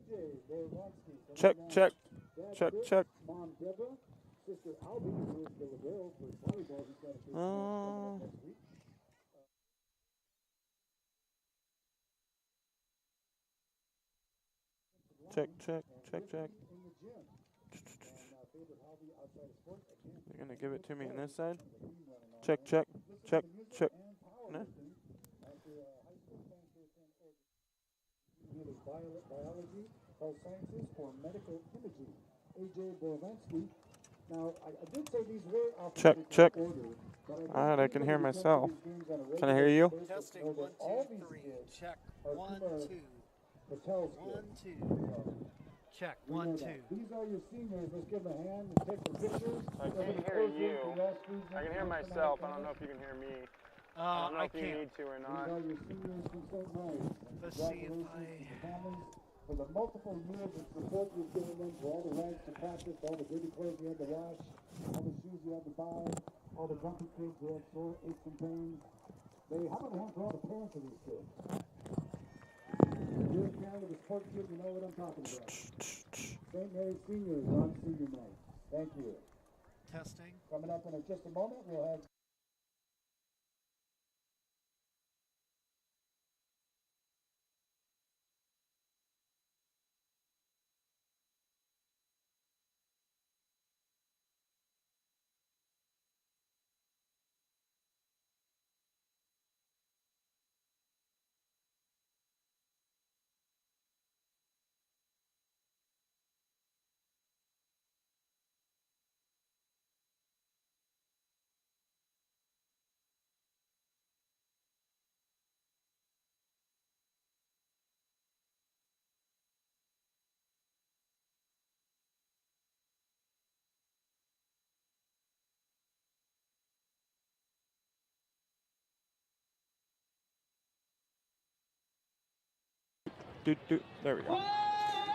Check, check, check, check. Check, check, check, check. They're going to give it to me on this side. Check, check, check, check. No? Biology, health sciences, or medical imaging. AJ Borvansky. Now, I did say these were check, check. All right, I can hear myself. Can I hear you? Testing 1, 2, 3. Check 1, 2. 1, 2. Check 1, 2. These are your seniors. Let's give them a hand and take some pictures. I can't hear you. I can hear myself. I don't know if you can hear me. I don't know if you need to or not. These are your seniors from St. Mary's. Let's see if for the multiple years of support you've given them, for all the rides to practice, all the dirty clothes you had to wash, all the shoes you had to buy, all the grumpy kids who had sore aches and pains. How about a hand for all the parents of these kids? If you're a parent of a sports kid, you know what I'm talking about. St. Mary's seniors on senior night. Thank you. Testing. Coming up in just a moment, we'll have There we go.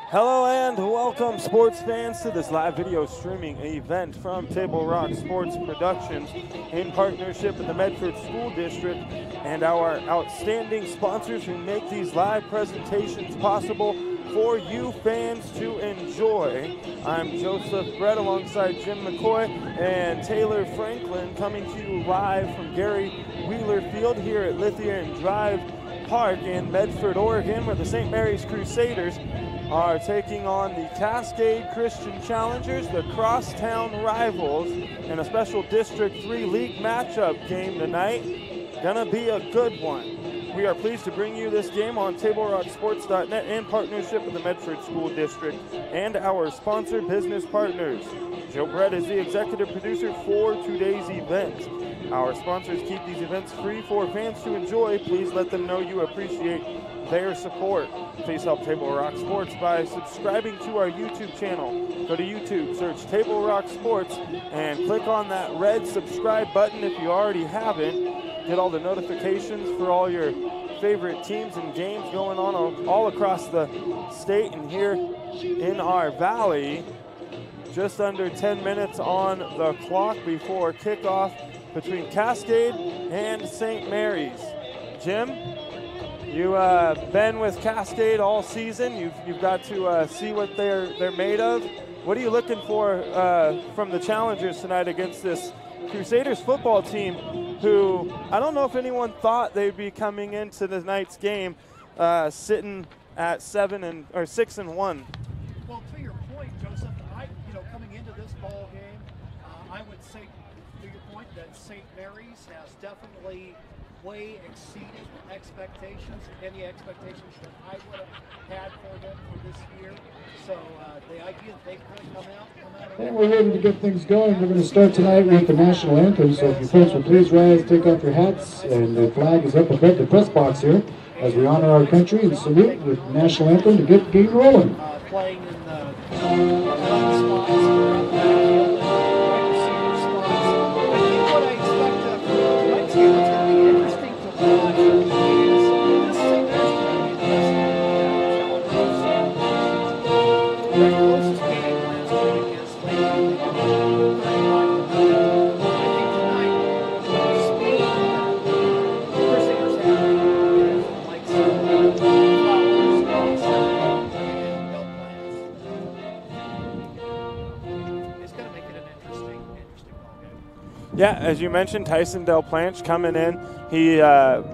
Hello and welcome, sports fans, to this live video streaming event from Table Rock Sports Productions in partnership with the Medford School District and our outstanding sponsors who make these live presentations possible for you fans to enjoy. I'm Joseph Brett alongside Jim McCoy and Taylor Franklin, coming to you live from Gary Wheeler Field here at Lithium Drive Park in Medford, Oregon, where the St. Mary's Crusaders are taking on the Cascade Christian Challengers, the crosstown rivals, in a special District 3 League matchup game tonight. Gonna be a good one. We are pleased to bring you this game on TableRockSports.net in partnership with the Medford School District and our sponsor business partners. Joe Brett is the executive producer for today's event. Our sponsors keep these events free for fans to enjoy. Please let them know you appreciate their support. Please help Table Rock Sports by subscribing to our YouTube channel. Go to YouTube, search Table Rock Sports, and click on that red subscribe button if you already haven't. Get all the notifications for all your favorite teams and games going on all across the state and here in our valley. Just under 10 minutes on the clock before kickoff between Cascade and St. Mary's. Jim, you've been with Cascade all season. You've got to see what they're made of. What are you looking for from the challengers tonight against this Crusaders football team, who I don't know if anyone thought they'd be coming into tonight's game sitting at 6-1? Well, to your point, Joseph, coming into this ball game, I would say, to your point, that St. Mary's has definitely way exceeded expectations, any expectations that I would have had for them for this year. So the idea that they could come out. And we're ready to get things going. We're going to start tonight with the national anthem. So if you folks will please rise, take off your hats, and the flag is up above the press box here as we honor our country and salute with the national anthem to get the game rolling. Playing in the spots. Yeah, as you mentioned, Tyson Del Planche coming in. He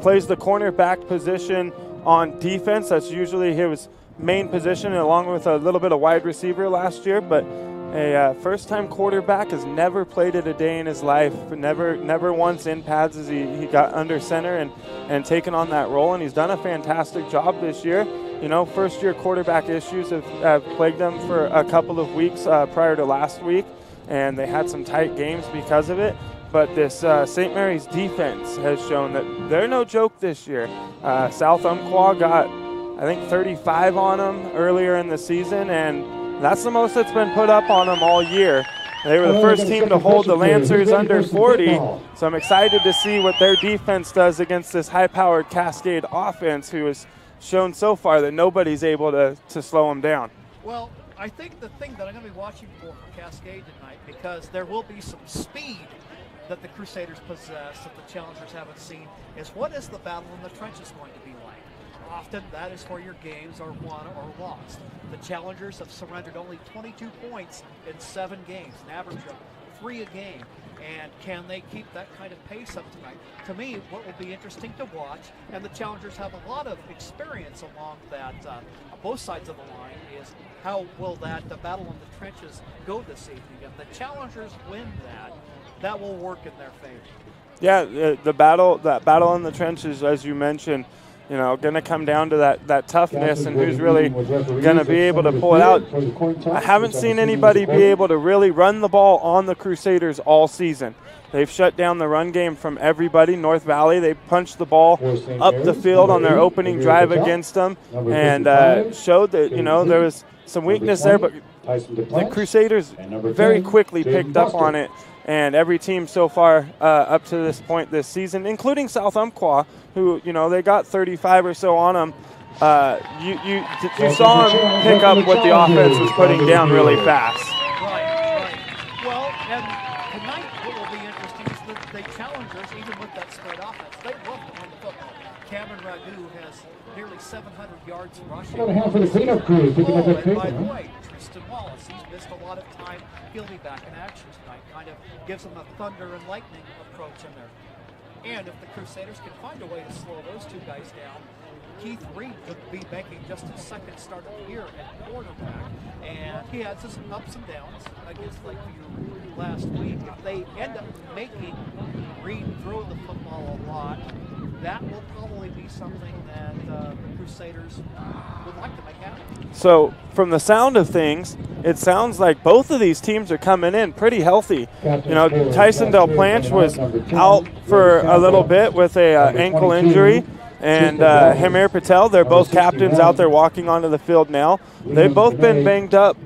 plays the cornerback position on defense. That's usually his main position, along with a little bit of wide receiver last year. But a first-time quarterback has never played it a day in his life. Never once in pads as he got under center and taken on that role. And he's done a fantastic job this year. You know, first-year quarterback issues have plagued them for a couple of weeks prior to last week, and they had some tight games because of it. But this St. Mary's defense has shown that they're no joke this year. South Umpqua got, I think, 35 on them earlier in the season, and that's the most that's been put up on them all year. They were the first team to hold the Lancers under 40, so I'm excited to see what their defense does against this high-powered Cascade offense, who has shown so far that nobody's able to slow them down. Well, I think the thing that I'm going to be watching for Cascade tonight, because there will be some speed that the Crusaders possess that the Challengers haven't seen, is what is the battle in the trenches going to be like? Often that is where your games are won or lost. The Challengers have surrendered only 22 points in 7 games, an average of 3 a game. And can they keep that kind of pace up tonight? To me, what will be interesting to watch, and the Challengers have a lot of experience along that, both sides of the line, is how will that the battle in the trenches go this evening? If the Challengers win that will work in their favor. Yeah, that battle in the trenches, as you mentioned, you know, going to come down to that toughness and who's really going to be able to pull it out. I haven't seen anybody be able to really run the ball on the Crusaders all season. They've shut down the run game from everybody. North Valley, they punched the ball up the field on their opening drive against them and showed that, you know, there was some weakness there, but the Crusaders very quickly picked up on it. And every team so far up to this point this season, including South Umpqua, who, you know, they got 35 or so on them. You saw them pick up what the offense was putting down really fast. Right. Well, and tonight what will be interesting is that the Challengers, even with that spread offense, they love to run the football. Cameron Ragu has nearly 700 yards rushing. Got a hand for the cleanup crew picking up that And by paper. the way, Tristan Wallace, he's missed a lot of time. He'll be back in action tonight. Kind of gives them a thunder and lightning approach in there. And if the Crusaders can find a way to slow those two guys down, Keith Reed could be making just his second start of the year at quarterback. And he had some ups and downs against Lakeview last week. If they end up making Reed throw the football a lot, that will probably be something that the Crusaders would like to make happen. So from the sound of things, it sounds like both of these teams are coming in pretty healthy. You know, Tyson Del Planche was out for a little bit with a ankle injury, and Hamir Patel, they're both captains out there walking onto the field now. They've both been banged up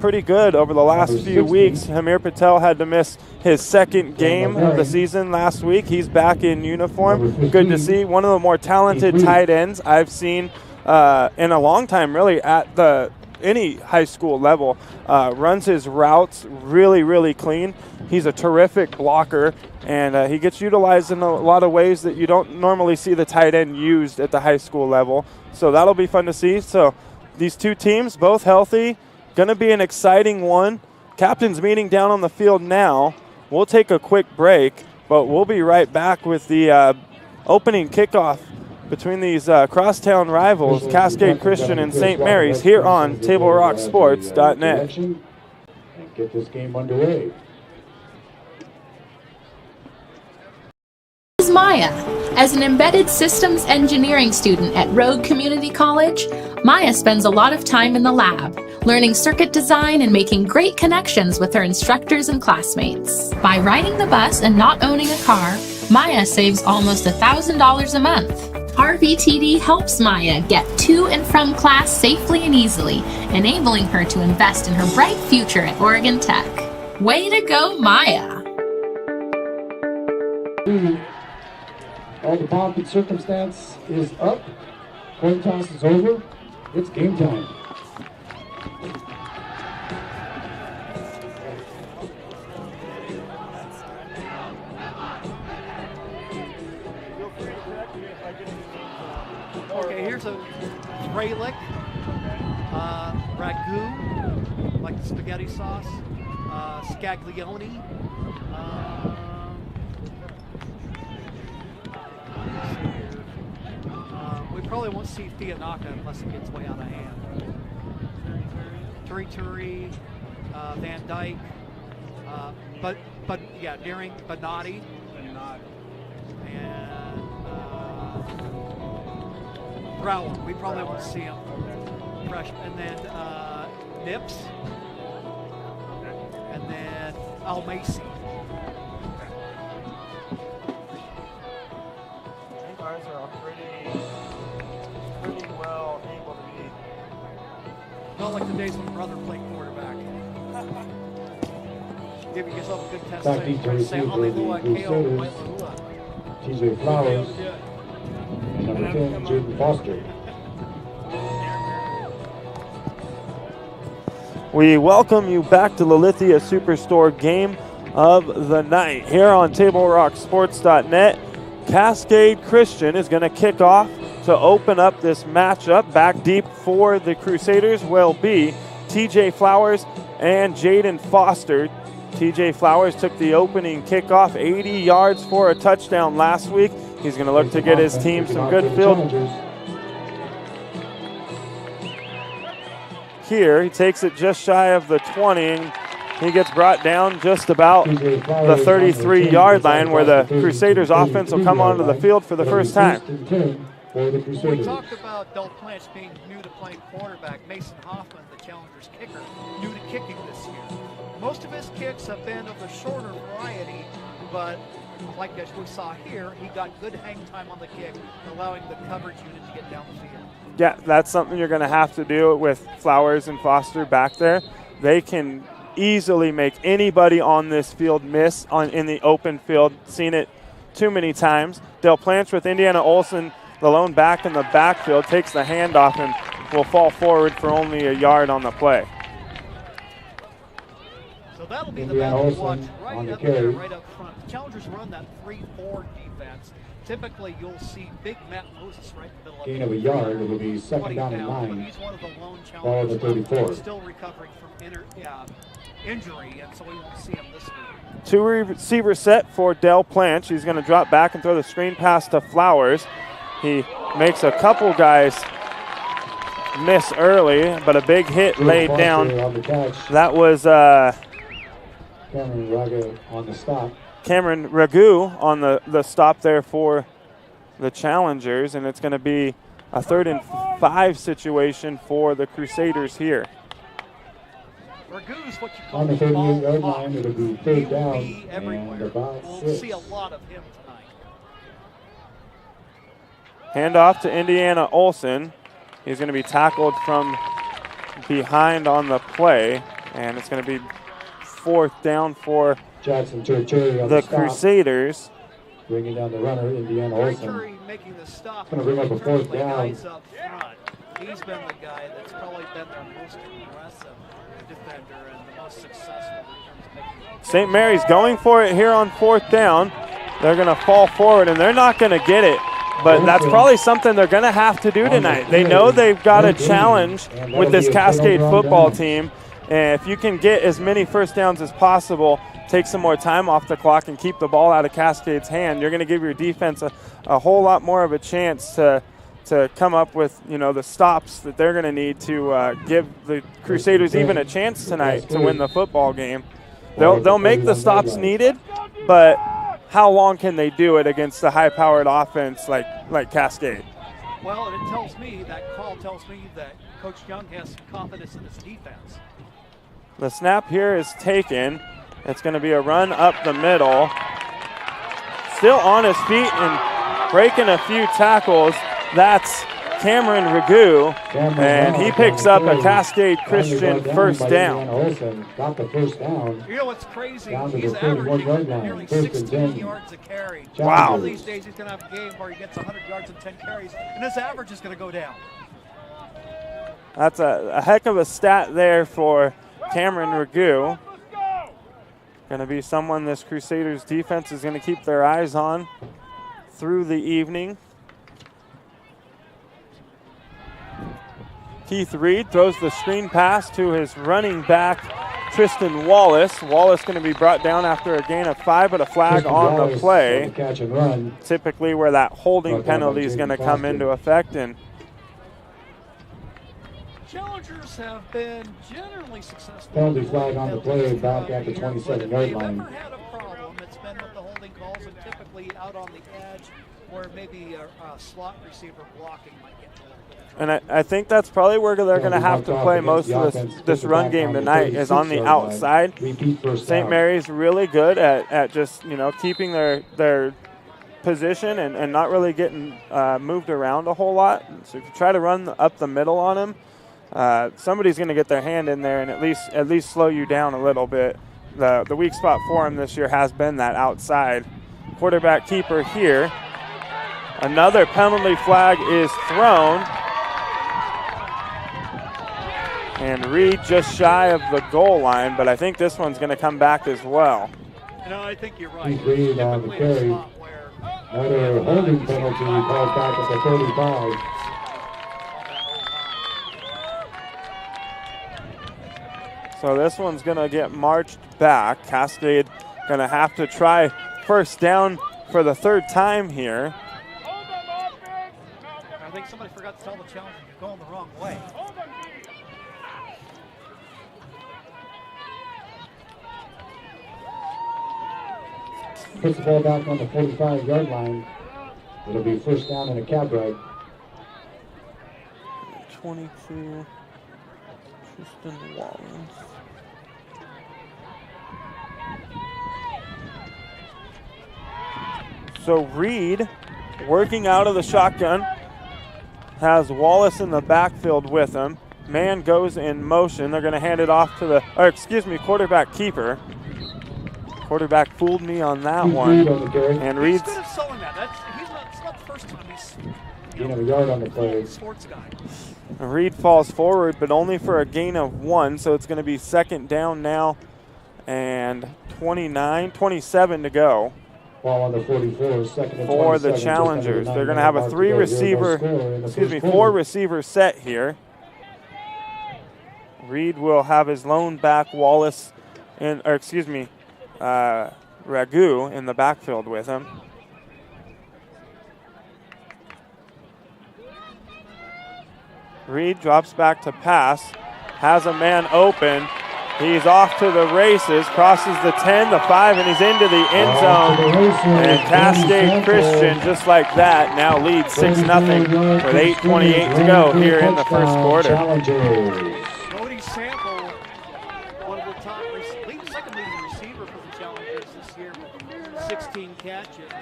pretty good over the last few weeks. Hamir Patel had to miss his second game of the season last week. He's back in uniform. Good to see. One of the more talented tight ends I've seen in a long time, really, at any high school level. Runs his routes really, really clean. He's a terrific blocker, and he gets utilized in a lot of ways that you don't normally see the tight end used at the high school level. So that'll be fun to see. So these two teams, both healthy, going to be an exciting one. Captain's meeting down on the field now. We'll take a quick break, but we'll be right back with the opening kickoff between these crosstown rivals, Cascade Christian and St. Mary's, here on TableRockSports.net. And get this game underway. This is Maya. As an embedded systems engineering student at Rogue Community College, Maya spends a lot of time in the lab, learning circuit design and making great connections with her instructors and classmates. By riding the bus and not owning a car, Maya saves almost $1,000 a month. RVTD helps Maya get to and from class safely and easily, enabling her to invest in her bright future at Oregon Tech. Way to go, Maya! All the pomp and circumstance is up. Coin toss is over. It's game time. Okay, here's a Graylick, ragu, like the spaghetti sauce, scaglione, We probably won't see Fianaka unless it gets way out of hand. Turi, Van Dyke, but yeah, Deering, Bernardi, and Brower. We probably won't see him fresh, and then Nips, and then Almacy. You guys are pretty well able to be. Not like the days when brother played quarterback. Give yourself a good test. Back deep to receive for the Crusaders, TJ Flowers, and number 10, Jaden Foster. We welcome you back to the Lithia Superstore game of the night here on TableRockSports.net. Cascade Christian is going to kick off to open up this matchup. Back deep for the Crusaders will be TJ Flowers and Jaden Foster. TJ Flowers took the opening kickoff, 80 yards for a touchdown last week. He's going to look to get his team some good field. Here, he takes it just shy of the 20, and he gets brought down just about the 33-yard line where the Crusaders offense will come onto the field for the first time. We talked about Del Plants being new to playing quarterback. Mason Hoffman, the Challengers kicker, new to kicking this year. Most of his kicks have been of the shorter variety, but like as we saw here, he got good hang time on the kick, allowing the coverage unit to get down the field. Yeah, that's something you're going to have to do with Flowers and Foster back there. They can easily make anybody on this field miss in the open field. Seen it too many times. Del Plants with Indiana Olsen, the lone back in the backfield, takes the handoff and will fall forward for only a yard on the play. So that'll be the battle to watch right up there, right up front. The Challengers run that 3-4 defense. Typically, you'll see big Matt Moses right in the middle of gain of a yard. It'll be second down and 9. He's one of the lone Ball at the 34. Still recovering from injury, and so we won't see him this week. Two receiver set for Del Plants. He's going to drop back and throw the screen pass to Flowers. He makes a couple guys miss early, but a big hit laid down. That was Cameron Ragu on the stop. Cameron Ragu on the stop there for the Challengers, and it's going to be a 3rd and 5 situation for the Crusaders here. Ragu's what you call on the 38-yard ball line. It'll be hawk. 3rd He will down be everywhere. and about We'll 6. see a lot of him tonight. Handoff to Indiana Olsen. He's going to be tackled from behind on the play, and it's going to be 4th down for Jackson Turcheri on the stop, Crusaders. bringing down the runner, Indiana Olsen. Curry making the stop. Gonna bring up a 4th The down. guys up front. He's been the guy that's probably been their most aggressive defender and the most successful in terms of making. St. Mary's going for it here on 4th down. They're going to fall forward, and they're not going to get it. But that's probably something they're going to have to do tonight. They know they've got a challenge with this Cascade football team. And if you can get as many first downs as possible, take some more time off the clock and keep the ball out of Cascade's hand, you're going to give your defense a whole lot more of a chance to come up with, the stops that they're going to need to give the Crusaders even a chance tonight to win the football game. They'll make the stops needed, but how long can they do it against a high-powered offense like Cascade? Well, and that call tells me that Coach Young has some confidence in his defense. The snap here is taken. It's going to be a run up the middle. Still on his feet and breaking a few tackles. That's Cameron Ragu, and he picks up a Cascade Christian first down. Got the first down. You know what's crazy? Down to He's the 31-yard averaging line. nearly 1st and 16 10. yards a carry. Wow. One of these days he's going to have a game where he gets 100 yards and 10 carries, and his average is going to go down. That's a heck of a stat there for Cameron Ragu. Going to be someone this Crusaders defense is going to keep their eyes on through the evening. Keith Reed throws the screen pass to his running back, Tristan Wallace. Wallace going to be brought down after a gain of 5, but a flag on the play. Catch and run. Typically where that holding penalty is going to come into effect. And Challengers have been generally successful. Penalty flag on the play back at the 27-yard line. Never had a problem. It's been with the holding calls and typically out on the edge where maybe a slot receiver blocking might get to And I think that's probably where they're going to have to play most of this run game tonight is on the outside. St. Mary's really good at just, keeping their position and not really getting moved around a whole lot. So if you try to run up the middle on them, somebody's going to get their hand in there and at least slow you down a little bit. The weak spot for them this year has been that outside. Quarterback keeper here. Another penalty flag is thrown. And Reed just shy of the goal line, but I think this one's going to come back as well. No, I think you're right. Reed on the carry. Another holding penalty called back at the 35. So this one's going to get marched back. Cascade going to have to try first down for the third time here. I think somebody forgot to tell the challenger you're going the wrong way. Puts the ball back on the 45-yard line. It'll be first down and a cab ride. 22, Tristan Wallace. So Reed, working out of the shotgun, has Wallace in the backfield with him. Man goes in motion. They're going to hand it off to the, quarterback keeper. Quarterback fooled me on that one. And Reed's good at selling that. It's not the first time he's a yard on the play. Sports guy. Reed falls forward, but only for a gain of 1, so it's going to be second down now and 27 to go. Ball on the 44, second and for 27, the Challengers. They're going to have a four receiver set here. Reed will have his lone back Wallace Ragu in the backfield with him. Reed drops back to pass, has a man open. He's off to the races, crosses the 10, the 5, and he's into the end zone. And Cascade Christian, just like that, now leads 6-0 with 8:28 to go here in the first quarter. Cody Sample, one of the top, second leading receiver for the Challengers this year with 16 catches.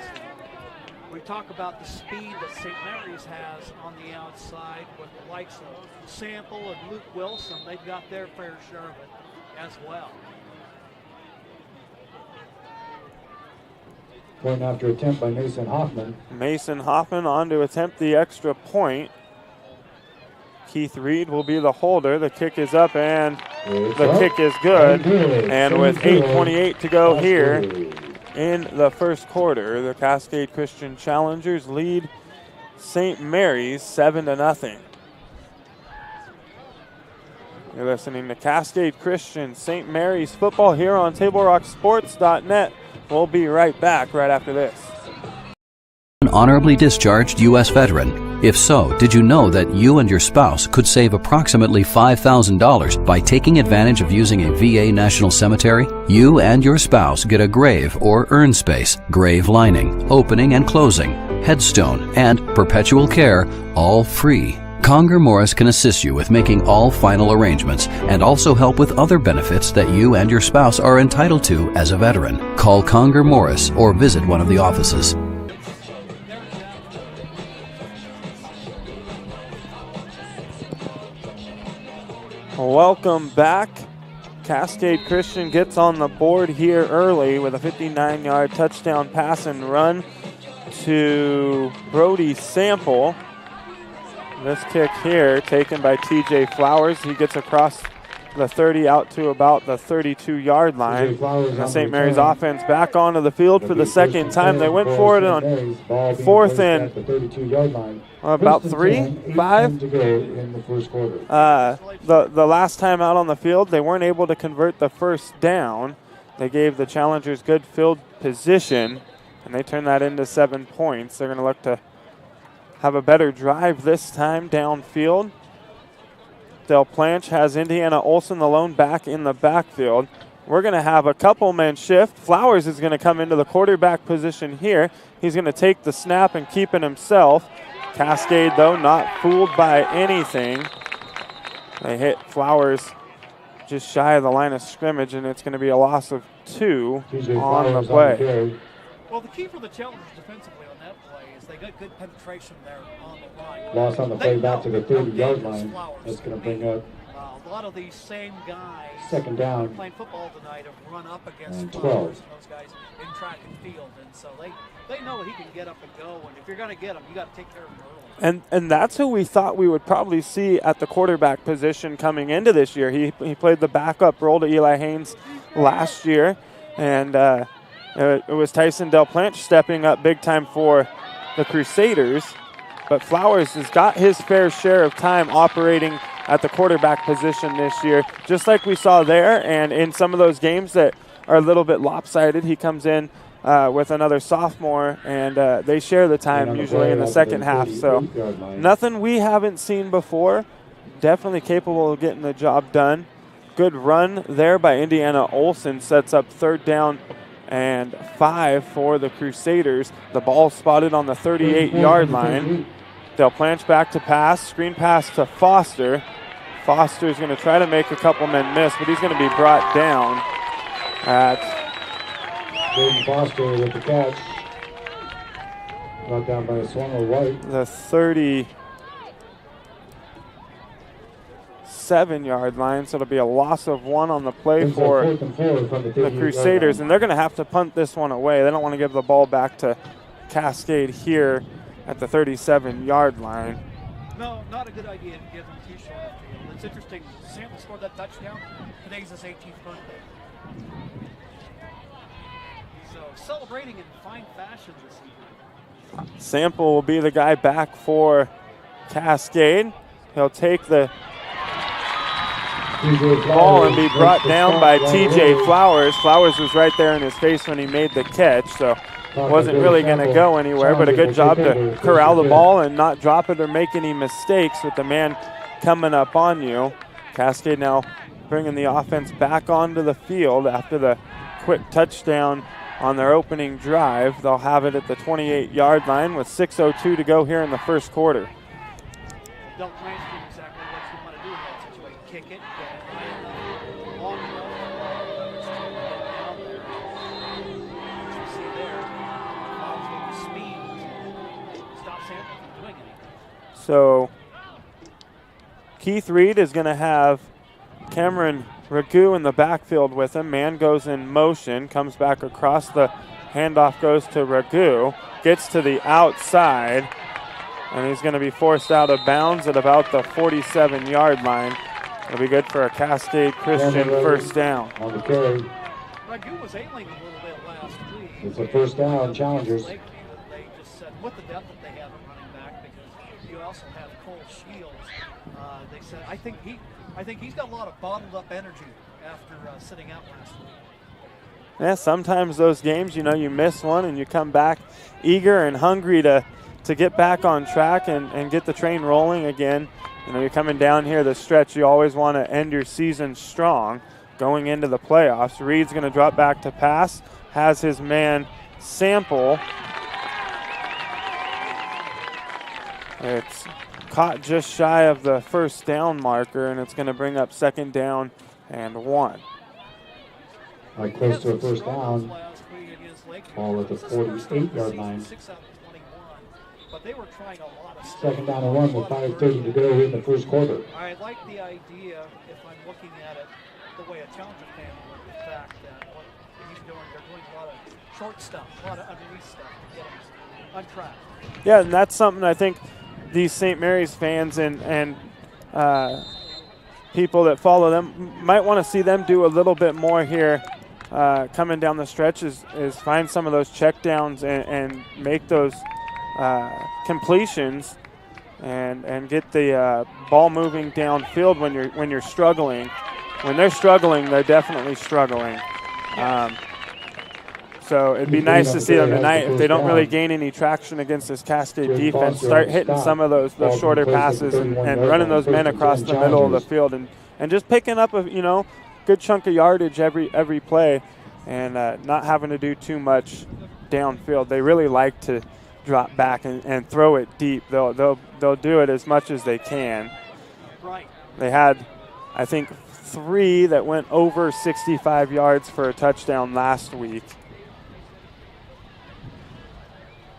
We talk about the speed that St. Mary's has on the outside with the likes of Sample and Luke Wilson. They've got their fair share of it as well. Point after attempt by Mason Hoffman. Mason Hoffman on to attempt the extra point. Keith Reed will be the holder. The kick is up and the kick is good. And with 8:28 to go here in the first quarter, the Cascade Christian Challengers lead St. Mary's 7-0. You're listening to Cascade Christian St. Mary's football here on TableRockSports.net. We'll be right back right after this. An honorably discharged U.S. veteran? If so, did you know that you and your spouse could save approximately $5,000 by taking advantage of using a VA National Cemetery? You and your spouse get a grave or urn space, grave lining, opening and closing, headstone, and perpetual care, all free. Conger Morris can assist you with making all final arrangements and also help with other benefits that you and your spouse are entitled to as a veteran. Call Conger Morris or visit one of the offices. Welcome back. Cascade Christian gets on the board here early with a 59-yard touchdown pass and run to Brody Sample. This kick here taken by TJ Flowers. He gets across the 30 out to about the 32-yard line. The St. Mary's offense back onto the field for the second time. They went for it on 4th and about 3, 5. The last time out on the field, they weren't able to convert the first down. They gave the challengers good field position, and they turned that into 7 points. They're going to look to have a better drive this time downfield. Del Planche has Indiana Olson, the lone back, in the backfield. We're going to have a couple men shift. Flowers is going to come into the quarterback position here. He's going to take the snap and keep it himself. Cascade, though, not fooled by anything. They hit Flowers just shy of the line of scrimmage, and it's going to be a loss of 2 on the play. Well, the key for the Challengers defensively on that play is they got good penetration there on the line. Loss on the play back to the 30-yard line. That's going to bring up a lot of these same guys second down playing football tonight have run up against and Flowers and those guys in track and field, and so they know he can get up and go, and if you're going to get him, you got to take care of him early. And that's who we thought we would probably see at the quarterback position coming into this year. He played the backup role to Eli Haynes last year, and it was Tyson Del Planche stepping up big time for the Crusaders. But Flowers has got his fair share of time operating at the quarterback position this year, just like we saw there. And in some of those games that are a little bit lopsided, he comes in with another sophomore, and they share the time usually in the second half. So nothing we haven't seen before. Definitely capable of getting the job done. Good run there by Indiana Olson, sets up 3rd down and 5 for the Crusaders. The ball spotted on the 38-yard line. Del Planche back to pass, screen pass to Foster. Foster's going to try to make a couple men miss, but he's going to be brought down at Jaden Foster with the catch. Brought down by a Swallow White. the 37-yard line, so it'll be a loss of 1 on the play for the Crusaders, and they're going to have to punt this one away. They don't want to give the ball back to Cascade here at the 37-yard line. No, not a good idea to give them too short of field. It's interesting. Sample scored that touchdown. Today's his 18th birthday. So celebrating in fine fashion this evening. Sample will be the guy back for Cascade. He'll take the ball and be brought down by TJ Flowers. Flowers was right there in his face when he made the catch, so wasn't really going to go anywhere, but a good job to corral the ball and not drop it or make any mistakes with the man coming up on you. Cascade now bringing the offense back onto the field after the quick touchdown on their opening drive. They'll have it at the 28-yard line with 6:02 to go here in the first quarter. Don't plan to do exactly what you want to do in that situation. Kick it, get it high enough, long enough, get down there. As you see there, Bob's with the speed. Stop Sample from doing anything. So Keith Reed is going to have Cameron Ragu in the backfield with him. Man goes in motion, comes back across the handoff, goes to Ragu, gets to the outside, and he's going to be forced out of bounds at about the 47-yard line. It'll be good for a Cascade Christian first down. On the carry. Ragu was ailing a little bit last week. It's a first down, Challengers. They just said, with the depth that they have at running back, because you also have Cole Shields, they said, I think he's got a lot of bottled up energy after sitting out last week. Yeah, sometimes those games, you miss one and you come back eager and hungry to get back on track and get the train rolling again. You're coming down here the stretch. You always want to end your season strong going into the playoffs. Reed's going to drop back to pass, has his man Sample. It's caught just shy of the first down marker, and it's going to bring up 2nd down and 1. Right close to a first down. Ball at the 48-yard line. But they were trying a lot of stuff. 2nd down and 1 with 5:30 to go in the first quarter. I like the idea, if I'm looking at it the way a Challenger fan would, the fact that what he's doing, they're doing a lot of short stuff, a lot of underneath stuff to get them on track. Yeah, and that's something I think these St. Mary's fans and people that follow them might want to see them do a little bit more here coming down the stretch is find some of those checkdowns and make those completions and get the ball moving downfield when you're struggling. When they're struggling, they're definitely struggling. So it'd be nice to see them tonight if they don't really gain any traction against this Cascade defense. Start hitting some of those shorter passes and running those men across the middle of the field and just picking up a good chunk of yardage every play and not having to do too much downfield. They really like to drop back and throw it deep. They'll do it as much as they can. Right. They had, I think, 3 that went over 65 yards for a touchdown last week.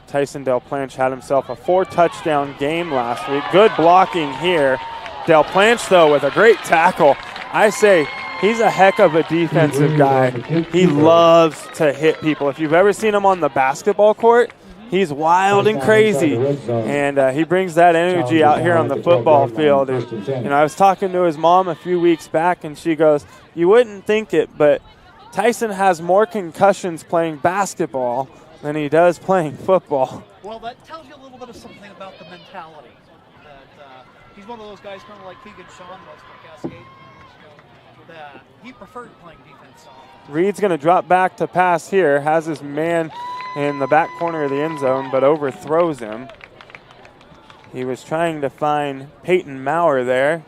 Tyson Del Planche had himself a 4-touchdown game last week. Good blocking here. Del Planche, though, with a great tackle. I say he's a heck of a defensive guy. He loves to hit people. If you've ever seen him on the basketball court, he's wild and crazy, and he brings that energy out here on the football field. And, I was talking to his mom a few weeks back, and she goes, "You wouldn't think it, but Tyson has more concussions playing basketball than he does playing football." Well, that tells you a little bit of something about the mentality. That he's one of those guys, kind of like Keegan Sean was for Cascade, that he preferred playing defense on. Reed's going to drop back to pass here, has his man in the back corner of the end zone, but overthrows him. He was trying to find Peyton Maurer there.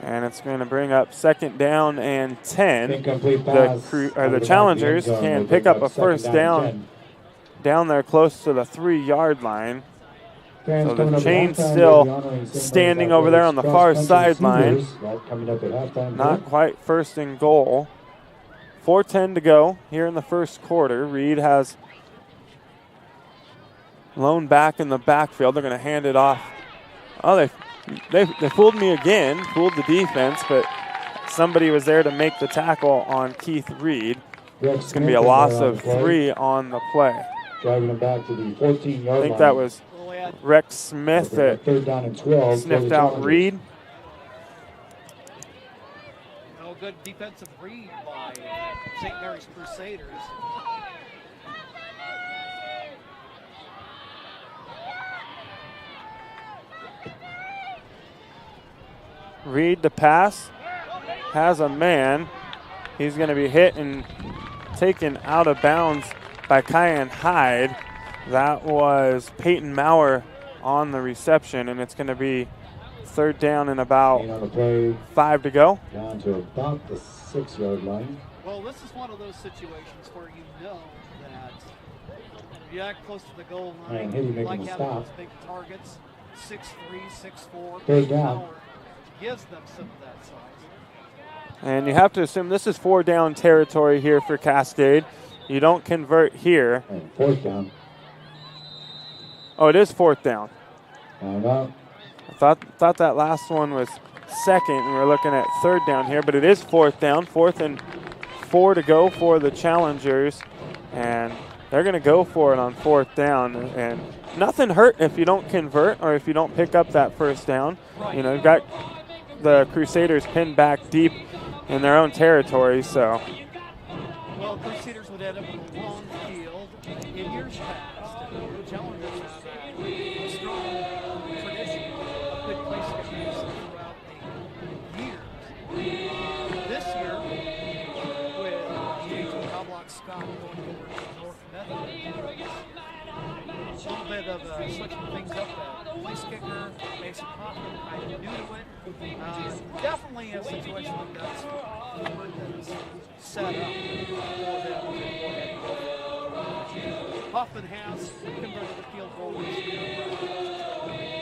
And it's going to bring up 2nd down and 10. The Challengers can pick up a first down there close to the 3-yard line. So the chain's still standing over there on the far sideline. Not quite 1st and goal. 4:10 to go here in the first quarter. Reed has lone back in the backfield. They're going to hand it off. Oh, they fooled me again, fooled the defense, but somebody was there to make the tackle on Keith Reed. It's going to be a loss of 3 on the play. Driving him back to the 14-yard line. I think that was Rex Smith that 3rd down and 12 sniffed out Reed. No good defensive read by St. Mary's Crusaders. Reed the pass, has a man. He's going to be hit and taken out of bounds by Kyan Hyde. That was Peyton Maurer on the reception, and it's going to be 3rd down and about 5 to go. Down to about the 6-yard line. Well, this is one of those situations where you know that if you act close to the goal line, like having those big targets, 6'3", 6'4", 3rd down. Gives them some of that size. And you have to assume this is 4-down territory here for Cascade. You don't convert here. And 4th down. Oh, it is 4th down. I thought that last one was 2nd, and we're looking at 3rd down here, but it is 4th down. 4th and 4 to go for the Challengers, and they're going to go for it on 4th down. And nothing hurt if you don't convert or if you don't pick up that first down. Right. You've got the Crusaders pinned back deep in their own territory, so. Well, Crusaders would end up with a long field in years past. The Challengers have a strong tradition of good place kickers throughout the years. This year, with Jason Coblock Scott going over to North Methodist, a little bit of switching things up. Place kicker, Mason Hoffman, kind of new to it. Definitely a situation that's set up for them to go ahead and go. Hoffman has converted the field goal this year.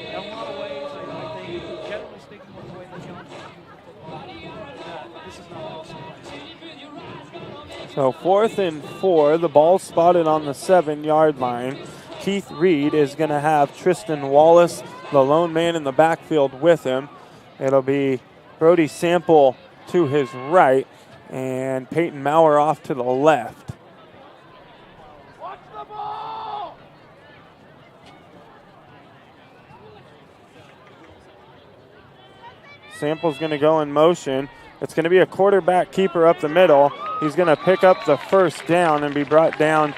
In a lot of ways, I think, generally speaking, with the way the Challengers do football, this is not surprising. So 4th and 4, the ball spotted on the 7-yard line. Keith Reed is going to have Tristan Wallace, the lone man in the backfield, with him. It'll be Brody Sample to his right and Peyton Maurer off to the left. Watch the ball! Sample's going to go in motion. It's going to be a quarterback keeper up the middle. He's going to pick up the first down and be brought down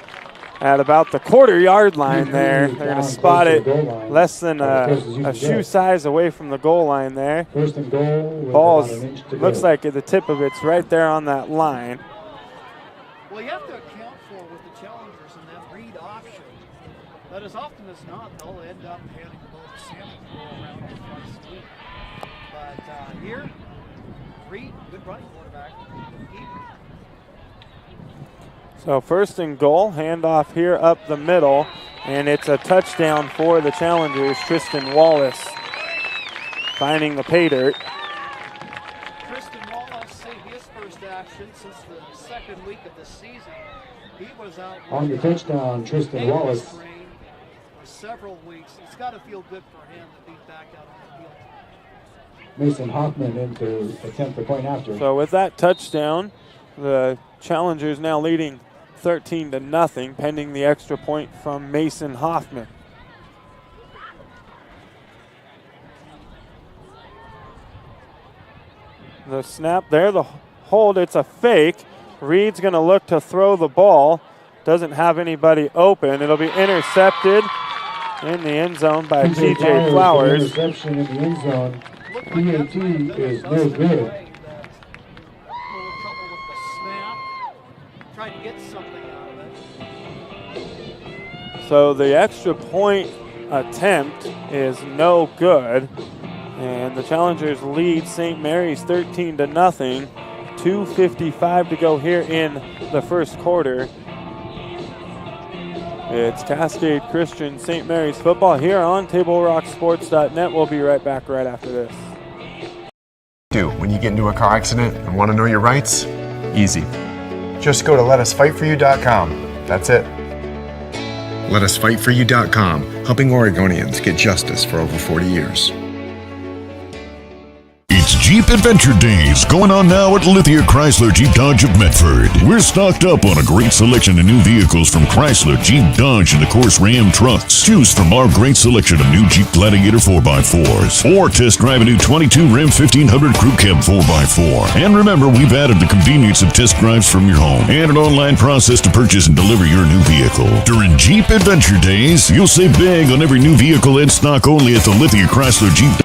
at about the quarter-yard line there. They're going to spot it less than a shoe size away from the goal line there. First and goal. Ball's looks like the tip of it's right there on that line. Well, you have to account for with the challengers and that read option that as often as not they'll end up handing the ball to Sample to go around and twice a week. But here, Reed, good running quarterback. So first and goal, handoff here up the middle, and it's a touchdown for the challengers. Tristan Wallace finding the pay dirt. Tristan Wallace saved his first action since the second week of the season. He was out on the touchdown, Tristan Wallace. For several weeks. It's got to feel good for him to be back out on the field. Mason Hoffman in to attempt the point after. So with that touchdown, the challengers now leading 13-0, pending the extra point from Mason Hoffman. The snap there, the hold, it's a fake. Reed's going to look to throw the ball. Doesn't have anybody open. It'll be intercepted in the end zone by TJ Flowers. Interception in the end zone. PAT is no good. Try to get something out of it. So the extra point attempt is no good. And the challengers lead St. Mary's 13-0. 2:55 to go here in the first quarter. It's Cascade Christian St. Mary's football here on TableRockSports.net. We'll be right back right after this. Do when you get into a car accident and want to know your rights? Easy. Just go to letusfightforyou.com. That's it. Letusfightforyou.com, helping Oregonians get justice for over 40 years. It's Jeep Adventure Days going on now at Lithia Chrysler Jeep Dodge of Medford. We're stocked up on a great selection of new vehicles from Chrysler, Jeep, Dodge, and of course Ram trucks. Choose from our great selection of new Jeep Gladiator 4x4s or test drive a new 22 Ram 1500 Crew Cab 4x4. And remember, we've added the convenience of test drives from your home and an online process to purchase and deliver your new vehicle. During Jeep Adventure Days, you'll save big on every new vehicle in stock only at the Lithia Chrysler Jeep.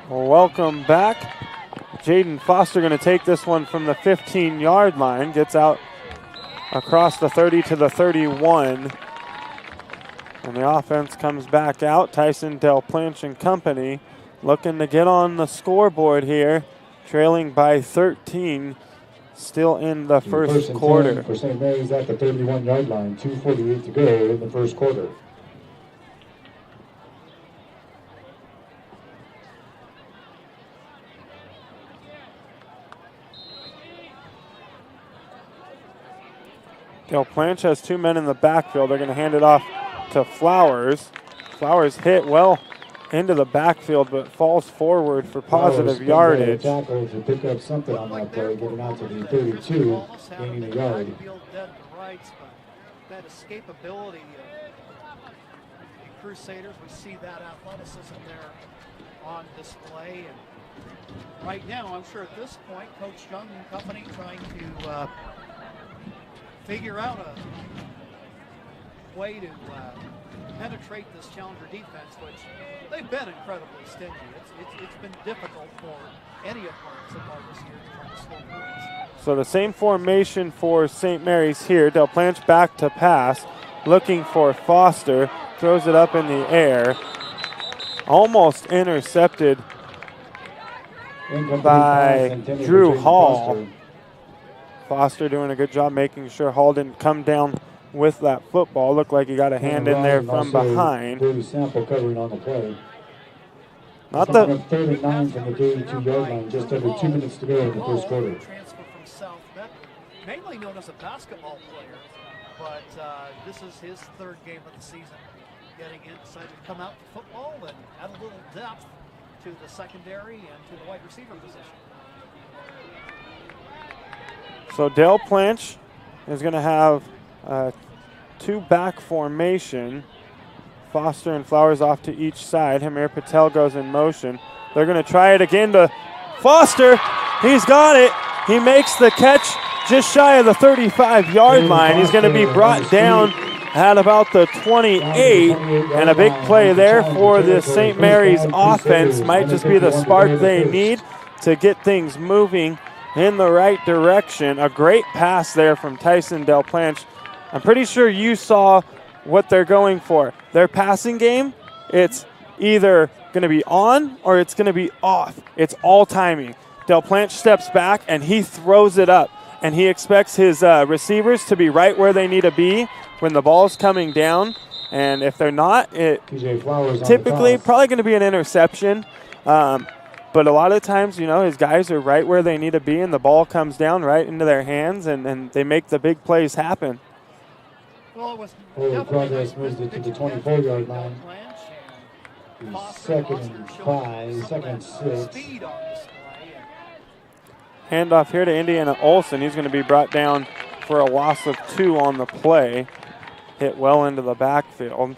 Welcome back. Jaden Foster going to take this one from the 15-yard line. Gets out across the 30 to the 31. And the offense comes back out. Tyson Del Planche and company looking to get on the scoreboard here. Trailing by 13. Still in the first quarter. For St. Mary's at the 31-yard line. 2:48 to go in the first quarter. Del Planche has two men in the backfield. They're going to hand it off to Flowers. Flowers hit well into the backfield, but falls forward for positive yardage. Tackle to pick up something on that play, getting out to the 32, gaining a yard. That escapability in Crusaders, we see that athleticism there on display. And right now, I'm sure at this point, Coach Young and company trying to figure out a way to penetrate this challenger defense, which they've been incredibly stingy. It's been difficult for any opponent so far this year to try to score points. So the same formation for St. Mary's here. Del Planche back to pass, looking for Foster, throws it up in the air, almost intercepted by Drew Hall. Foster doing a good job making sure Hall didn't come down with that football. Looked like he got a hand in there from behind. Sample covering on the play. Not the 3rd and 9 from the 32-yard line, just under 2 minutes to go in the first quarter. Transfer from South Medford, mainly known as a basketball player, but this is his third game of the season. Getting in, decided to come out to football and add a little depth to the secondary and to the wide receiver position. So Del Planche is going to have two-back formation. Foster and Flowers off to each side. Hamir Patel goes in motion. They're going to try it again to Foster. He's got it. He makes the catch just shy of the 35-yard line. He's going to be brought down at about the 28, and a big play there for the St. Mary's offense. Might just be the spark they need to get things moving in the right direction. A great pass there from Tyson Delplanche. I'm pretty sure you saw what they're going for. Their passing game, it's either going to be on or it's going to be off. It's all timing. Delplanche steps back and he throws it up, and he expects his receivers to be right where they need to be when the ball's coming down. And if they're not, it typically probably going to be an interception. But a lot of times, you know, his guys are right where they need to be, and the ball comes down right into their hands, and they make the big plays happen. Well, it was progress moves it to the 24-yard line. Second and 5, second and 6. Handoff here to Indiana Olsen. He's going to be brought down for a loss of 2 on the play. Hit well into the backfield.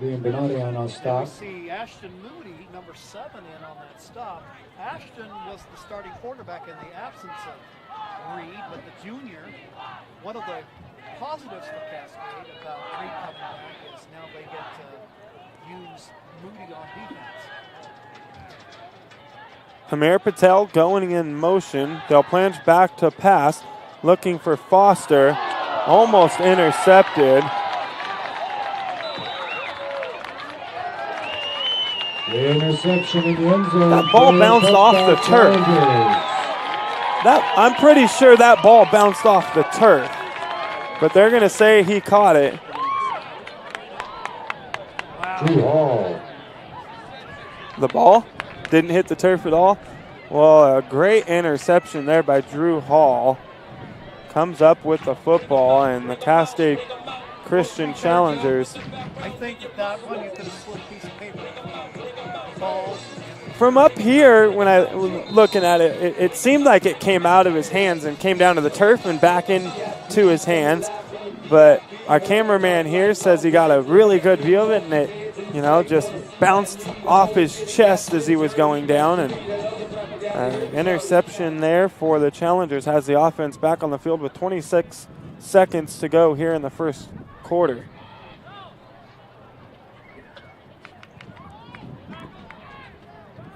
Liam Bernardi on our stop. See Ashton Moody, number 7, in on that stop. Ashton was the starting quarterback in the absence of Reed, but the junior, one of the positives for Cascade about Reed coming back is now they get to use Moody on defense. Hamir Patel going in motion. Delplanche back to pass, looking for Foster. Almost intercepted. The interception in the end zone. That ball bounced off the turf. I'm pretty sure that ball bounced off the turf, but they're going to say he caught it. Drew Hall. The ball didn't hit the turf at all. Well, a great interception there by Drew Hall. Comes up with the football, and the Cascade Christian Challengers. I think that one you could have slid a piece of paper. Balls. From up here, when I was looking at it, it seemed like it came out of his hands and came down to the turf and back into his hands. But our cameraman here says he got a really good view of it, and it, you know, just bounced off his chest as he was going down. And interception there for the Challengers has the offense back on the field with 26 seconds to go here in the first quarter.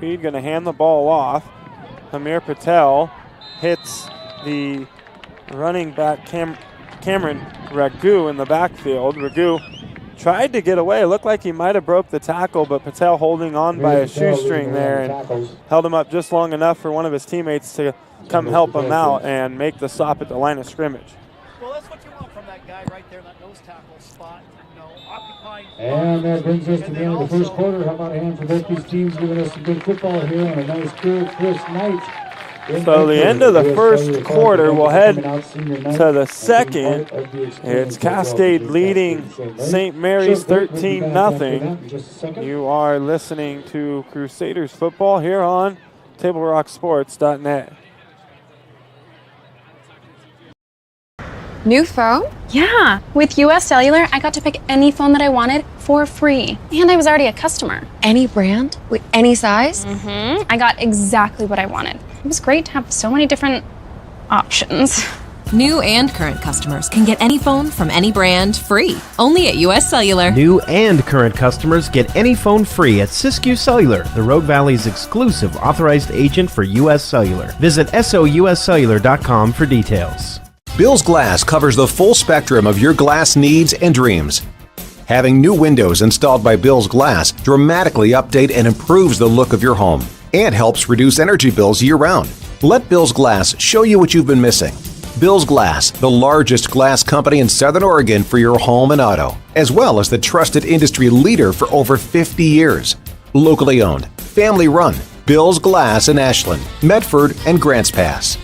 Reed going to hand the ball off. Hamir Patel hits the running back Cameron Ragu in the backfield. Ragu tried to get away. It looked like he might have broke the tackle, but Patel holding on by a shoestring there and held him up just long enough for one of his teammates to come help him out and make the stop at the line of scrimmage. Well, that's what you want from that guy right there in that nose tackle spot. You know, occupying. And that brings us to the end of the first quarter. How about a hand for both these teams giving us some good football here on a nice, cool, crisp night. So the end of the first quarter, we'll head to the second. It's Cascade leading St. Mary's 13-0. You are listening to Crusaders football here on TableRockSports.net. New phone? Yeah. With US Cellular, I got to pick any phone that I wanted for free. And I was already a customer. Any brand? With any size? Mm-hmm. I got exactly what I wanted. It was great to have so many different options. New and current customers can get any phone from any brand free, only at US Cellular. New and current customers get any phone free at Siskiyou Cellular, the Rogue Valley's exclusive authorized agent for US Cellular. Visit souscellular.com for details. Bill's Glass covers the full spectrum of your glass needs and dreams. Having new windows installed by Bill's Glass dramatically update and improves the look of your home and helps reduce energy bills year-round. Let Bill's Glass show you what you've been missing. Bill's Glass, the largest glass company in Southern Oregon for your home and auto, as well as the trusted industry leader for over 50 years. Locally owned, family run, Bill's Glass in Ashland, Medford, and Grants Pass.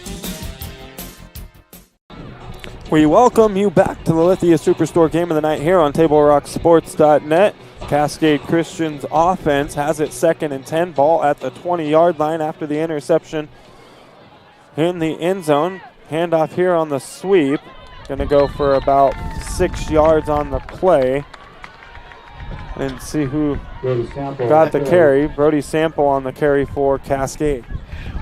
We welcome you back to the Lithia Superstore game of the night here on TableRockSports.net. Cascade Christian's offense has it 2nd and 10, ball at the 20-yard line after the interception in the end zone. Handoff here on the sweep. Going to go for about 6 yards on the play. and see who Brody Sample. got the carry. Brody Sample on the carry for Cascade.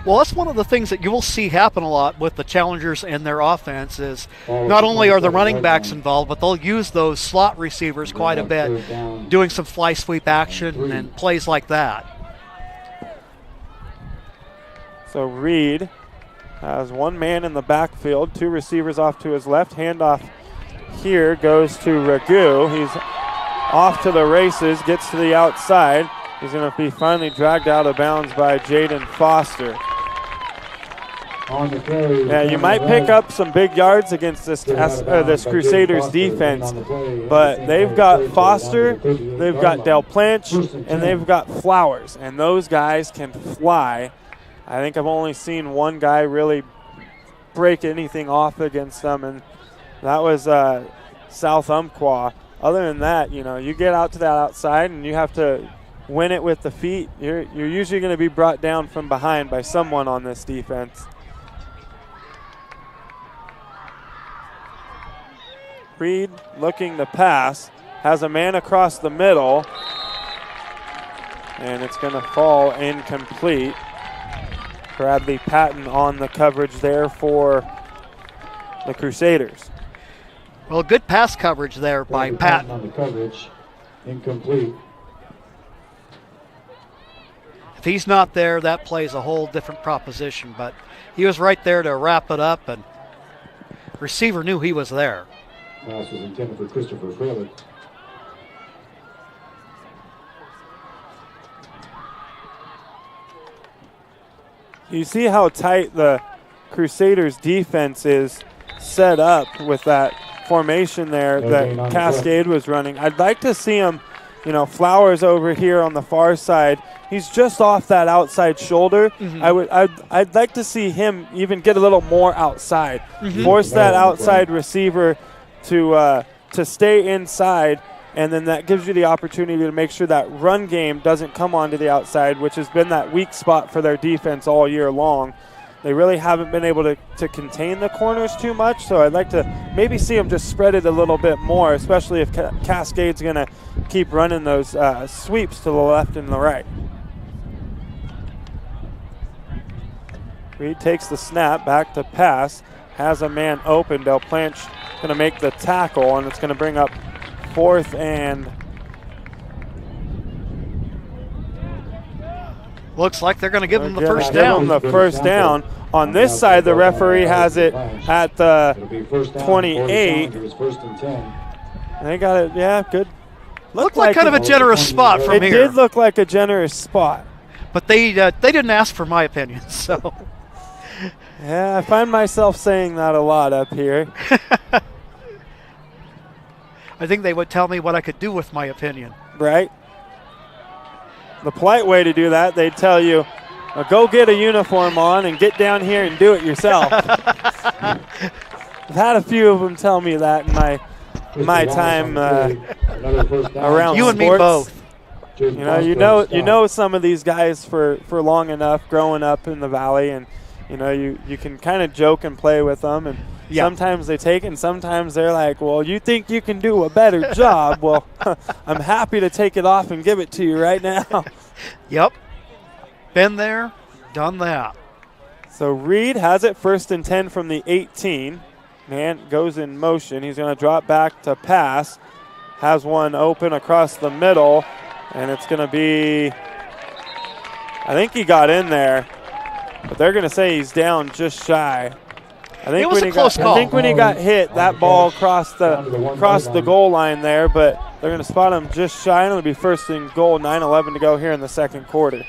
Well, that's one of the things that you will see happen a lot with the Challengers and their offense is not only are the running backs involved, but they'll use those slot receivers quite a bit, doing some fly sweep action and plays like that. So Reed has one man in the backfield, two receivers off to his left. Handoff here goes to Ragu. He's off to the races, gets to the outside. He's going to be finally dragged out of bounds by Jaden Foster. Yeah, you might pick up some big yards against this Crusaders defense, but they've got Foster, they've got Del Planche, and they've got Flowers, and those guys can fly. I think I've only seen one guy really break anything off against them, and that was South Umpqua. Other than that, you get out to that outside and you have to win it with the feet. You're usually going to be brought down from behind by someone on this defense. Reed looking to pass, has a man across the middle, and it's going to fall incomplete. Bradley Patton on the coverage there for the Crusaders. Well, good pass coverage there by Patton. On the coverage, incomplete. If he's not there, that plays a whole different proposition, but he was right there to wrap it up, and receiver knew he was there. Pass was intended for Christopher Fraley. You see how tight the Crusaders defense is set up with that formation there that Cascade was running. I'd like to see him, Flowers over here on the far side. He's just off that outside shoulder. I'd like to see him even get a little more outside. Force that outside receiver to stay inside, and then that gives you the opportunity to make sure that run game doesn't come onto the outside, which has been that weak spot for their defense all year long. They really haven't been able to contain the corners too much, so I'd like to maybe see them just spread it a little bit more, especially if Cascade's going to keep running those sweeps to the left and the right. Reed takes the snap, back to pass, has a man open. Del Planche going to make the tackle, and it's going to bring up 4th and looks like they're going to give him the first down. Give him the first down. On this side, the referee has it at the 28. They got it, yeah, good. Looked like kind of a generous spot from here. It did look like a generous spot. But they didn't ask for my opinion, so. Yeah, I find myself saying that a lot up here. I think they would tell me what I could do with my opinion. Right. The polite way to do that, they'd tell you, go get a uniform on and get down here and do it yourself. I've had a few of them tell me that in my time around you sports. And me both. You know some of these guys for long enough growing up in the Valley, and you can kind of joke and play with them, and sometimes they take it, and sometimes they're like, well, you think you can do a better job. Well, I'm happy to take it off and give it to you right now. Yep. Been there, done that. So Reed has it 1st and 10 from the 18. Man goes in motion. He's going to drop back to pass. Has one open across the middle, and it's going to be, I think he got in there, but they're going to say he's down just shy. I think when he got hit, that ball crossed the goal line there, but they're going to spot him just shy, and it'll be 1st and goal, 9:11 to go here in the second quarter.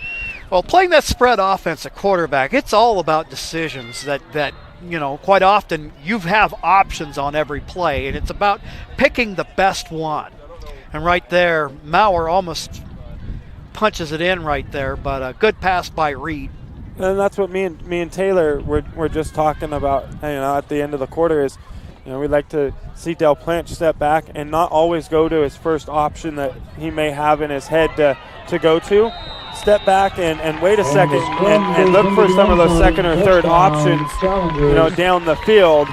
Well, playing that spread offense at quarterback, it's all about decisions that quite often you have options on every play, and it's about picking the best one. And right there, Maurer almost punches it in right there, but a good pass by Reed. And that's what me and Taylor were just talking about, at the end of the quarter is, we'd like to see Del Planche step back and not always go to his first option that he may have in his head to go to. Step back and wait a second and look for some of those second or third options, down the field.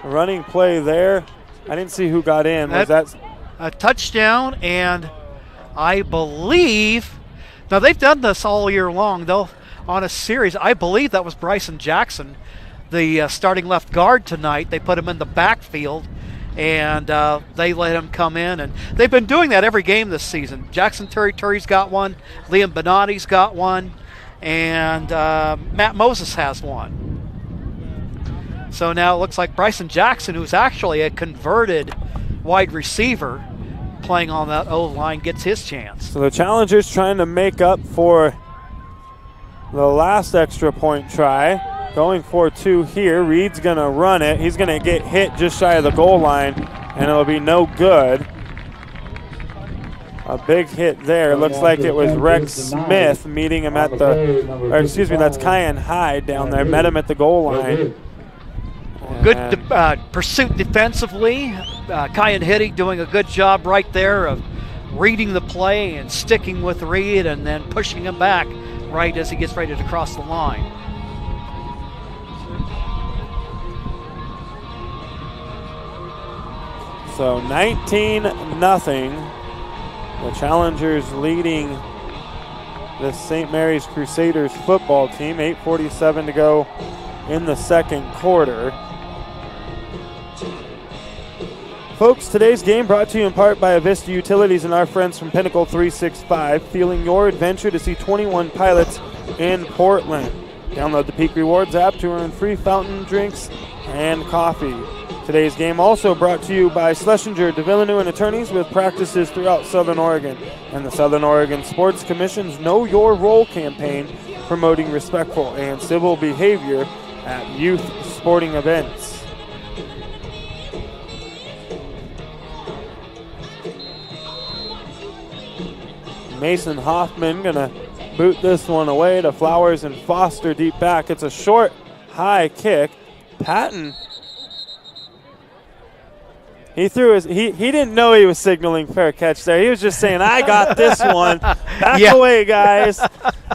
A running play there I didn't see who got in. Was that a touchdown? And I believe, now they've done this all year long, though, on a series. I believe that was Bryson Jackson, the starting left guard tonight. They put him in the backfield, and they let him come in. And they've been doing that every game this season. Jackson Terry's got one. Liam Benatti's got one. And Matt Moses has one. So now it looks like Bryson Jackson, who's actually a converted wide receiver playing on that O-line, gets his chance. So the Challengers trying to make up for the last extra point try. Going for 2 here. Reed's going to run it. He's going to get hit just shy of the goal line, and it'll be no good. A big hit there. Looks like it was Rex Smith meeting him at that's Kyan Hyde down there. Met him at the goal line. Good pursuit defensively. Kyan Hitty doing a good job right there of reading the play and sticking with Reed and then pushing him back right as he gets ready to cross the line. So 19-0. The Challengers leading the St. Mary's Crusaders football team. 8:47 to go in the second quarter. Folks, today's game brought to you in part by Avista Utilities and our friends from Pinnacle 365, fueling your adventure to see 21 pilots in Portland. Download the Peak Rewards app to earn free fountain drinks and coffee. Today's game also brought to you by Schlesinger, DeVilleneuve and Attorneys with practices throughout Southern Oregon and the Southern Oregon Sports Commission's Know Your Role campaign, promoting respectful and civil behavior at youth sporting events. Mason Hoffman gonna boot this one away to Flowers and Foster deep back. It's a short, high kick. Patton, he didn't know he was signaling fair catch there. He was just saying, I got this one. Back away, guys.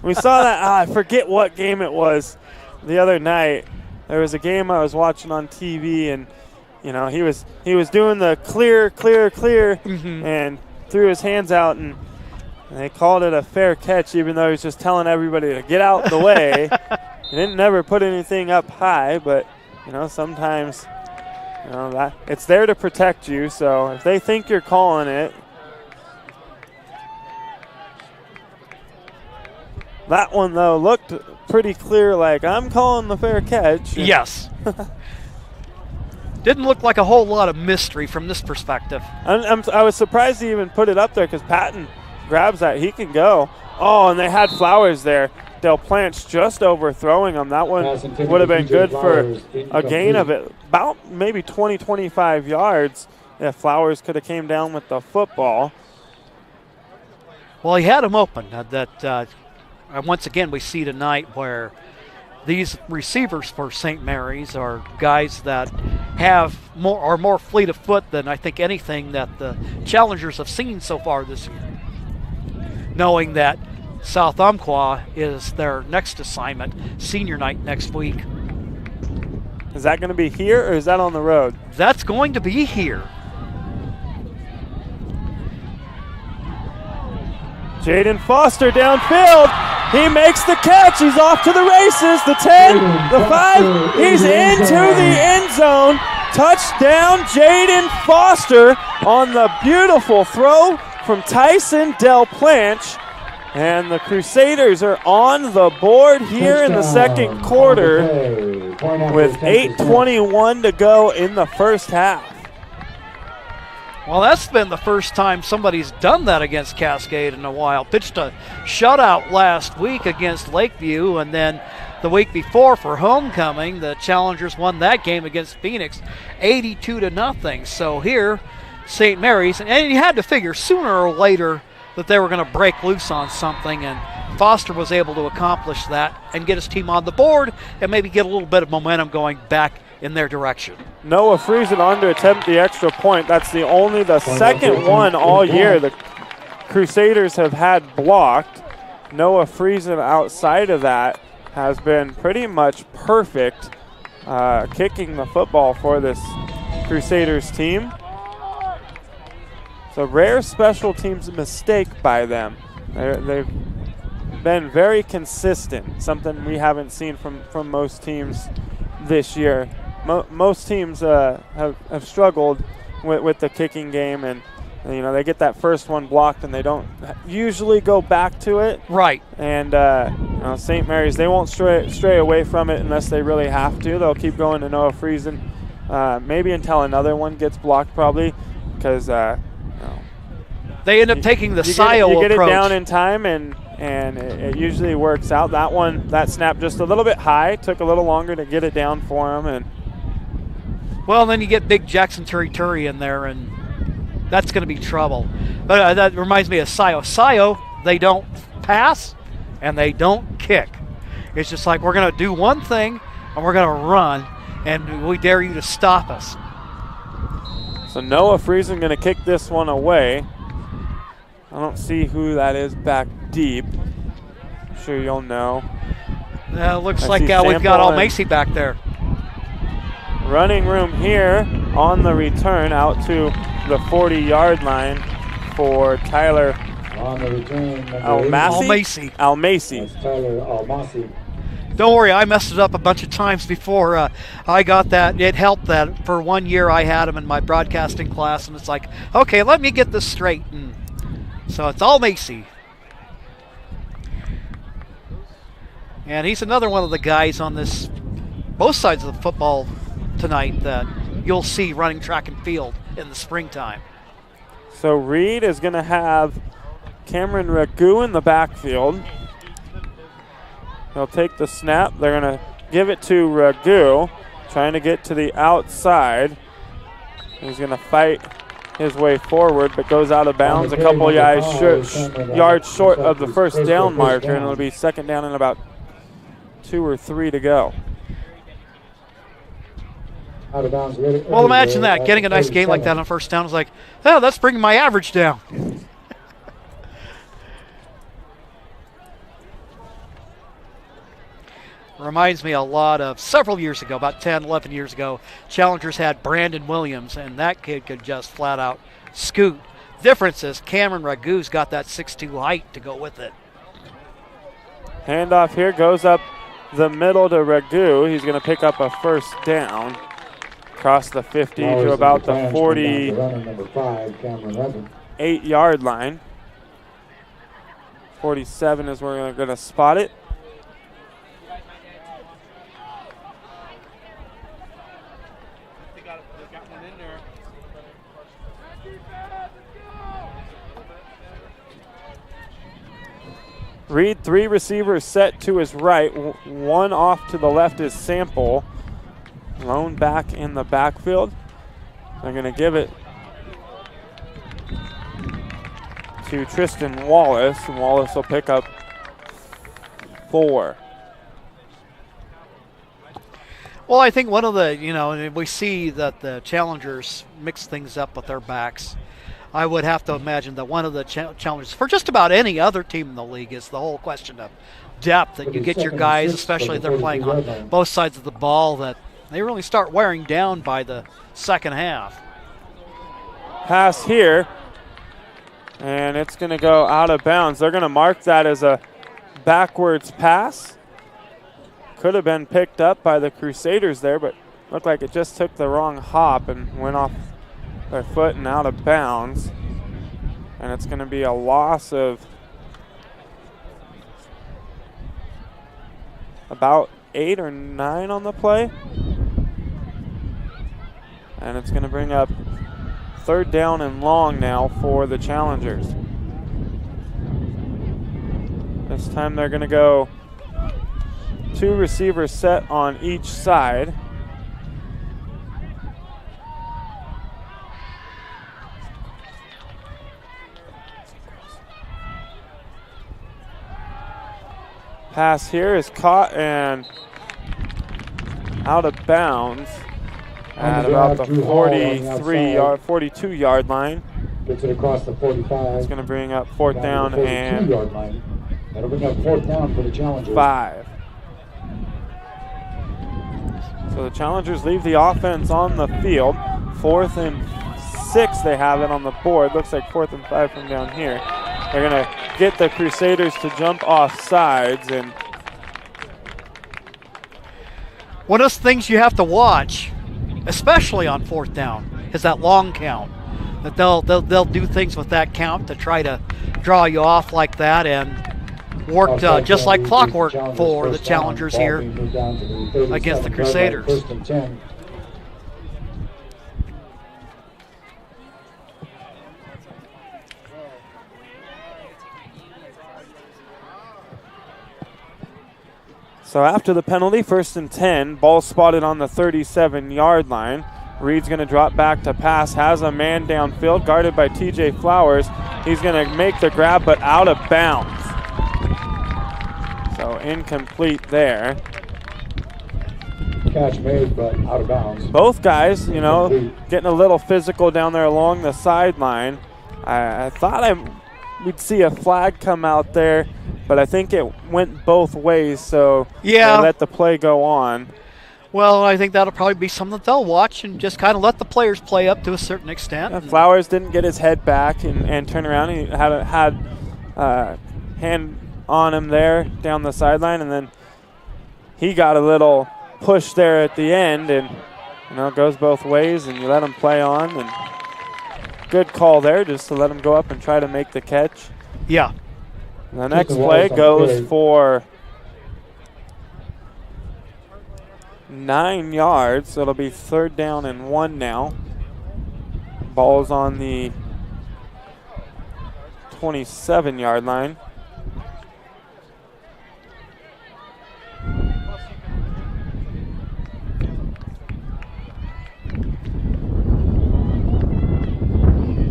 We saw that, I forget what game it was the other night. There was a game I was watching on TV, and you know, he was doing the clear, and threw his hands out, and they called it a fair catch, even though he was just telling everybody to get out the way. He didn't never put anything up high, but you know, sometimes that it's there to protect you. So if they think you're calling it, that one though looked pretty clear, like I'm calling the fair catch. Yes. Didn't look like a whole lot of mystery from this perspective. I was surprised he even put it up there because Patton grabs that. He can go. Oh, and they had Flowers there. Del Planch just overthrowing him. That one would have been good for a gain of it, about maybe 20, 25 yards if Flowers could have came down with the football. Well, he had him open. Once again, we see tonight where these receivers for St. Mary's are guys that are more fleet of foot than I think anything that the Challengers have seen so far this year. Knowing that South Umpqua is their next assignment, senior night next week. Is that going to be here or is that on the road? That's going to be here. Jaden Foster downfield. He makes the catch. He's off to the races. The 10, the 5. He's into the end zone. Touchdown, Jaden Foster on the beautiful throw from Tyson Del Planch. And the Crusaders are on the board here in the second quarter with 8:21 to go in the first half. Well, that's been the first time somebody's done that against Cascade in a while. Pitched a shutout last week against Lakeview, and then the week before for homecoming, the Challengers won that game against Phoenix 82-0. So here, St. Mary's, and you had to figure sooner or later that they were going to break loose on something, and Foster was able to accomplish that and get his team on the board and maybe get a little bit of momentum going back in their direction. Noah Friesen on to attempt the extra point. That's the second one all year the Crusaders have had blocked. Noah Friesen outside of that has been pretty much perfect kicking the football for this Crusaders team. It's a rare special teams mistake by them. They've been very consistent, something we haven't seen from most teams this year. Most teams have struggled with the kicking game, and they get that first one blocked and they don't usually go back to it. Right. And St. Mary's, they won't stray away from it unless they really have to. They'll keep going to Noah Friesen, maybe until another one gets blocked, probably, because they end up taking the SIO approach. You get it down in time, and it usually works out. That snap just a little bit high, took a little longer to get it down for him. And well, then you get big Jackson Turi in there, and that's going to be trouble. But that reminds me of SIO. SIO, they don't pass and they don't kick. It's just like, we're going to do one thing and we're going to run, and we dare you to stop us. So Noah Friesen going to kick this one away. I don't see who that is back deep. I'm sure you'll know. Looks like we've got Almacy back there. Running room here on the return out to the 40-yard line for Tyler On the return, Almacy. That's Tyler Almacy. Don't worry, I messed it up a bunch of times before I got that. It helped that for 1 year I had him in my broadcasting class, and it's like, okay, let me get this straight. And so it's Almacy. And he's another one of the guys on this, both sides of the football tonight, that you'll see running track and field in the springtime. So Reed is going to have Cameron Ragu in the backfield. He'll take the snap. They're going to give it to Ragu, trying to get to the outside. He's going to fight his way forward, but goes out of bounds a couple yards short of the first down marker, and it'll be second down and about 2 or 3 to go. Well, imagine that, getting a nice gain like that on first down is like, oh, that's bringing my average down. Reminds me a lot of several years ago, about 10, 11 years ago, Challengers had Brandon Williams, and that kid could just flat out scoot. Difference is Cameron Ragu's got that 6'2" height to go with it. Handoff here goes up the middle to Ragu. He's going to pick up a first down. Across the 50 to about the 48-yard line. 47 is where we're going to spot it. Reed, 3 receivers set to his right. 1 off to the left is Sample. Lone back in the backfield. They're going to give it to Tristan Wallace, and Wallace will pick up 4. Well, I think one of the, we see that the Challengers mix things up with their backs. I would have to imagine that one of the challenges for just about any other team in the league is the whole question of depth, that you get your guys, especially if they're playing on both sides of the ball, that they really start wearing down by the second half. Pass here, and it's going to go out of bounds. They're going to mark that as a backwards pass. Could have been picked up by the Crusaders there, but looked like it just took the wrong hop and went off their foot and out of bounds. And it's going to be a loss of about 8 or 9 on the play. And it's going to bring up 3rd down and long now for the Challengers. This time they're going to go 2 receivers set on each side. Pass here is caught and out of bounds at about the 42-yard line. Gets it across the 45. It's going to bring up 4th down and line. That'll bring up 4th down for the Challengers. 5. So the Challengers leave the offense on the field. 4th and 6 they have it on the board. Looks like 4th and 5 from down here. They're going to get the Crusaders to jump off sides. And one of the things you have to watch, especially on 4th down, is that long count. That they'll do things with that count to try to draw you off like that, and worked just like clockwork for the Challengers here against the Crusaders. so after the penalty, 1st and 10, ball spotted on the 37-yard line. Reed's going to drop back to pass, has a man downfield, guarded by TJ Flowers. He's going to make the grab, but out of bounds. So incomplete there. Catch made, but out of bounds. Both guys, you know, getting a little physical down there along the sideline. I thought we'd see a flag come out there, but I think it went both ways, so yeah, they let the play go on. Well, I think that'll probably be something that they'll watch and just kind of let the players play up to a certain extent. Yeah, Flowers didn't get his head back and turn around. He had a hand on him there down the sideline, and then he got a little push there at the end, and you know, it goes both ways, and you let him play on. And good call there, just to let him go up and try to make the catch. Yeah. The next play goes for 9 yards, so it'll be 3rd down and 1 now. Ball's on the 27-yard line.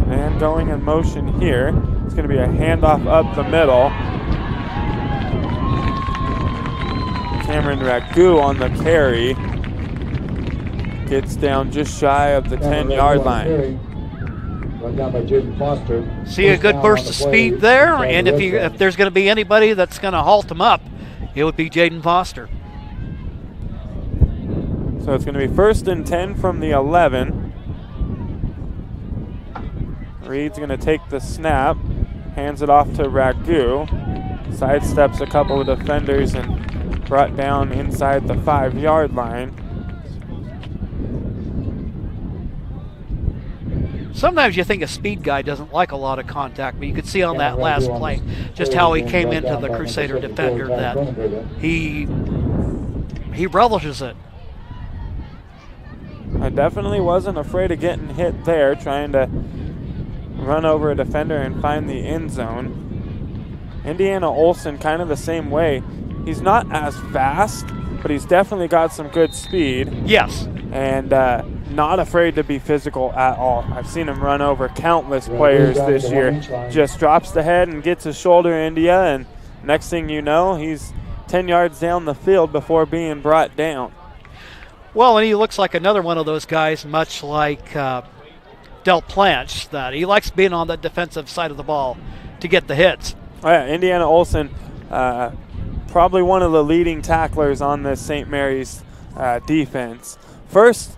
Man going in motion here. It's going to be a handoff up the middle. Cameron Ragu on the carry. Gets down just shy of the 10-yard line. See a good burst of speed there, and if there's going to be anybody that's going to halt him up, it would be Jaden Foster. So it's going to be 1st and 10 from the 11. Reed's going to take the snap, hands it off to Ragu, sidesteps a couple of defenders and brought down inside the 5-yard line. Sometimes you think a speed guy doesn't like a lot of contact, but you could see on that last play just how he came into the Crusader defender, that he relishes it. I definitely wasn't afraid of getting hit there, trying to run over a defender and find the end zone. Indiana Olsen kind of the same way. He's not as fast, but he's definitely got some good speed. Yes. And not afraid to be physical at all. I've seen him run over countless players this year. Just drops the head and gets his shoulder into you, and next thing you know, he's 10 yards down the field before being brought down. Well, and he looks like another one of those guys, much like Del Planche, that he likes being on the defensive side of the ball to get the hits. Oh yeah, Indiana Olsen, probably one of the leading tacklers on this St. Mary's defense. 1st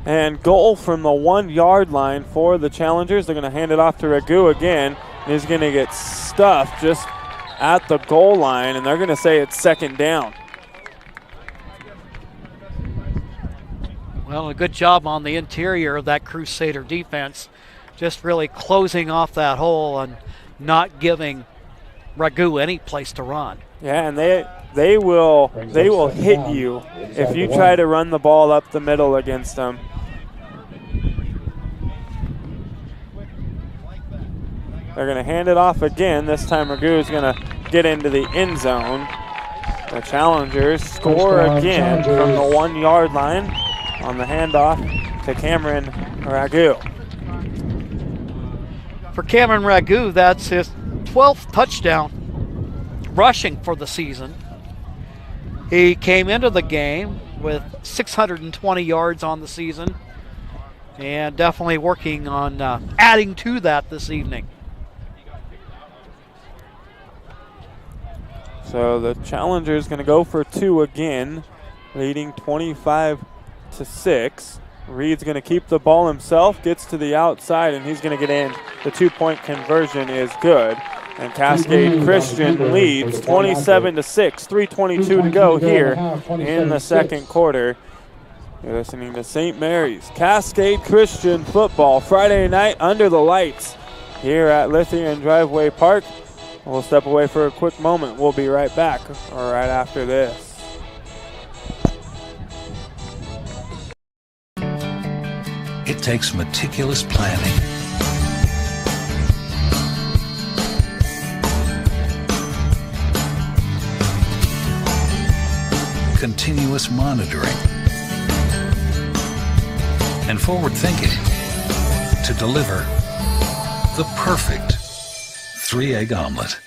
and goal from the 1-yard line for the Challengers. They're going to hand it off to Ragu again. He's going to get stuffed just at the goal line, and they're going to say it's 2nd down. Well, a good job on the interior of that Crusader defense, just really closing off that hole and not giving Ragu any place to run. Yeah, and they will hit you if you try to run the ball up the middle against them. They're going to hand it off again. This time Ragu is going to get into the end zone. The Challengers score again from the 1-yard line on the handoff to Cameron Ragu. For Cameron Ragu, that's his 12th touchdown rushing for the season. He came into the game with 620 yards on the season, and definitely working on adding to that this evening. So the Challengers going to go for 2 again, leading 25-6. Reed's going to keep the ball himself, gets to the outside, and he's going to get in. The 2-point conversion is good. And Cascade Christian leads 27-6, 3:22 to go here in the second quarter. You're listening to St. Mary's Cascade Christian football Friday night under the lights here at Lithia & Driveway Park. We'll step away for a quick moment. We'll be right back right after this. It takes meticulous planning, continuous monitoring, and forward thinking to deliver the perfect 3-egg omelet.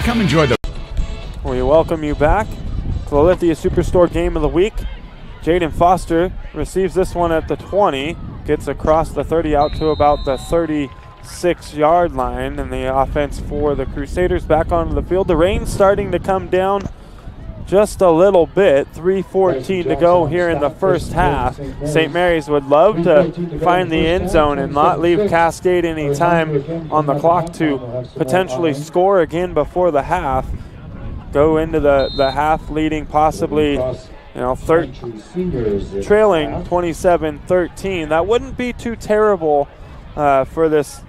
Come enjoy the... We welcome you back to the Lithia Superstore Game of the Week. Jaden Foster receives this one at the 20, gets across the 30 out to about the 36-yard line, and the offense for the Crusaders back onto the field. The rain's starting to come down just a little bit. 3:14 to go here in the first half. St. Mary's would love to find the end zone and not leave Cascade any time on the clock to potentially score again before the half. Go into the half leading possibly, trailing 27-13. That wouldn't be too terrible for this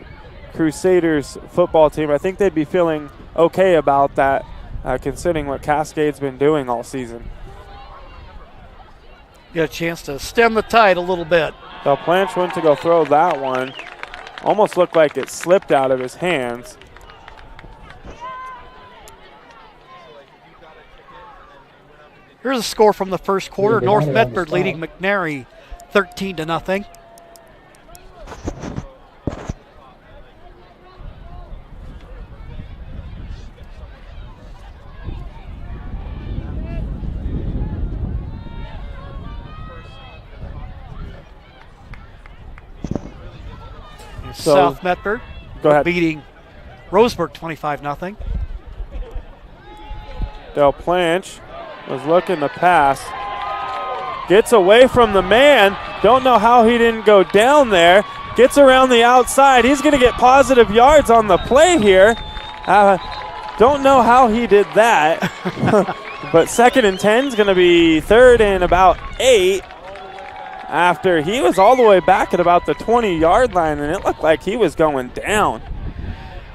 Crusaders football team. I think they'd be feeling okay about that, considering what Cascade's been doing all season. Get a chance to stem the tide a little bit. Del Planch went to go throw that one. Almost looked like it slipped out of his hands. Here's a score from the first quarter. North Medford leading McNary 13-0. South Medford beating Roseburg 25-0. Del Planch was looking to pass. Gets away from the man. Don't know how he didn't go down there. Gets around the outside. He's going to get positive yards on the play here. Don't know how he did that. But 2nd and 10 is going to be 3rd and about 8. After he was all the way back at about the 20-yard line, and it looked like he was going down.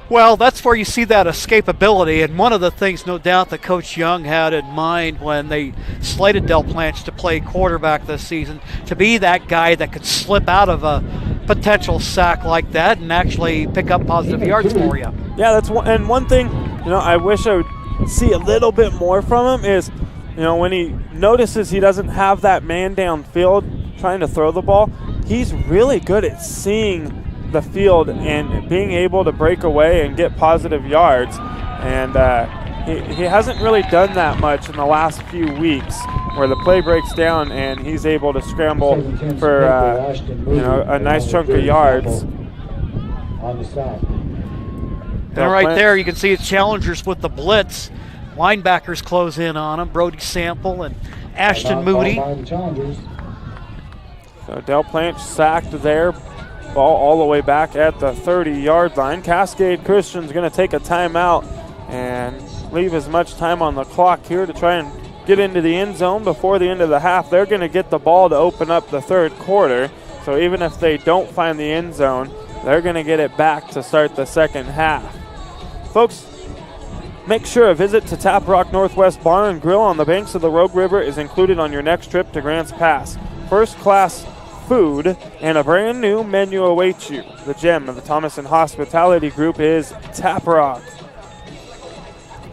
Well, that's where you see that escapability, and one of the things, no doubt, that Coach Young had in mind when they slated Del Planch to play quarterback this season, to be that guy that could slip out of a potential sack like that and actually pick up positive yards for you. Yeah, that's one, and one thing, I wish I would see a little bit more from him is, when he notices he doesn't have that man downfield trying to throw the ball, he's really good at seeing the field and being able to break away and get positive yards. And he hasn't really done that much in the last few weeks, where the play breaks down and he's able to scramble for a nice chunk of yards. And right there you can see it's challengers with the blitz. Linebackers close in on him. Brody Sample and Ashton Moody. So Del Planch sacked there. Ball all the way back at the 30-yard line. Cascade Christian's going to take a timeout and leave as much time on the clock here to try and get into the end zone before the end of the half. They're going to get the ball to open up the third quarter. So even if they don't find the end zone, they're going to get it back to start the second half. Folks, make sure a visit to Tap Rock Northwest Bar and Grill on the banks of the Rogue River is included on your next trip to Grants Pass. First-class food and a brand new menu awaits you. The gem of the Thomason Hospitality Group is Tap Rock.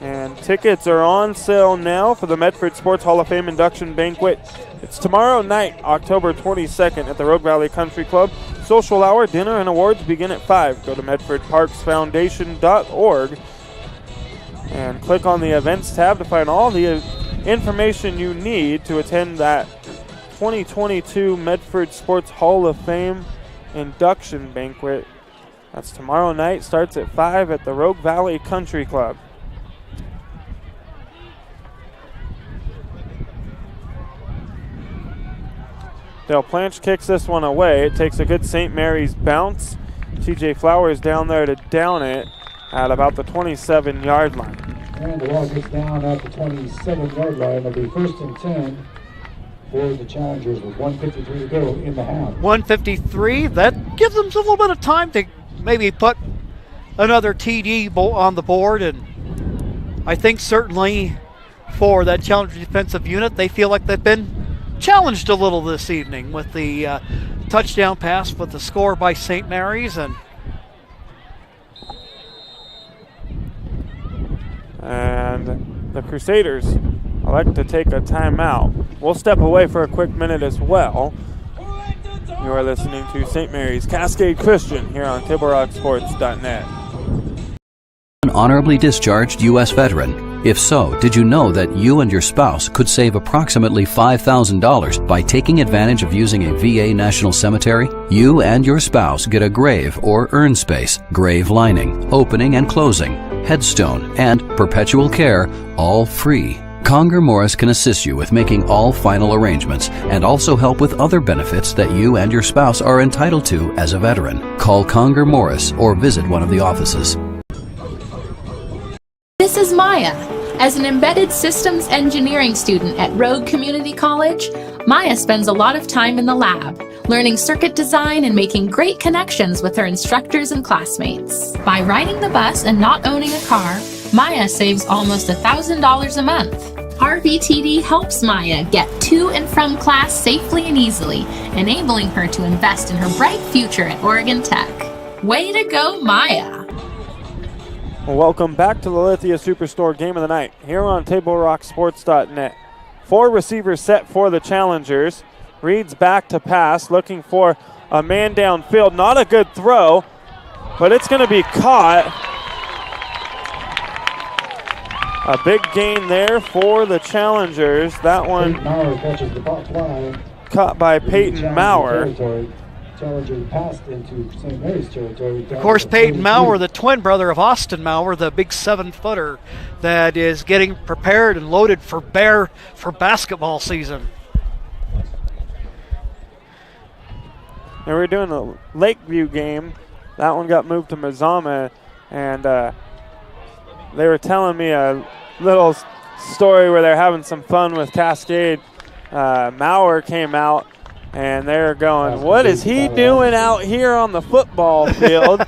And tickets are on sale now for the Medford Sports Hall of Fame induction banquet. It's tomorrow night, October 22nd at the Rogue Valley Country Club. social hour, dinner, and awards begin at 5. Go to medfordparksfoundation.org and click on the events tab to find all the information you need to attend that 2022 Medford Sports Hall of Fame induction banquet. That's tomorrow night, starts at 5 at the Rogue Valley Country Club. Dale Planch kicks this one away. It takes a good St. Mary's bounce. TJ Flowers down there to down it at about the 27-yard line. And the ball gets down at the 27-yard line. It'll be 1st and 10 for the Challengers with 1:53 to go in the half. 1:53, that gives them a little bit of time to maybe put another TD on the board. And I think certainly for that Challenger defensive unit, they feel like they've been challenged a little this evening with the touchdown pass with the score by St. Mary's. And the Crusaders elect to take a timeout. We'll step away for a quick minute as well. You are listening to St. Mary's Cascade Christian here on TableRockSports.net. An honorably discharged U.S. veteran. If so, did you know that you and your spouse could save approximately $5,000 by taking advantage of using a VA National Cemetery? You and your spouse get a grave or urn space, grave lining, opening and closing, headstone, and perpetual care, all free. Conger Morris can assist you with making all final arrangements and also help with other benefits that you and your spouse are entitled to as a veteran. Call Conger Morris or visit one of the offices. This is Maya. As an embedded systems engineering student at Rogue Community College, Maya spends a lot of time in the lab, learning circuit design and making great connections with her instructors and classmates. By riding the bus and not owning a car, Maya saves almost $1,000 a month. RVTD helps Maya get to and from class safely and easily, enabling her to invest in her bright future at Oregon Tech. Way to go, Maya! Welcome back to the Lithia Superstore Game of the Night here on TableRockSports.net. 4 receivers set for the Challengers. Reed's back to pass, looking for a man downfield. Not a good throw, but it's going to be caught. A big gain there for the Challengers. That one caught by Peyton Maurer. Challenger passed into St. Mary's territory. Of course, Peyton Maurer, the twin brother of Austin Maurer, the big 7-footer that is getting prepared and loaded for basketball season. And we're doing a Lakeview game. That one got moved to Mazama, and they were telling me a little story where they're having some fun with Cascade. Maurer came out, and they're going, what is he doing out here on the football field?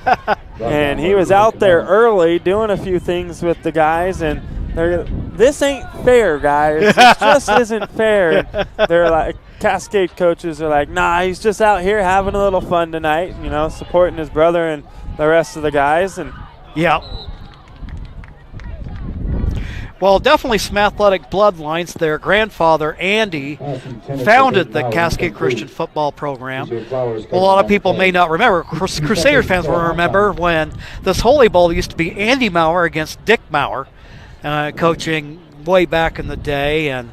And he was out there early doing a few things with the guys, and they're, this ain't fair, guys. It just isn't fair. And they're like, Cascade coaches are like, nah, he's just out here having a little fun tonight, you know, supporting his brother and the rest of the guys. And yeah. Well, definitely some athletic bloodlines. Their grandfather, Andy, founded the Cascade Christian football program. A lot of people may not remember. Crusader fans will remember when this Holy Bowl used to be Andy Maurer against Dick Maurer, coaching way back in the day, and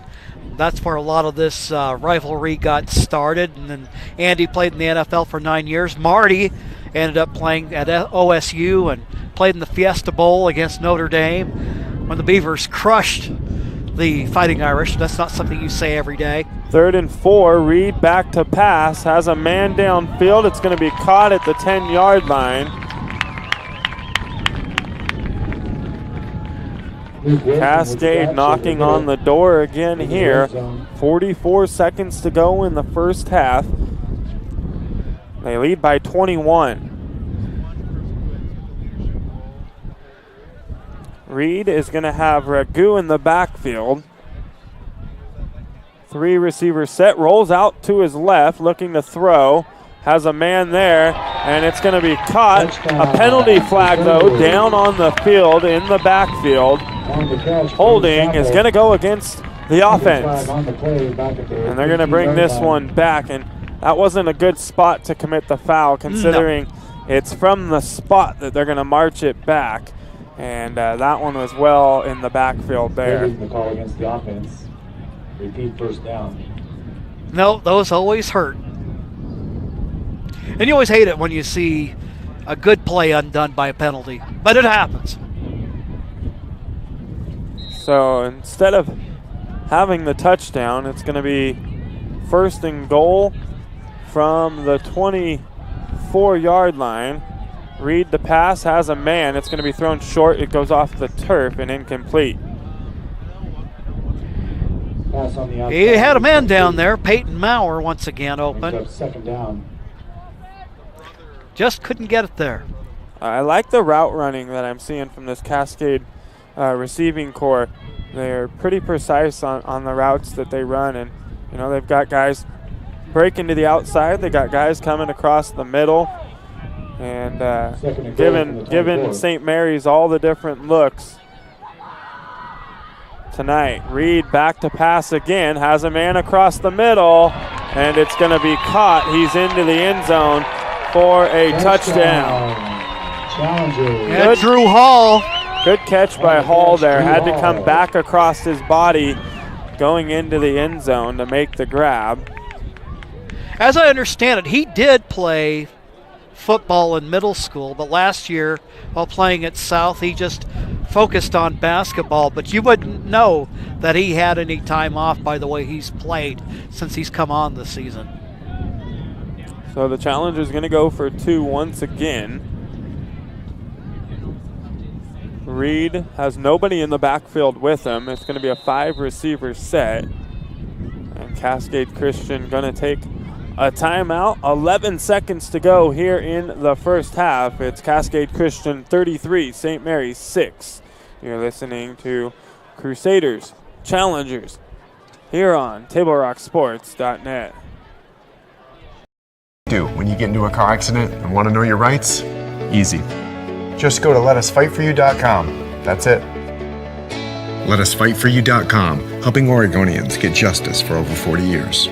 that's where a lot of this rivalry got started. And then Andy played in the NFL for 9 years. Marty ended up playing at OSU and played in the Fiesta Bowl against Notre Dame when the Beavers crushed the Fighting Irish. That's not something you say every day. 3rd and 4, Reed back to pass, has a man downfield. It's going to be caught at the 10-yard line. Cascade knocking on the door again here. 44 seconds to go in the first half. They lead by 21. Reed is going to have Ragu in the backfield. 3 receivers set, rolls out to his left, looking to throw. Has a man there, and it's going to be caught. A penalty flag, though, down on the field in the backfield. Holding is going to go against the offense. And they're going to bring this one back. And that wasn't a good spot to commit the foul, considering it's from the spot that they're going to march it back. And that one was well in the backfield there. The call against the offense. Repeat first down. No, those always hurt. And you always hate it when you see a good play undone by a penalty, but it happens. So instead of having the touchdown, it's going to be 1st and goal from the 24-yard line. Reed, the pass, has a man. It's going to be thrown short. It goes off the turf and incomplete. Pass on the outside. He had a man down there. Peyton Maurer once again open. 2nd down. Just couldn't get it there. I like the route running that I'm seeing from this Cascade receiving core. They're pretty precise on the routes that they run, and they've got guys breaking to the outside. They got guys coming across the middle, and giving St. Mary's all the different looks tonight. Reed back to pass again, has a man across the middle, and it's going to be caught. He's into the end zone for a touchdown. Yeah, Drew Hall. Good catch by Hall there. Had to come back across his body going into the end zone to make the grab. As I understand it, he did play football in middle school, but last year while playing at South, he just focused on basketball. But you wouldn't know that he had any time off by the way he's played since he's come on this season. So the Challenger's going to go for 2 once again. Reed has nobody in the backfield with him. It's going to be a 5-receiver set. And Cascade Christian going to take a timeout. 11 seconds to go here in the first half. It's Cascade Christian 33, St. Mary's 6. You're listening to Crusaders Challengers here on TableRockSports.net. When you get into a car accident and want to know your rights? Easy. Just go to letusfightforyou.com. That's it. Letusfightforyou.com, helping Oregonians get justice for over 40 years.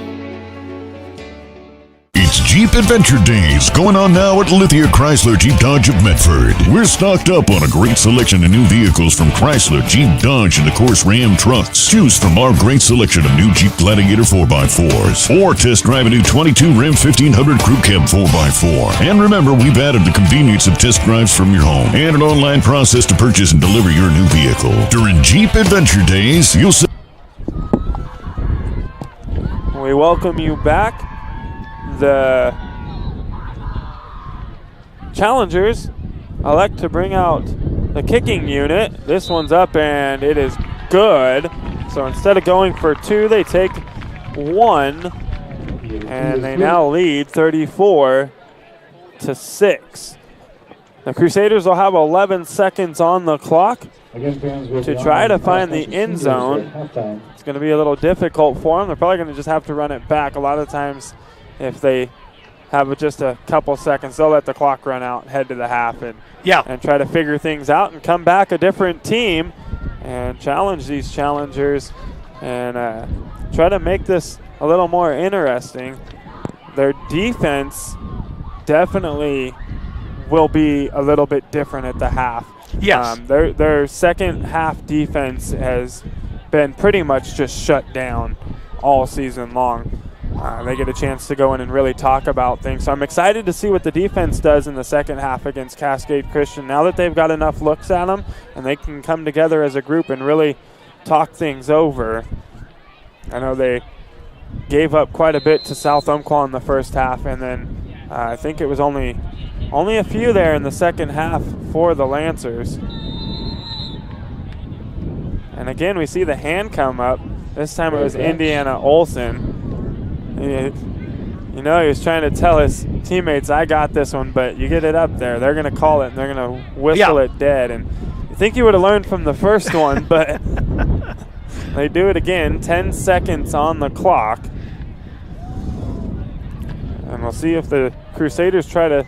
It's Jeep Adventure Days going on now at Lithia Chrysler Jeep Dodge of Medford. We're stocked up on a great selection of new vehicles from Chrysler, Jeep, Dodge, and of course Ram trucks. Choose from our great selection of new Jeep Gladiator 4x4s or test drive a new 22 Ram 1500 Crew Cab 4x4. And remember, we've added the convenience of test drives from your home and an online process to purchase and deliver your new vehicle. During Jeep Adventure Days, you'll see. We welcome you back. The Challengers elect to bring out the kicking unit. This one's up and it is good. So instead of going for 2, they take 1, and they now lead 34-6. The Crusaders will have 11 seconds on the clock to try to find the end zone. It's going to be a little difficult for them. They're probably going to just have to run it back. A lot of times, if they have just a couple seconds, they'll let the clock run out and head to the half and try to figure things out and come back a different team and challenge these Challengers and try to make this a little more interesting. Their defense definitely will be a little bit different at the half. Yes. Their second half defense has been pretty much just shut down all season long. They get a chance to go in and really talk about things. So I'm excited to see what the defense does in the second half against Cascade Christian. Now that they've got enough looks at them and they can come together as a group and really talk things over. I know they gave up quite a bit to South Umpqua in the first half, and then I think it was only a few there in the second half for the Lancers. And again, we see the hand come up. This time it was Indiana Olsen. He was trying to tell his teammates, I got this one, but you get it up there. They're going to call it, and they're going to whistle it dead. And you think you would have learned from the first one, but they do it again. 10 seconds on the clock. And we'll see if the Crusaders try to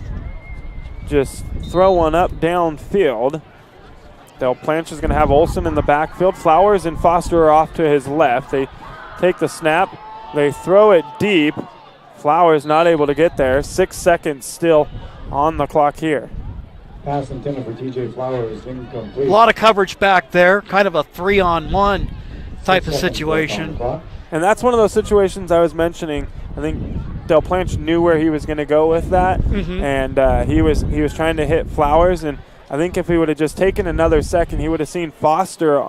just throw one up downfield. Del Planch is going to have Olsen in the backfield. Flowers and Foster are off to his left. They take the snap. They throw it deep Flowers not able to get there. 6 seconds still on the clock here. Pass intended for TJ Flowers, incomplete. A lot of coverage back there, kind of a 3-on-1 type of situation. And that's one of those situations I was mentioning. I think Del Planche knew where he was going to go with that, and he was trying to hit Flowers. And I think if he would have just taken another second, he would have seen Foster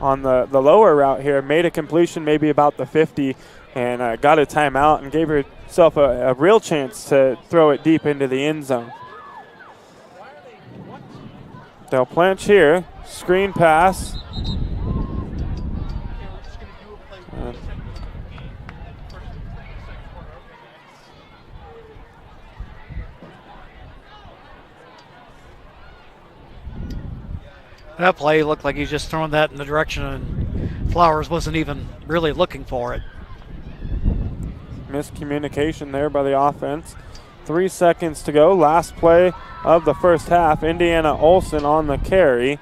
on the lower route here, made a completion maybe about the 50, and got a timeout and gave herself a real chance to throw it deep into the end zone. Del Planche here, screen pass. That play looked like he's just throwing that in the direction, and Flowers wasn't even really looking for it. Miscommunication there by the offense. 3 seconds to go. Last play of the first half. Indiana Olsen on the carry.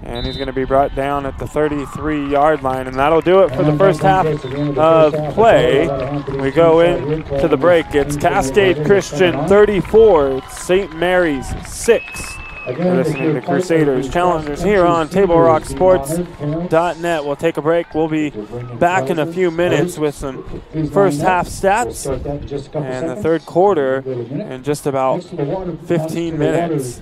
And he's going to be brought down at the 33-yard line. And that'll do it for the first half of play. We go into the break. It's Cascade Christian 34, St. Mary's 6. You're listening to Crusaders Challengers here on TableRockSports.net. We'll take a break. We'll be back in a few minutes with some first half stats and the third quarter in just about 15 minutes.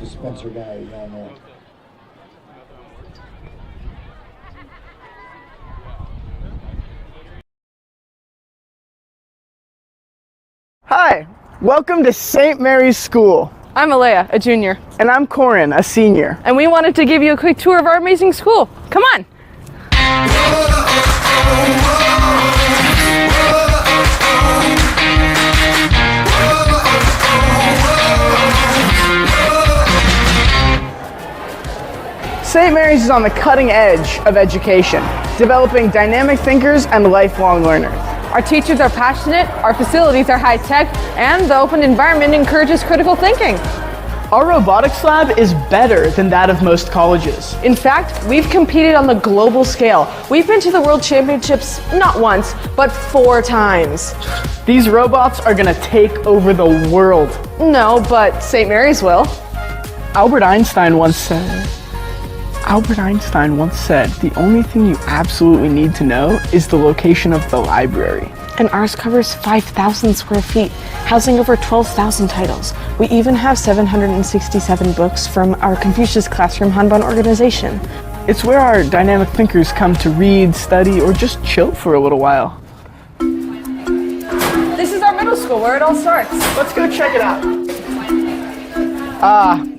Hi, welcome to St. Mary's School. I'm Alea, a junior. And I'm Corin, a senior. And we wanted to give you a quick tour of our amazing school. Come on! St. Mary's is on the cutting edge of education, developing dynamic thinkers and lifelong learners. Our teachers are passionate, our facilities are high-tech, and the open environment encourages critical thinking. Our robotics lab is better than that of most colleges. In fact, we've competed on the global scale. We've been to the World Championships not once, but 4 times. These robots are gonna take over the world. No, but St. Mary's will. Albert Einstein once said, the only thing you absolutely need to know is the location of the library. And ours covers 5,000 square feet, housing over 12,000 titles. We even have 767 books from our Confucius Classroom Hanban organization. It's where our dynamic thinkers come to read, study, or just chill for a little while. This is our middle school, where it all starts. Let's go check it out.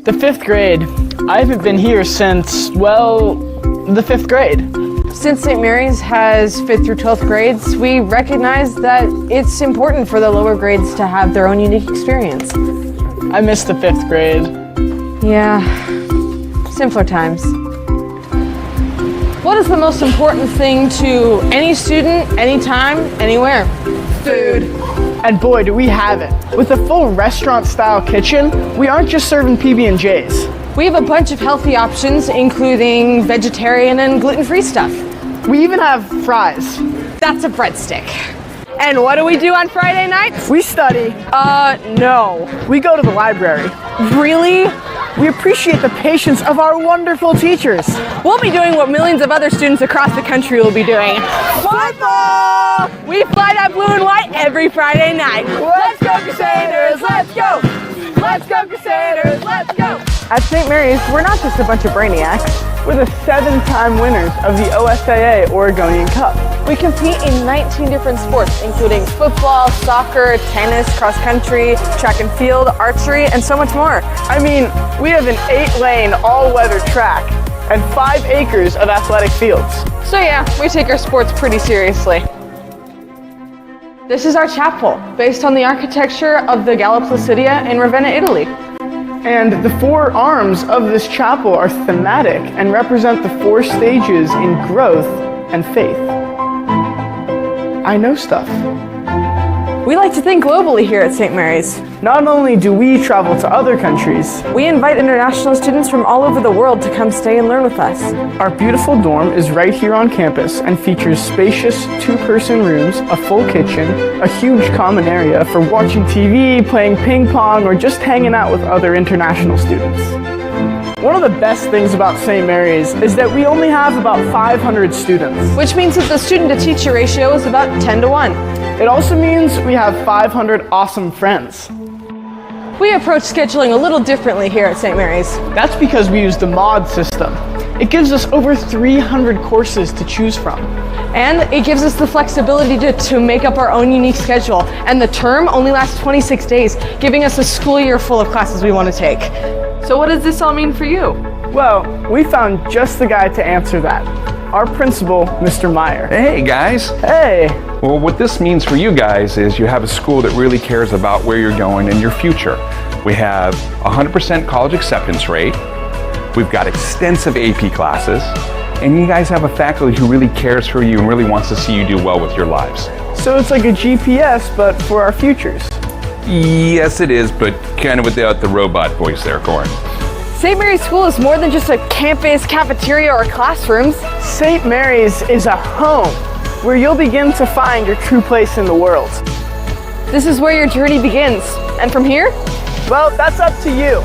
The 5th grade. I haven't been here since, well, the 5th grade. Since St. Mary's has 5th through 12th grades, we recognize that it's important for the lower grades to have their own unique experience. I miss the 5th grade. Yeah, simpler times. What is the most important thing to any student, anytime, anywhere? Food. And boy, do we have it. With a full restaurant-style kitchen, we aren't just serving PB&Js. We have a bunch of healthy options, including vegetarian and gluten-free stuff. We even have fries. That's a breadstick. And what do we do on Friday nights? We study. No. We go to the library. Really? We appreciate the patience of our wonderful teachers. We'll be doing what millions of other students across the country will be doing. Football! We fly that blue and white every Friday night. Let's go Crusaders, let's go! Let's go Crusaders, let's go! At St. Mary's, we're not just a bunch of brainiacs. We're the 7-time winners of the OSAA Oregonian Cup. We compete in 19 different sports, including football, soccer, tennis, cross country, track and field, archery, and so much more. I mean, we have an 8-lane all-weather track and 5 acres of athletic fields. So yeah, we take our sports pretty seriously. This is our chapel, based on the architecture of the Galla Placidia in Ravenna, Italy. And the 4 arms of this chapel are thematic and represent the 4 stages in growth and faith. I know stuff. We like to think globally here at St. Mary's. Not only do we travel to other countries, we invite international students from all over the world to come stay and learn with us. Our beautiful dorm is right here on campus and features spacious two-person rooms, a full kitchen, a huge common area for watching TV, playing ping pong, or just hanging out with other international students. One of the best things about St. Mary's is that we only have about 500 students. Which means that the student-to-teacher ratio is about 10 to 1. It also means we have 500 awesome friends. We approach scheduling a little differently here at St. Mary's. That's because we use the mod system. It gives us over 300 courses to choose from. And it gives us the flexibility to make up our own unique schedule. And the term only lasts 26 days, giving us a school year full of classes we want to take. So what does this all mean for you? Well, we found just the guy to answer that. Our principal, Mr. Meyer. Hey guys. Hey. Well, what this means for you guys is you have a school that really cares about where you're going in your future. We have 100% college acceptance rate. We've got extensive AP classes. And you guys have a faculty who really cares for you and really wants to see you do well with your lives. So it's like a GPS, but for our futures. Yes, it is, but kind of without the robot voice there, Corin. St. Mary's School is more than just a campus, cafeteria, or classrooms. St. Mary's is a home where you'll begin to find your true place in the world. This is where your journey begins. And from here? Well, that's up to you.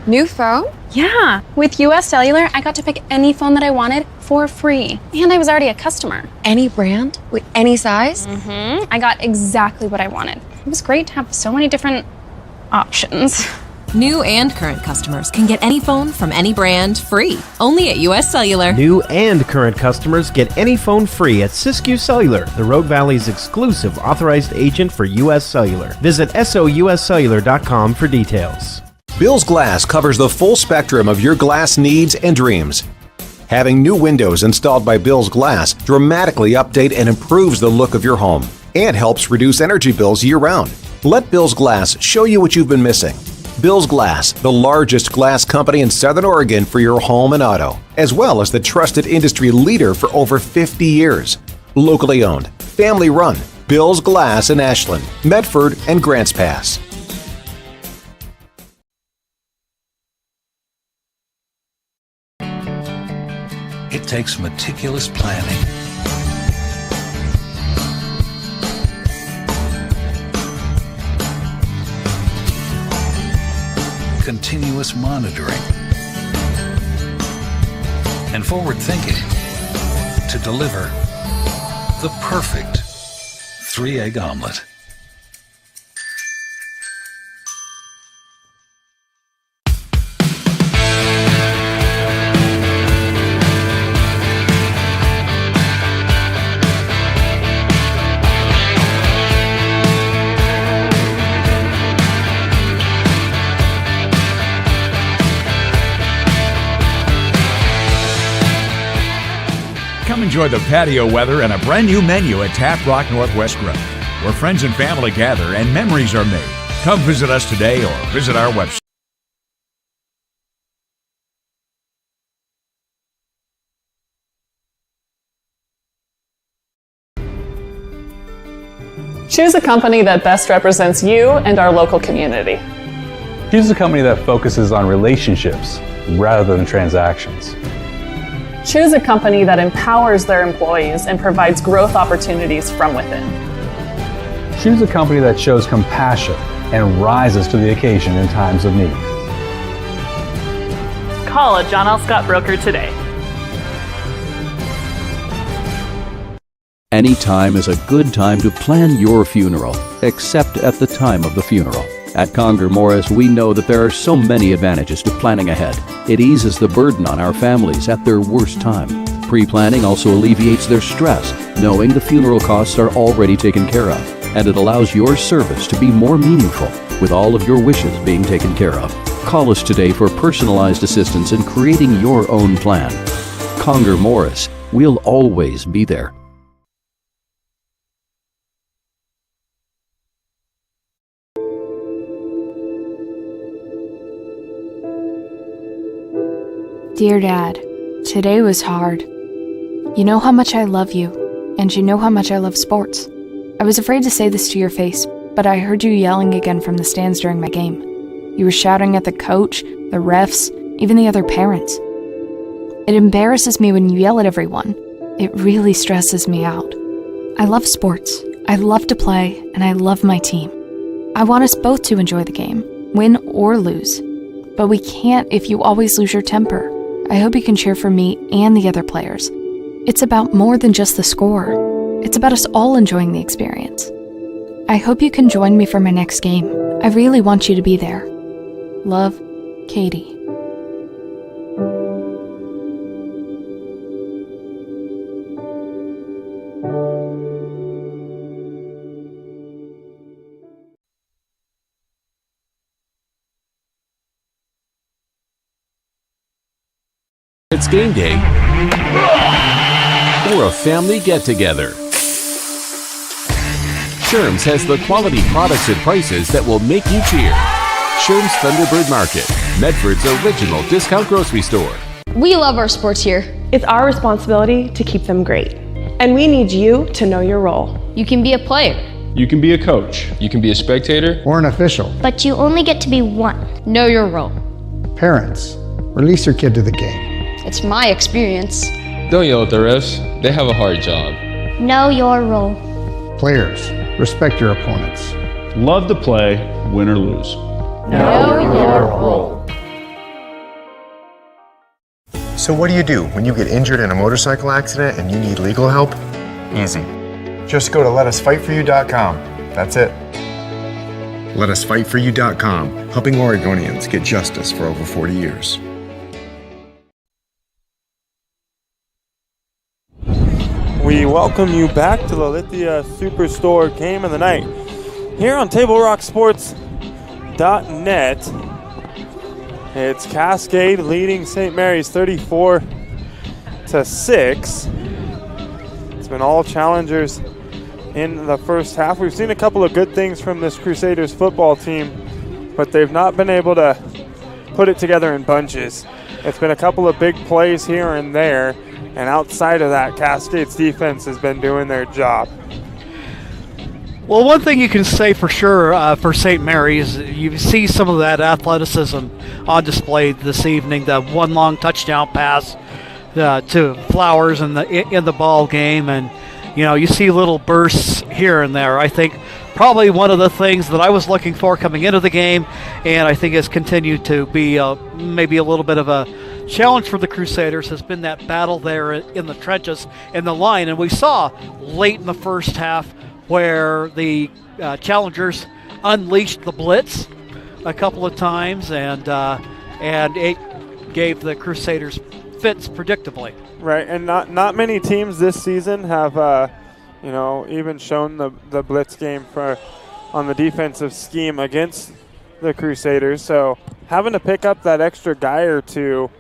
New phone? Yeah. With US Cellular, I got to pick any phone that I wanted for free. And I was already a customer. Any brand? With any size? I got exactly what I wanted. It was great to have so many different options. New and current customers can get any phone from any brand free, only at US Cellular. New and current customers get any phone free at Siskiyou Cellular, the Rogue Valley's exclusive authorized agent for US Cellular. Visit souscellular.com for details. Bill's Glass covers the full spectrum of your glass needs and dreams. Having new windows installed by Bill's Glass dramatically update and improves the look of your home and helps reduce energy bills year-round. Let Bill's Glass show you what you've been missing. Bill's Glass, the largest glass company in Southern Oregon for your home and auto, as well as the trusted industry leader for over 50 years. Locally owned, family run, Bill's Glass in Ashland, Medford, and Grants Pass. It takes meticulous planning, continuous monitoring, and forward thinking to deliver the perfect 3-egg omelet. Come enjoy the patio weather and a brand new menu at Tap Rock Northwest Grill, where friends and family gather and memories are made. Come visit us today or visit our website. Choose a company that best represents you and our local community. Choose a company that focuses on relationships rather than transactions. Choose a company that empowers their employees and provides growth opportunities from within. Choose a company that shows compassion and rises to the occasion in times of need. Call a John L. Scott broker today. Any time is a good time to plan your funeral, except at the time of the funeral. At Conger Morris, we know that there are so many advantages to planning ahead. It eases the burden on our families at their worst time. Pre-planning also alleviates their stress, knowing the funeral costs are already taken care of. And it allows your service to be more meaningful, with all of your wishes being taken care of. Call us today for personalized assistance in creating your own plan. Conger Morris, we'll always be there. Dear Dad, today was hard. You know how much I love you, and you know how much I love sports. I was afraid to say this to your face, but I heard you yelling again from the stands during my game. You were shouting at the coach, the refs, even the other parents. It embarrasses me when you yell at everyone. It really stresses me out. I love sports, I love to play, and I love my team. I want us both to enjoy the game, win or lose. But we can't if you always lose your temper. I hope you can cheer for me and the other players. It's about more than just the score. It's about us all enjoying the experience. I hope you can join me for my next game. I really want you to be there. Love, Katie. It's game day or a family get-together. Sherm's has the quality products and prices that will make you cheer. Sherm's Thunderbird Market, Medford's original discount grocery store. We love our sports here. It's our responsibility to keep them great. And we need you to know your role. You can be a player. You can be a coach. You can be a spectator. Or an official. But you only get to be one. Know your role. Parents, release your kid to the game. It's my experience. Don't yell at the refs. They have a hard job. Know your role. Players, respect your opponents. Love to play, win or lose. Know your role. So what do when you get injured in a motorcycle accident and you need legal help? Easy. Just go to letusfightforyou.com. That's it. Letusfightforyou.com, helping Oregonians get justice for over 40 years. We welcome you back to the Lithia Superstore Game of the Night here on TableRockSports.net. It's Cascade leading St. Mary's 34-6. It's been all challengers in the first half. We've seen a couple of good things from this Crusaders football team, but they've not been able to put it together in bunches. It's been a couple of big plays here and there. And outside of that, Cascade's defense has been doing their job. Well, one thing you can say for sure for St. Mary's, you see some of that athleticism on display this evening. The one long touchdown pass to Flowers in the ball game, and you see little bursts here and there. I think probably one of the things that I was looking for coming into the game, and I think has continued to be maybe a little bit of a challenge for the Crusaders, has been that battle there in the trenches in the line. And we saw late in the first half where the challengers unleashed the blitz a couple of times, and it gave the Crusaders fits predictably. Right, and not many teams this season have even shown the blitz game on the defensive scheme against the Crusaders. So having to pick up that extra guy or two,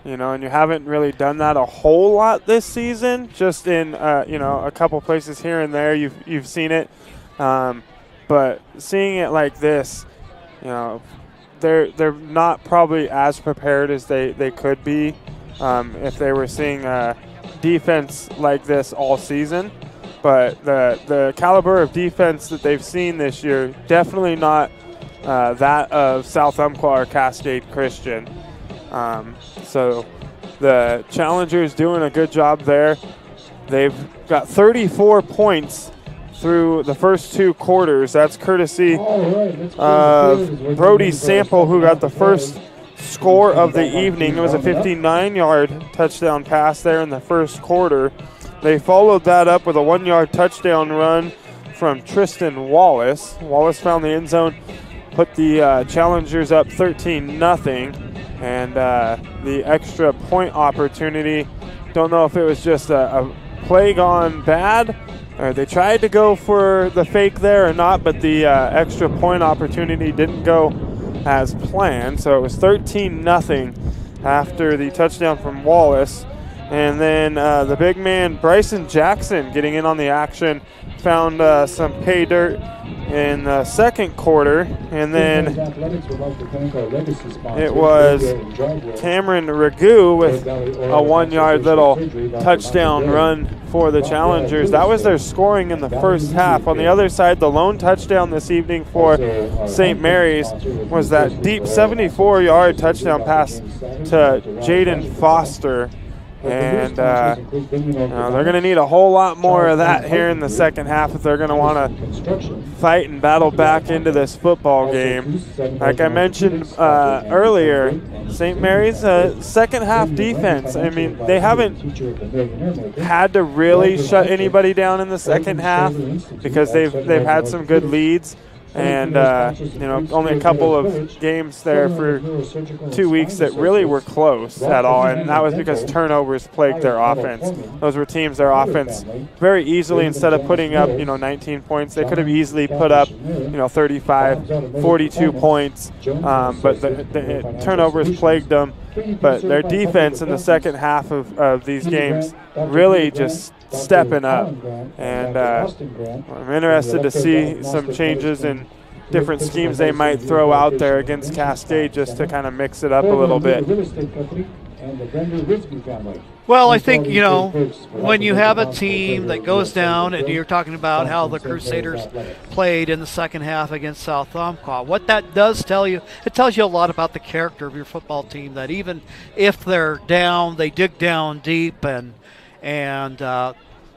and you haven't really done that a whole lot this season, just in a couple places here and there you've seen it, but seeing it like this, they're not probably as prepared as they could be if they were seeing defense like this all season. But the caliber of defense that they've seen this year, definitely not that of South Umpqua or Cascade Christian. So the Challengers doing a good job there. They've got 34 points through the first two quarters. That's courtesy of Brody Sample, who got the first score of the evening. It was a 59-yard touchdown pass there in the first quarter. They followed that up with a 1-yard touchdown run from Tristan Wallace. Wallace found the end zone put the Challengers up 13-0, and the extra point opportunity, don't know if it was just a play gone bad, or they tried to go for the fake there or not, but the extra point opportunity didn't go as planned. So it was 13-0 after the touchdown from Wallace. And then the big man Bryson Jackson getting in on the action, found some pay dirt in the second quarter, and then it was Cameron Ragu with a 1-yard little touchdown run for the Challengers. That was their scoring in the first half. On the other side, the lone touchdown this evening for St. Mary's was that deep 74-yard touchdown pass to Jaden Foster. And they're going to need a whole lot more of that here in the second half if they're going to want to fight and battle back into this football game. Like I mentioned earlier, St. Mary's second half defense, I mean, they haven't had to really shut anybody down in the second half because they've had some good leads. And, only a couple of games there for 2 weeks that really were close at all, and that was because turnovers plagued their offense. Those were teams, their offense very easily, instead of putting up, 19 points, they could have easily put up, 35, 42 points, but the turnovers plagued them. But their defense in the second half of these games really just stepping up, and I'm interested to see some changes in different schemes they might throw out there against Cascade just to kind of mix it up a little bit. Well, I think, when you have a team that goes down, and you're talking about how the Crusaders played in the second half against South Umpqua, what that does tell you, it tells you a lot about the character of your football team, that even if they're down, they dig down deep and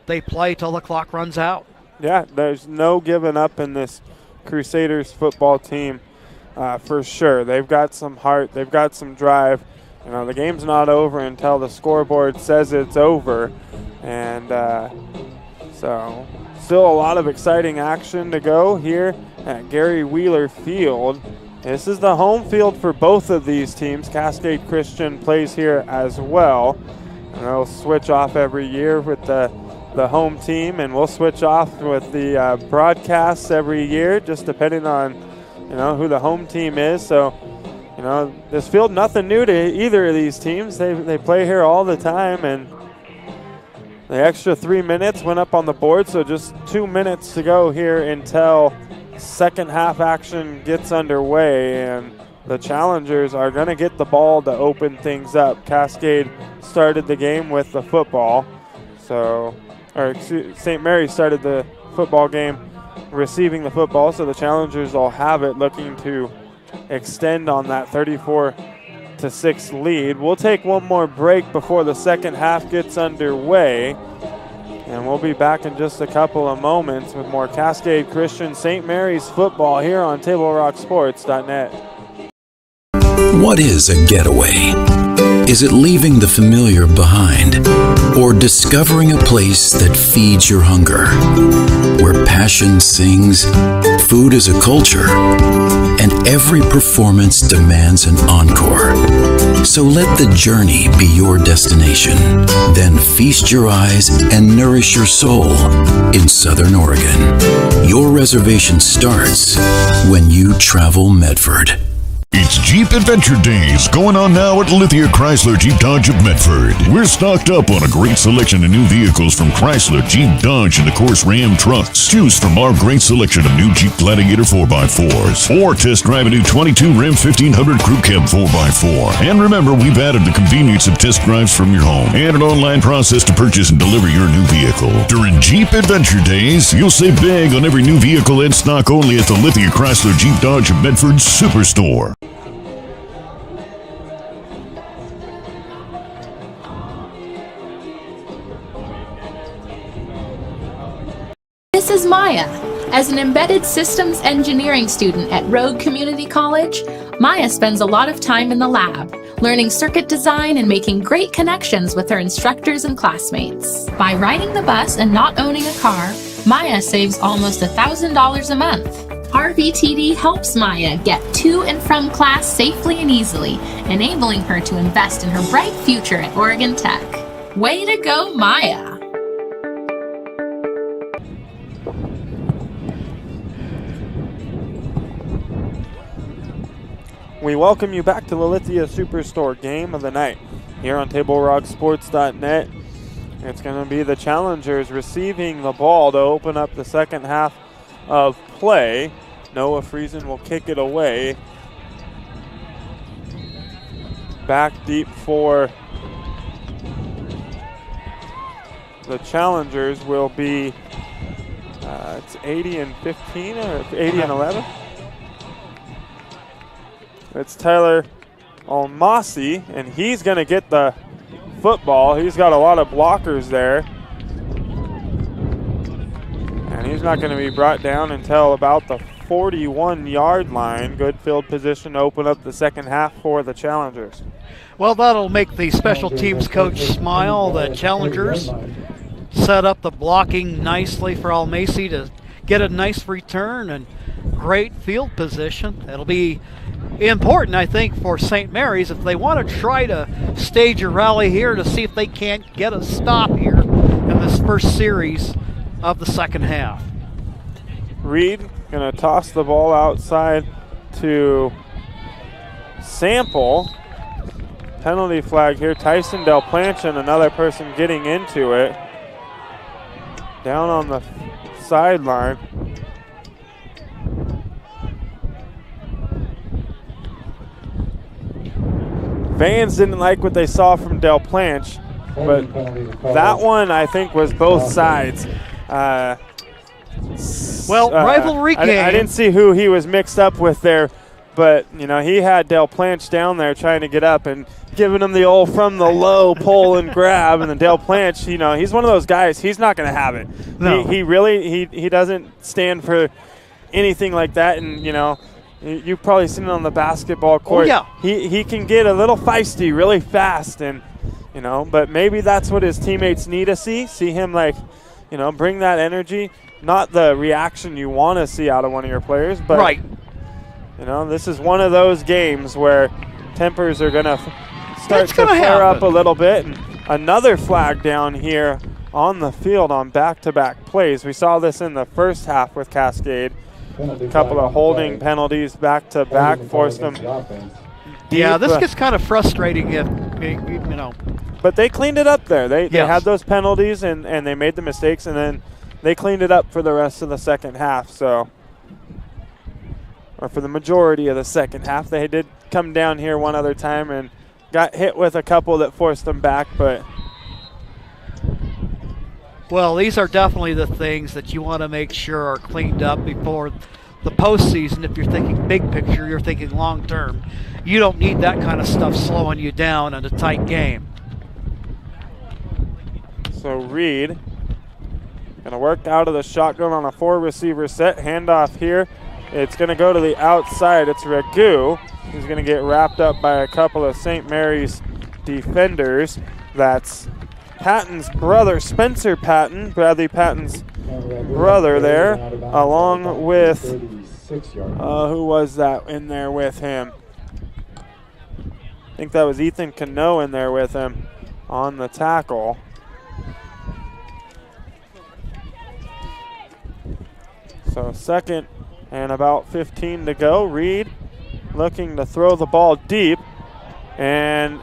they play till the clock runs out. Yeah, there's no giving up in this Crusaders football team for sure. They've got some heart. They've got some drive. The game's not over until the scoreboard says it's over. And so still a lot of exciting action to go here at Gary Wheeler Field. This is the home field for both of these teams. Cascade Christian plays here as well. And they'll switch off every year with the home team, and we'll switch off with the broadcasts every year, just depending on, who the home team is. So, this field, nothing new to either of these teams. They play here all the time, and the extra 3 minutes went up on the board, so just 2 minutes to go here until second half action gets underway, and the Challengers are going to get the ball to open things up. Cascade started the game with the football, St. Mary started the football game receiving the football, so the Challengers will have it, looking to extend on that 34-6 lead. We'll take one more break before the second half gets underway, and we'll be back in just a couple of moments with more Cascade Christian St. Mary's football here on TableRockSports.net. What is a getaway? Is it leaving the familiar behind, or discovering a place that feeds your hunger, where passion sings, food is a culture, and every performance demands an encore? So let the journey be your destination. Then feast your eyes and nourish your soul in Southern Oregon. Your reservation starts when you travel Medford. It's Jeep Adventure Days going on now at Lithia Chrysler Jeep Dodge of Medford. We're stocked up on a great selection of new vehicles from Chrysler, Jeep, Dodge, and of course Ram trucks. Choose from our great selection of new Jeep Gladiator 4x4s, or test drive a new 22 Ram 1500 Crew Cab 4x4. And remember, we've added the convenience of test drives from your home and an online process to purchase and deliver your new vehicle. During Jeep Adventure Days, you'll save big on every new vehicle in stock only at the Lithia Chrysler Jeep Dodge of Medford Superstore. This is Maya. As an embedded systems engineering student at Rogue Community College, Maya spends a lot of time in the lab, learning circuit design and making great connections with her instructors and classmates. By riding the bus and not owning a car, Maya saves almost $1,000 a month. RVTD helps Maya get to and from class safely and easily, enabling her to invest in her bright future at Oregon Tech. Way to go, Maya! We welcome you back to the Lithia Superstore Game of the Night here on TableRockSports.net. It's going to be the challengers receiving the ball to open up the second half of play. Noah Friesen will kick it away. Back deep for the challengers will be, it's 80 and 15 or 80 and 11. It's Tyler Almasi, and he's going to get the football. He's got a lot of blockers there. And he's not going to be brought down until about the 41-yard line. Good field position to open up the second half for the challengers. Well, that'll make the special teams coach smile. The challengers set up the blocking nicely for Almasi to get a nice return and great field position. It'll be important, I think, for St. Mary's if they want to try to stage a rally here to see if they can't get a stop here in this first series of the second half. Reed going to toss the ball outside to Sample. Penalty flag here. Tyson Del Plancha, another person getting into it. Down on the sideline. Fans didn't like what they saw from Del Plancha, but that one I think was both sides. Rivalry game. I didn't see who he was mixed up with there, but you know he had Del Plancha down there trying to get up and giving him the old from the low pull and grab, and then Del Plancha, you know, he's one of those guys. He's not going to have it. No. He really doesn't stand for anything like that, and you know. You've probably seen it on the basketball court. Oh, yeah. He can get a little feisty really fast, and you know, but maybe that's what his teammates need to see him, like, you know, bring that energy, not the reaction you want to see out of one of your players, but right. You know, this is one of those games where tempers are going to start to flare up a little bit, and another flag down here on the field on back-to-back plays. We saw this in the first half with Cascade. A couple of holding penalties back-to-back forced them. Yeah, this gets kind of frustrating if, you know. But they cleaned it up there. They had those penalties, and they made the mistakes, and then they cleaned it up for the rest of the second half. So, or for the majority of the second half. They did come down here one other time and got hit with a couple that forced them back, but. Well, these are definitely the things that you want to make sure are cleaned up before the postseason. If you're thinking big picture, you're thinking long term. You don't need that kind of stuff slowing you down in a tight game. So Reed going to work out of the shotgun on a 4-receiver set. Handoff here. It's going to go to the outside. It's Ragu. He's going to get wrapped up by a couple of St. Mary's defenders. That's Patton's brother, Spencer Patton, Bradley Patton's brother there, along with, who was that in there with him? I think that was Ethan Cano in there with him on the tackle. So second and about 15 to go. Reed looking to throw the ball deep, and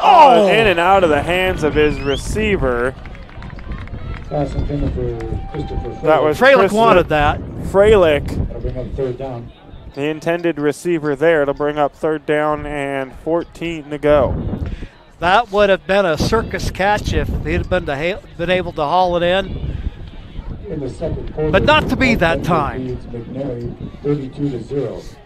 in and out of the hands of his receiver. That was Freilich wanted that. Freilich, That'll bring up third down. the intended receiver there, to bring up third down and 14 to go. That would have been a circus catch if he'd have been able to haul it in. In the second quarter, but not to be that time. McNary 32-0.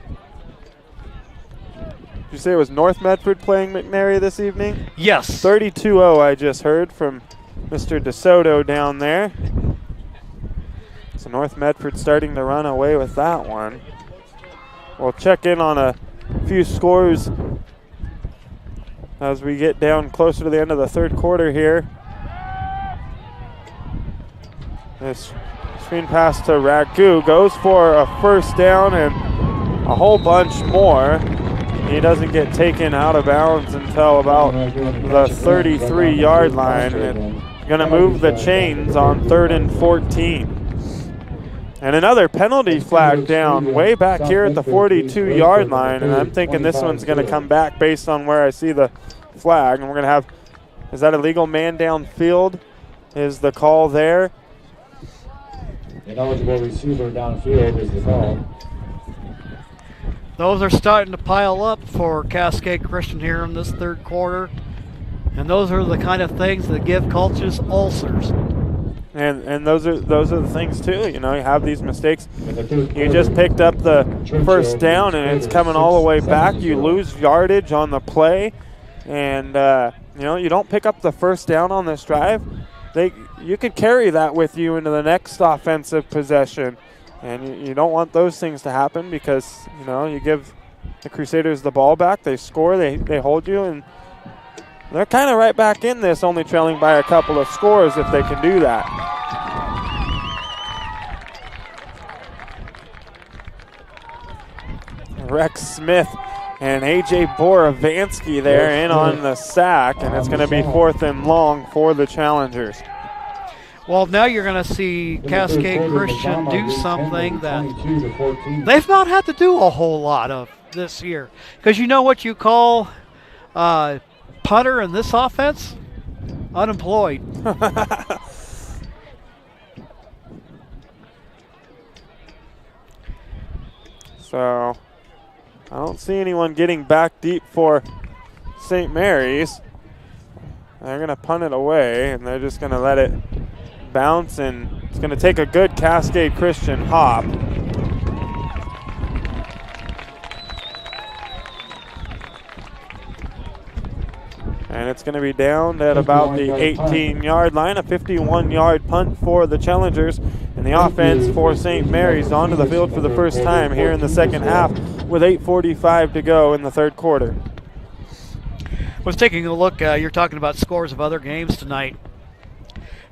Did you say it was North Medford playing McNary this evening? Yes. 32-0 I just heard from Mr. DeSoto down there. So North Medford starting to run away with that one. We'll check in on a few scores as we get down closer to the end of the third quarter here. This screen pass to Ragu goes for a first down and a whole bunch more. He doesn't get taken out of bounds until about the 33-yard line. And it's going to move the chains on 3rd and 14. And another penalty flag down way back here at the 42-yard line. And I'm thinking this one's going to come back based on where I see the flag. And we're going to have, is that a legal man downfield? Is the call there? Ineligible receiver downfield is the call. Those are starting to pile up for Cascade Christian here in this third quarter. And those are the kind of things that give coaches ulcers. And those are the things too. You know, you have these mistakes. You just picked up the first down and it's coming all the way back. You lose yardage on the play. And, you know, you don't pick up the first down on this drive. You could carry that with you into the next offensive possession. And you don't want those things to happen because, you know, you give the Crusaders the ball back, they score, they hold you, and they're kind of right back in this, only trailing by a couple of scores if they can do that. Rex Smith and A.J. Borovansky there in on the sack, and it's going to be 4th and long for the Challengers. Well, now you're going to see Cascade Christian do something that they've not had to do a whole lot of this year. Because you know what you call punter in this offense? Unemployed. So I don't see anyone getting back deep for St. Mary's. They're going to punt it away, and they're just going to let it bounce, and it's going to take a good Cascade Christian hop. And it's going to be down at about the 18-yard line, a 51-yard punt for the Challengers, and the offense for St. Mary's onto the field for the first time here in the second half with 8:45 to go in the third quarter. I was taking a look, you're talking about scores of other games tonight.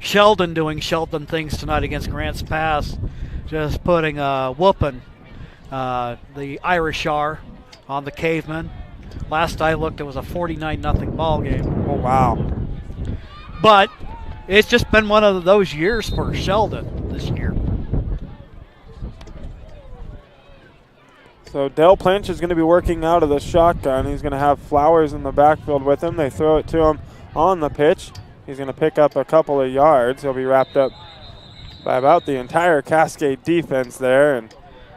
Sheldon doing Sheldon things tonight against Grants Pass, just putting a whooping the Irish R on the Cavemen. Last I looked, it was a 49-0 ball game. Oh, wow. But it's just been one of those years for Sheldon this year. So Del Planch is going to be working out of the shotgun. He's going to have Flowers in the backfield with him. They throw it to him on the pitch. He's going to pick up a couple of yards. He'll be wrapped up by about the entire Cascade defense there, and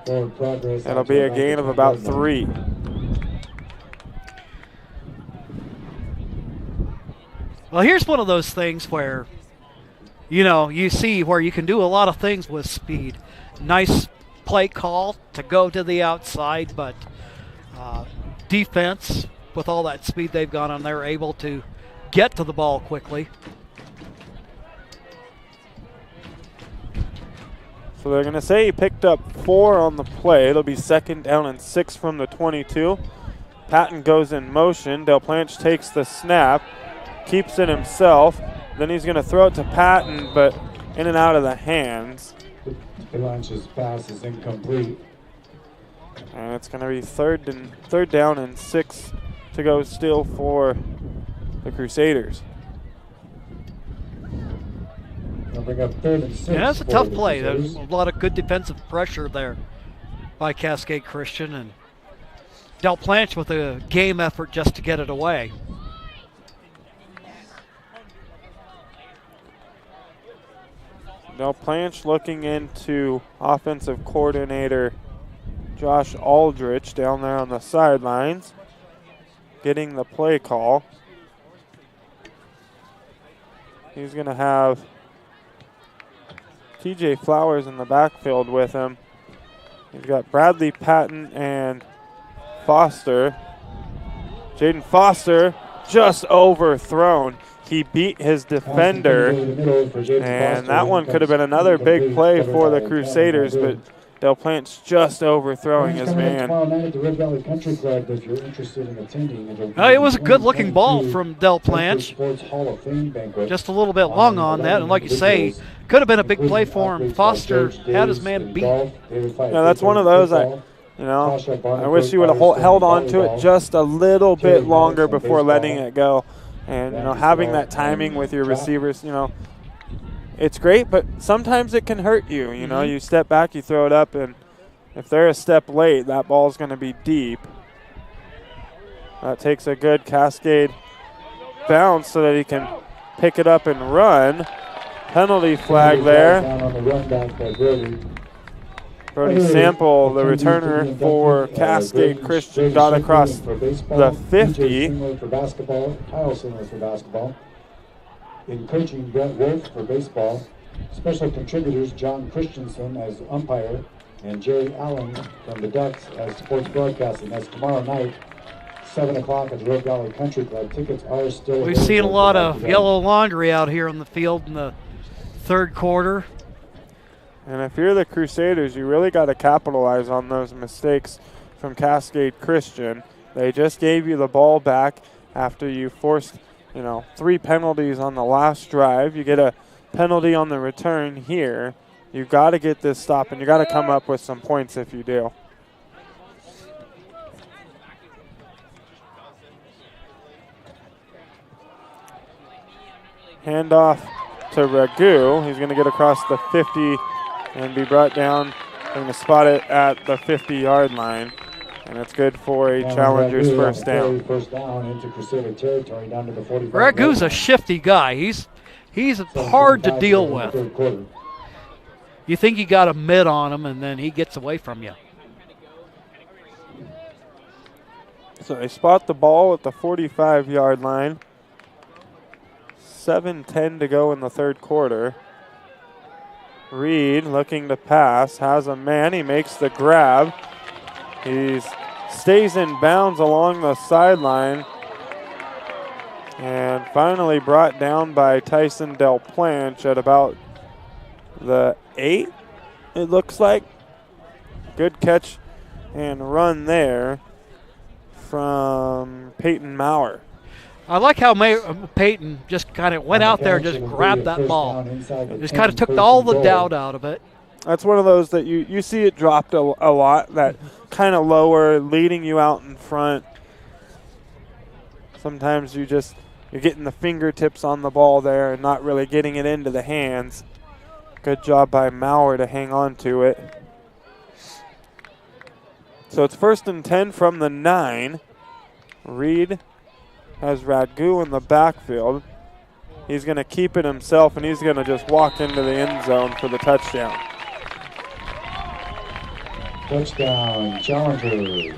it'll be a gain of about 3. Well, here's one of those things where, you know, you see where you can do a lot of things with speed. Nice play call to go to the outside, but defense, with all that speed they've got on, they're able to get to the ball quickly. So they're going to say he picked up 4 on the play. It'll be 2nd down and 6 from the 22. Patton goes in motion. Del Planch takes the snap, keeps it himself. Then he's going to throw it to Patton, but in and out of the hands. Planch's pass is incomplete. And it's going to be third down and 6 to go still for the Crusaders. They'll bring up 3rd and 6. Yeah, that's a tough play. There's a lot of good defensive pressure there by Cascade Christian, and Del Planch with a game effort just to get it away. Del Planch looking into offensive coordinator Josh Aldrich down there on the sidelines, getting the play call. He's going to have TJ Flowers in the backfield with him. He's got Bradley Patton and Foster. Jaden Foster just overthrown. He beat his defender, and that one could have been another big play for the Crusaders, but Del Plante's just overthrowing his man. Tomorrow night at the Red Valley Country Club, if you're interested in attending. It was a good-looking ball from Del Plante. Sports Hall of Fame banquet. Just a little bit long on that, and like you say, could have been a big play for him. Foster had his man beat. Yeah, that's one of those. I wish he would have held on to it just a little bit longer before letting it go. And having that timing with your receivers, it's great, but sometimes it can hurt you. You step back, you throw it up, and if they're a step late, that ball's going to be deep. That takes a good Cascade bounce so that he can pick it up and run. Penalty flag there. Brody Sample, the returner for Cascade Christian, got across the 50. For basketball, Kyle Singler for basketball. In coaching, Brett Wolf for baseball. Special contributors, John Christensen as umpire, and Jerry Allen from the Ducks as sports broadcasting. That's tomorrow night, 7 o'clock at the Red Valley Country Club. Tickets are still. We've seen a lot of yellow laundry out here on the field in the third quarter. And if you're the Crusaders, you really got to capitalize on those mistakes from Cascade Christian. They just gave you the ball back after you forced, 3 penalties on the last drive. You get a penalty on the return here. You got to get this stop, and you got to come up with some points if you do. Handoff to Ragu. He's going to get across the 50 and be brought down. They're going to spot it at the 50-yard line. And it's good for a Challengers first down. First down into Crusader territory, down to the 45. Ragu's a shifty guy. He's hard to deal with. You think you got a mid on him, and then he gets away from you. So they spot the ball at the 45-yard line. 7:10 to go in the third quarter. Reed looking to pass, has a man, he makes the grab. He stays in bounds along the sideline. And finally brought down by Tyson Del Plante at about the 8, it looks like. Good catch and run there from Peyton Maurer. I like how Peyton just kind of went out there and just grabbed that ball. Just kind of took all the doubt out of it. That's one of those that you see it dropped a lot, that kind of lower, leading you out in front. Sometimes you're getting the fingertips on the ball there and not really getting it into the hands. Good job by Maurer to hang on to it. So it's 1st and 10 from the 9. Reed has Ragu in the backfield. He's going to keep it himself, and he's going to just walk into the end zone for the touchdown. Touchdown, Challengers.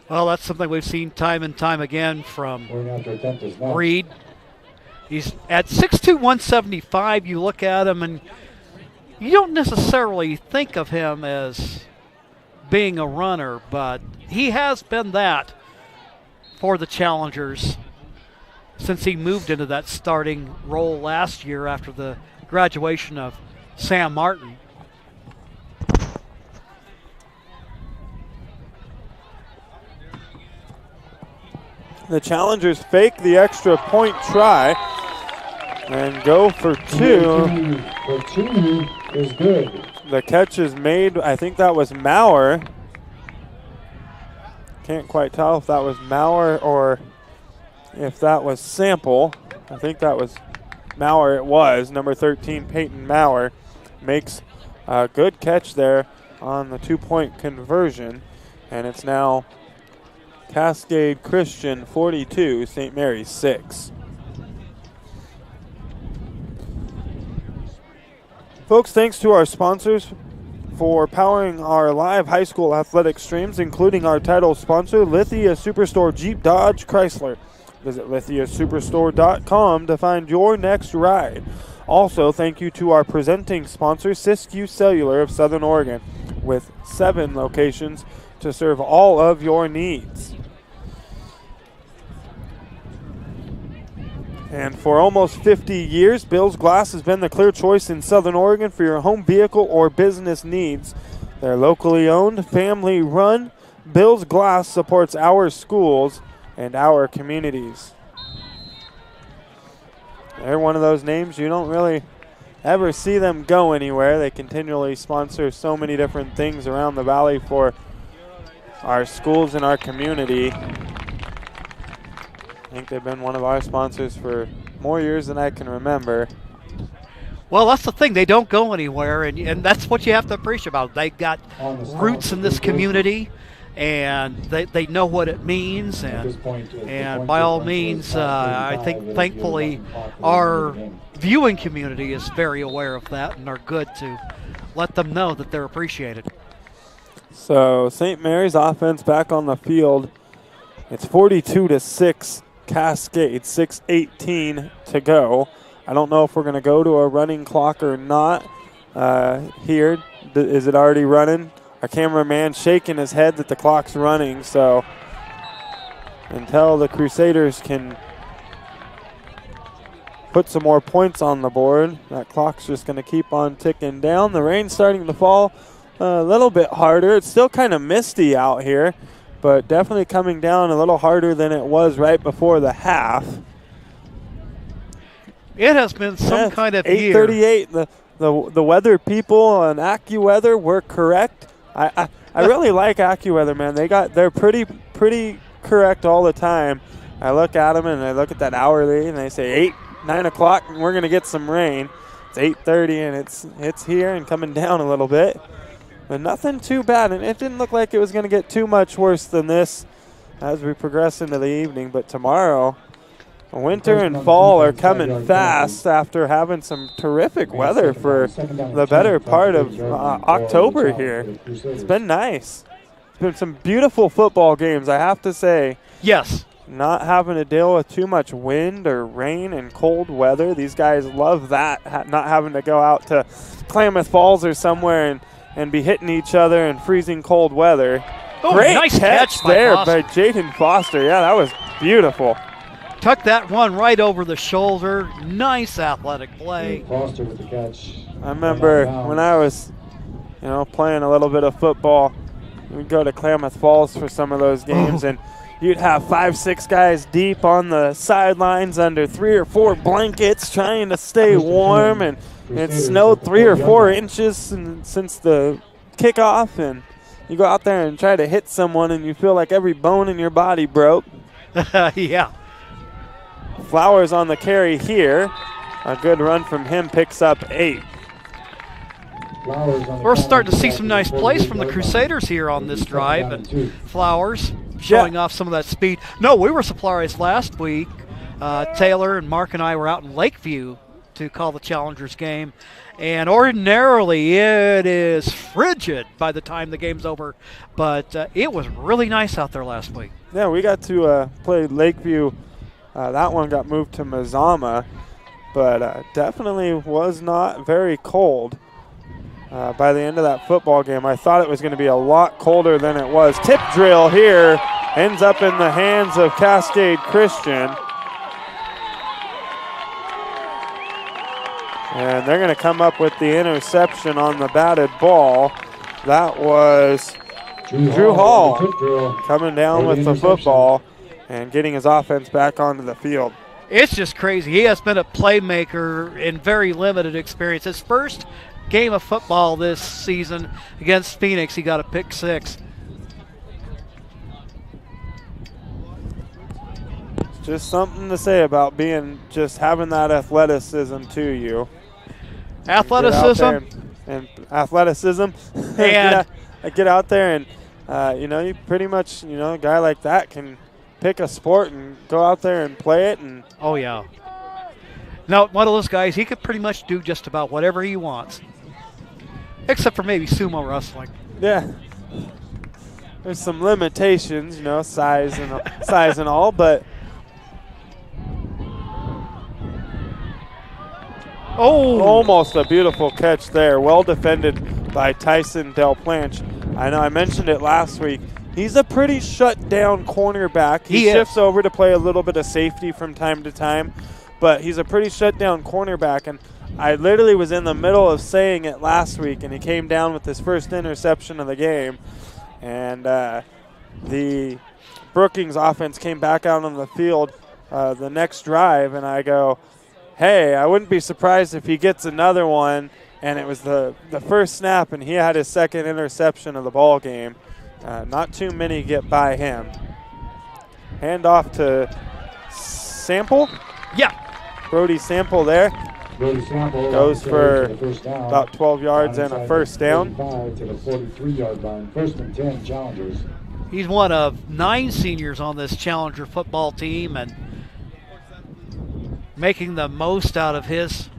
Well, that's something we've seen time and time again from Reed. He's at 6'2", 175. You look at him, and you don't necessarily think of him as being a runner, but he has been that for the Challengers since he moved into that starting role last year after the graduation of Sam Martin. The Challengers fake the extra point try and go for 2. For 2 is good. The catch is made. I think that was Maurer. Can't quite tell if that was Maurer or if that was Sample. I think that was Maurer. It was. Number 13, Peyton Maurer, makes a good catch there on the 2-point conversion. And it's now Cascade Christian 42, St. Mary's 6. Folks, thanks to our sponsors for powering our live high school athletic streams, including our title sponsor, Lithia Superstore Jeep Dodge Chrysler. Visit lithiasuperstore.com to find your next ride. Also, thank you to our presenting sponsor, Siskiyou Cellular of Southern Oregon, with 7 locations to serve all of your needs. And for almost 50 years, Bill's Glass has been the clear choice in Southern Oregon for your home vehicle or business needs. They're locally owned, family run. Bill's Glass supports our schools and our communities. They're one of those names you don't really ever see them go anywhere. They continually sponsor so many different things around the valley for our schools and our community. I think they've been one of our sponsors for more years than I can remember. Well, that's the thing. They don't go anywhere, and that's what you have to appreciate about it. They've got roots in this community, and they know what it means. And by all means, I think, thankfully, our viewing community is very aware of that and are good to let them know that they're appreciated. So St. Mary's offense back on the field. It's 42-6 Cascade, 6:18 to go. I don't know if we're going to go to a running clock or not here. Is it already running? Our cameraman shaking his head that the clock's running. So until the Crusaders can put some more points on the board, that clock's just going to keep on ticking down. The rain's starting to fall a little bit harder. It's still kind of misty out here, but definitely coming down a little harder than it was right before the half. It has been some kind of year. 8:38. The weather people on AccuWeather were correct. I really like AccuWeather, man. They're pretty correct all the time. I look at them and I look at that hourly and they say 9 o'clock and we're gonna get some rain. It's 8:30 and it's here and coming down a little bit, but nothing too bad. And it didn't look like it was gonna get too much worse than this as we progress into the evening. But tomorrow, winter and fall are coming fast after having some terrific weather for the better part of October here. It's been nice. It's been some beautiful football games, I have to say. Yes. Not having to deal with too much wind or rain and cold weather. These guys love that, not having to go out to Klamath Falls or somewhere and be hitting each other in freezing cold weather. Oh, great nice catch there by Jaden Foster. Yeah, that was beautiful. Tuck that one right over the shoulder. Nice athletic play. Foster with the catch. I remember when I was, playing a little bit of football, we'd go to Klamath Falls for some of those games, and you'd have 5-6 guys deep on the sidelines under 3 or 4 blankets trying to stay warm, and it snowed 3 or 4 inches since the kickoff, and you go out there and try to hit someone and you feel like every bone in your body broke. Yeah. Flowers on the carry here. A good run from him picks up 8. We're starting to see some nice plays from the Crusaders here on this drive, and Flowers showing off some of that speed. No, we were surprised last week. Taylor and Mark and I were out in Lakeview to call the Challengers game, and ordinarily it is frigid by the time the game's over, but it was really nice out there last week. Yeah, we got to play Lakeview. That one got moved to Mazama, but definitely was not very cold. By the end of that football game, I thought it was going to be a lot colder than it was. Tip drill here ends up in the hands of Cascade Christian. And they're going to come up with the interception on the batted ball. That was Drew Hall coming down with the football and getting his offense back onto the field. It's just crazy. He has been a playmaker in very limited experience. His first game of football this season against Phoenix, he got a pick 6. Just something to say about just having that athleticism to you. Athleticism. And athleticism. And get out there and, you pretty much, a guy like that can pick a sport and go out there and play it. And oh, yeah. Now, one of those guys, he could pretty much do just about whatever he wants, except for maybe sumo wrestling. Yeah. There's some limitations, size and all, but almost a beautiful catch there. Well defended by Tyson Del Planche. I know I mentioned it last week. He's a pretty shut down cornerback. He shifts over to play a little bit of safety from time to time, but he's a pretty shut-down cornerback, and I literally was in the middle of saying it last week, and he came down with his first interception of the game, and the Brookings offense came back out on the field the next drive, and I go, hey, I wouldn't be surprised if he gets another one, and it was the first snap, and he had his second interception of the ball game. Not too many get by him. Hand off to Sample. Yeah. Brody Sample there. Brody Sample goes for about 12 yards yards and a first down. To the 43-yard line. First and 10, Challengers. He's one of 9 seniors on this Challenger football team and making the most out of his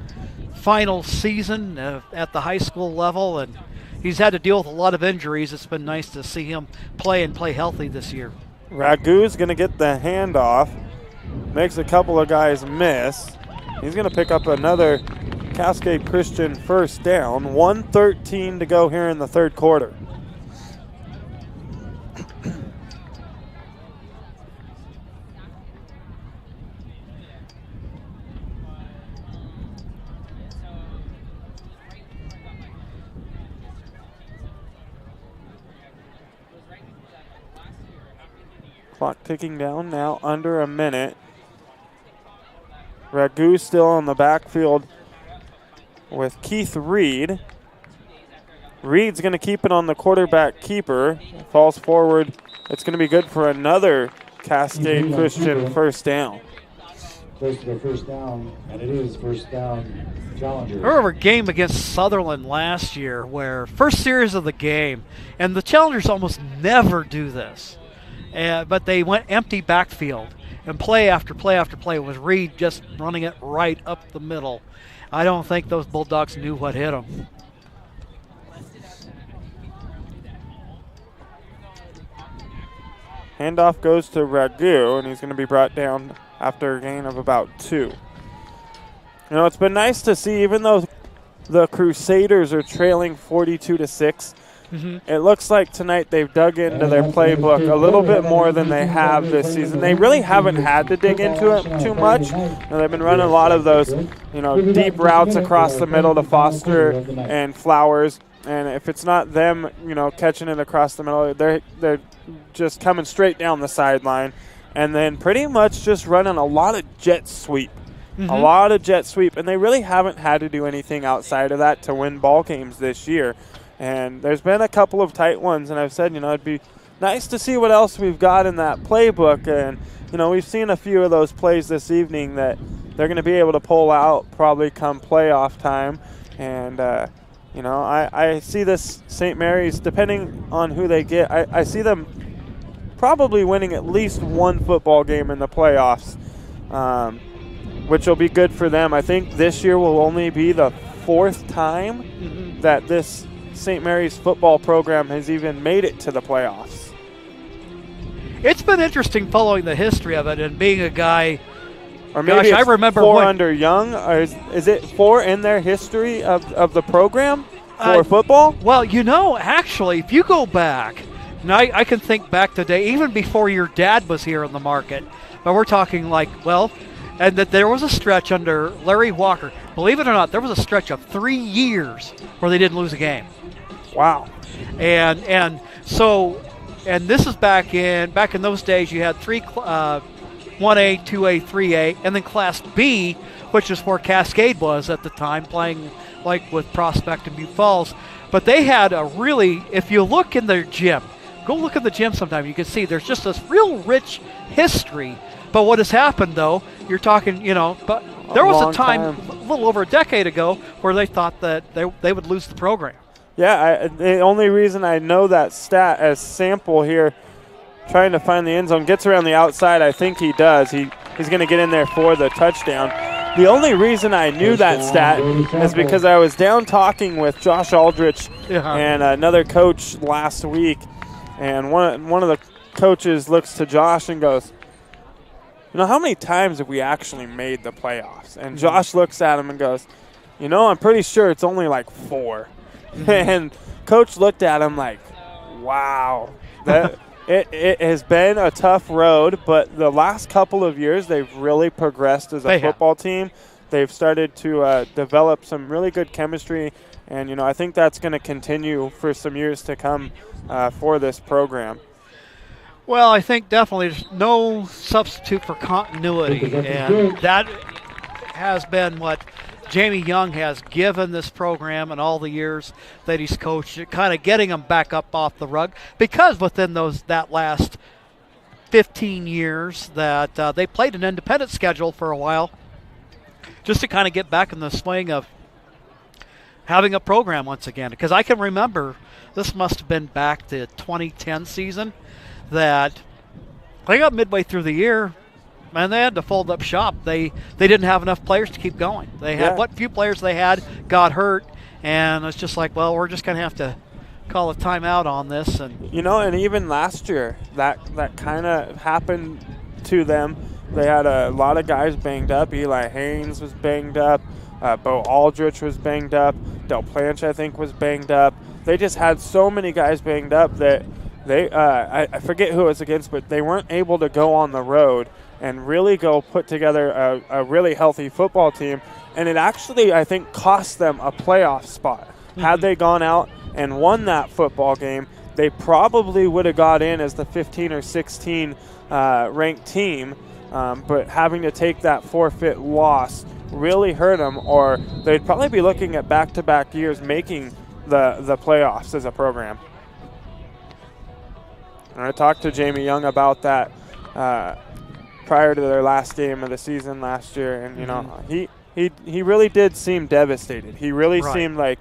final season at the high school level, and he's had to deal with a lot of injuries. It's been nice to see him play and play healthy this year. Ragu's going to get the handoff. Makes a couple of guys miss. He's going to pick up another Cascade Christian first down. 1:13 to go here in the third quarter. Clock ticking down now, under a minute. Ragu still on the backfield with Keith Reed. Reed's going to keep it on the quarterback keeper. Falls forward. It's going to be good for another Cascade Christian first down. Close to the first down, and it is first down, Challengers. I remember a game against Sutherland last year where first series of the game, and the Challengers almost never do this. But they went empty backfield, and play after play after play was Reed just running it right up the middle. I don't think those Bulldogs knew what hit them. Handoff goes to Ragu, and he's going to be brought down after a gain of about 2. You know, it's been nice to see, even though the Crusaders are trailing 42-6, it looks like tonight they've dug into their playbook a little bit more than they have this season. They really haven't had to dig into it too much. They've been running a lot of those, deep routes across the middle to Foster and Flowers. And if it's not them, catching it across the middle, they're just coming straight down the sideline. And then pretty much just running a lot of jet sweep. A lot of jet sweep. And they really haven't had to do anything outside of that to win ball games this year. And there's been a couple of tight ones, and I've said, it'd be nice to see what else we've got in that playbook. And, we've seen a few of those plays this evening that they're going to be able to pull out probably come playoff time. And, I see this St. Mary's, depending on who they get, I see them probably winning at least one football game in the playoffs, which will be good for them. I think this year will only be the 4th time that this St. Mary's football program has even made it to the playoffs. It's been interesting following the history of it and being a guy. Or maybe I remember 4 under Young. Or is it 4 in their history of the program for football? Well, actually, if you go back, and I can think back today, even before your dad was here in the market, but we're talking and that there was a stretch under Larry Walker. Believe it or not, there was a stretch of 3 years where they didn't lose a game. Wow. And so this is back in those days you had 1A, 2A, 3A, and then Class B, which is where Cascade was at the time, playing with Prospect and Butte Falls. But they had if you look in their gym, go look in the gym sometime, you can see there's just this real rich history. But what has happened, though, you're talking, but there was a time a little over a decade ago where they thought that they would lose the program. Yeah, the only reason I know that stat as Sample here, trying to find the end zone, gets around the outside. I think he does. He's going to get in there for the touchdown. The only reason I knew that stat is because I was down talking with Josh Aldrich and another coach last week, and one of the coaches looks to Josh and goes, how many times have we actually made the playoffs? And Josh looks at him and goes, I'm pretty sure it's only 4. And Coach looked at him like, wow, It has been a tough road, but the last couple of years they've really progressed as a football team. They've started to develop some really good chemistry, and I think that's going to continue for some years to come for this program. Well, I think definitely there's no substitute for continuity, and that has been what Jamie Young has given this program in all the years that he's coached, kind of getting them back up off the rug, because within that last 15 years that they played an independent schedule for a while, just to kind of get back in the swing of having a program once again. Because I can remember, this must have been back to 2010 season, that they got midway through the year, and they had to fold up shop. They didn't have enough players to keep going. They had what few players they had got hurt, and it's just like, well, we're just going to have to call a timeout on this. And and even last year, that kind of happened to them. They had a lot of guys banged up. Eli Haynes was banged up. Bo Aldrich was banged up. Del Planche, I think, was banged up. They just had so many guys banged up that they I forget who it was against, but they weren't able to go on the road and really go put together a really healthy football team. And it actually, I think, cost them a playoff spot. Had they gone out and won that football game, they probably would have got in as the 15 or 16 ranked team. But having to take that forfeit loss really hurt them, or they'd probably be looking at back-to-back years making the playoffs as a program. And I talked to Jamie Young about that prior to their last game of the season last year, and he really did seem devastated. He really seemed like,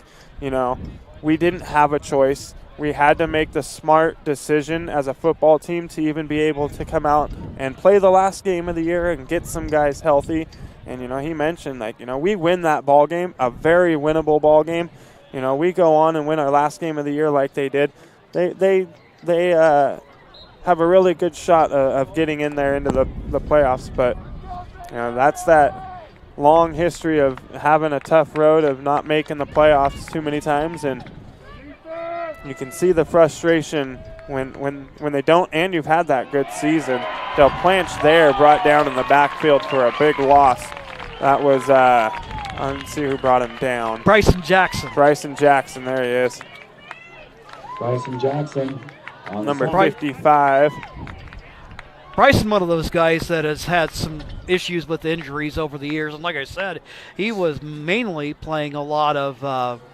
we didn't have a choice. We had to make the smart decision as a football team to even be able to come out and play the last game of the year and get some guys healthy. And, he mentioned, we win that ball game, a very winnable ball game. We go on and win our last game of the year like they did. They have a really good shot of getting in there into the playoffs. But, that's that long history of having a tough road, of not making the playoffs too many times. And you can see the frustration when they don't, and you've had that good season. Del Planche there brought down in the backfield for a big loss. That was, let's see who brought him down. Bryson Jackson. Bryson Jackson, there he is. Bryson Jackson. Number 55. Bryson, one of those guys that has had some issues with injuries over the years. And like I said, he was mainly playing a lot of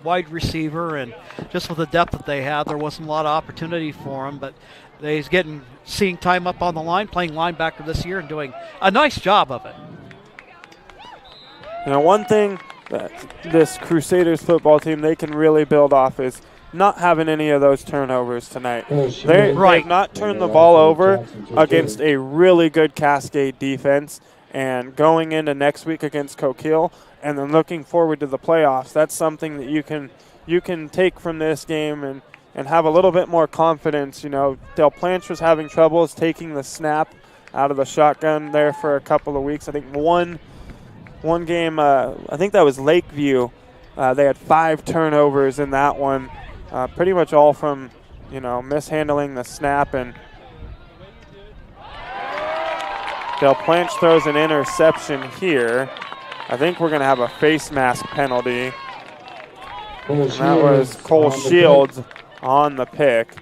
wide receiver, and just with the depth that they had, there wasn't a lot of opportunity for him. But he's seeing time up on the line, playing linebacker this year, and doing a nice job of it. One thing that this Crusaders football team, they can really build off is not having any of those turnovers tonight. They've not turned the ball over against a really good Cascade defense, and going into next week against Coquille, and then looking forward to the playoffs, that's something that you can take from this game and have a little bit more confidence. Del Planche was having troubles taking the snap out of the shotgun there for a couple of weeks. I think one game, I think that was Lakeview, they had 5 turnovers in that one. Pretty much all from, mishandling the snap. And Del Planche throws an interception here. I think we're going to have a face mask penalty. And that was Cole Shields on the pick.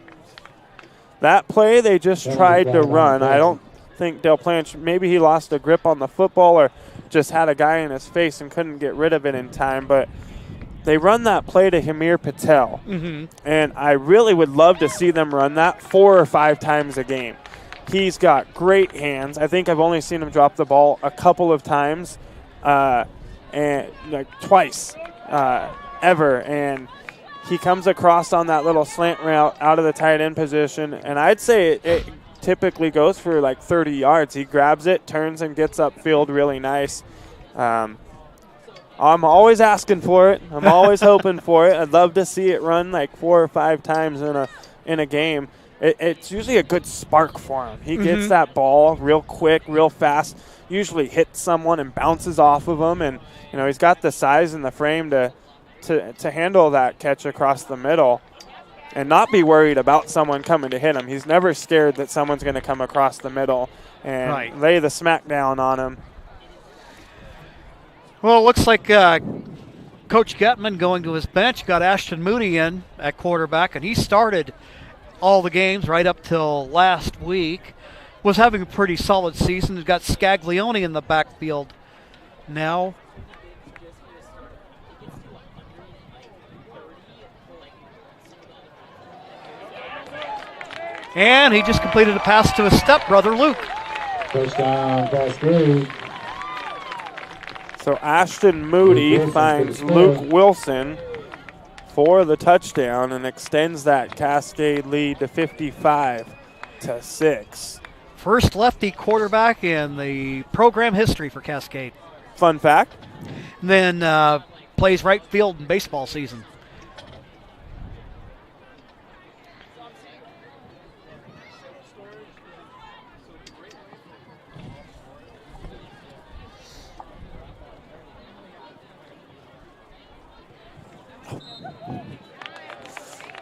That play, they just tried to run. I don't think Del Planche, maybe he lost a grip on the football or just had a guy in his face and couldn't get rid of it in time. But they run that play to Hamir Patel, and I really would love to see them run that 4 or 5 times a game. He's got great hands. I think I've only seen him drop the ball a couple of times, and twice ever. And he comes across on that little slant route out of the tight end position, and I'd say it typically goes for like 30 yards. He grabs it, turns, and gets upfield really nice. I'm always asking for it. I'm always hoping for it. I'd love to see it run like 4 or 5 times in a game. It's usually a good spark for him. He gets that ball real quick, real fast, usually hits someone and bounces off of them. And, he's got the size and the frame to handle that catch across the middle. and not be worried about someone coming to hit him. He's never scared that someone's going to come across the middle and lay the smack down on him. Well, it looks like Coach Getman going to his bench got Ashton Moody in at quarterback, and he started all the games right up till last week. Was having a pretty solid season. He's got Scaglione in the backfield now. And he just completed a pass to his stepbrother, Luke. Touchdown, Cascade. So Ashton Moody finds Luke Wilson for the touchdown and extends that Cascade lead to 55-6. First lefty quarterback in the program history for Cascade. Fun fact. And then plays right field in baseball season.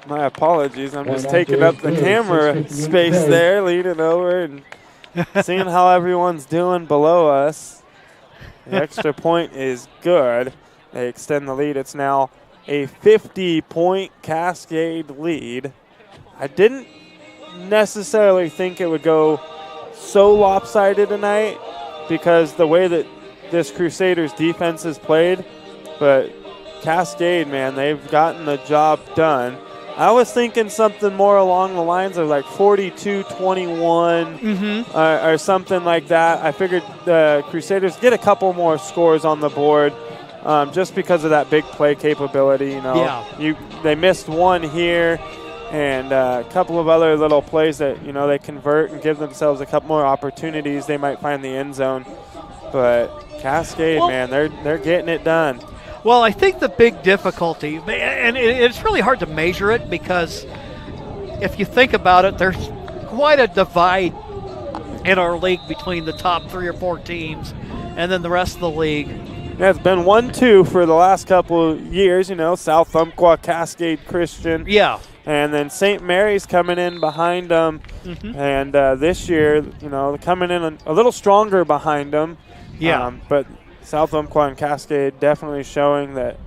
My apologies. I'm just taking up the camera space there, leaning over and seeing how everyone's doing below us. The extra point is good. They extend the lead. It's now a 50-point Cascade lead. I didn't necessarily think it would go so lopsided tonight because the way that this Crusaders defense has played, but Cascade, man, they've gotten the job done. I was thinking something more along the lines of like 42-21 or something like that. I figured the Crusaders get a couple more scores on the board just because of that big play capability. You know, they missed one here and a couple of other little plays that, you know, they convert and give themselves a couple more opportunities. They might find the end zone. But Cascade, man, they're getting it done. Well, I think the big difficulty, and it's really hard to measure it because if you think about it, there's quite a divide in our league between the top 3 or 4 teams and then the rest of the league. Yeah, it's been 1-2 for the last couple of years, you know, South Umpqua, Cascade Christian. Yeah. And then St. Mary's coming in behind them. And this year, you know, coming in a little stronger behind them. Yeah. But South Umpqua and Cascade definitely showing that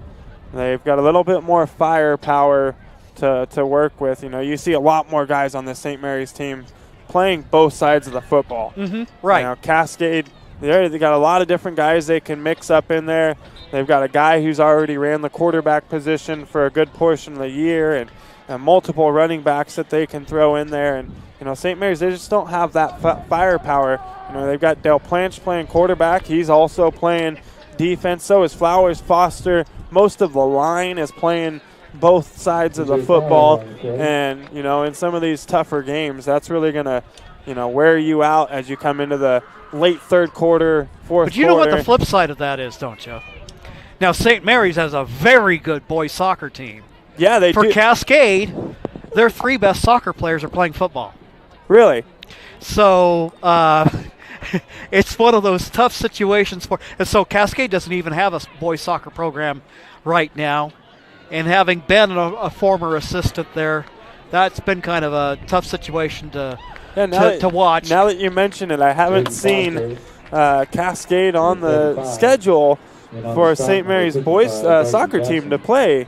they've got a little bit more firepower to work with. You know, you see a lot more guys on the St. Mary's team playing both sides of the football. Right. You know, Cascade, they got a lot of different guys they can mix up in there. They've got a guy who's already ran the quarterback position for a good portion of the year and multiple running backs that they can throw in there. And, you know, St. Mary's, they just don't have that firepower. You know, they've got Del Planche playing quarterback. He's also playing defense. So is Flowers Foster. Most of the line is playing both sides of the football. And, you know, in some of these tougher games, that's really going to, you know, wear you out as you come into the late third quarter, fourth quarter. But you know what the flip side of that is, don't you? Now, St. Mary's has a very good boys soccer team. Yeah, they do. For Cascade, their 3 best soccer players are playing football. Really? So it's one of those tough situations and so Cascade doesn't even have a boys soccer program right now. And having been a former assistant there, that's been kind of a tough situation to watch. Now that you mention it, I haven't seen Cascade on the schedule for St. Mary's boys soccer team to play.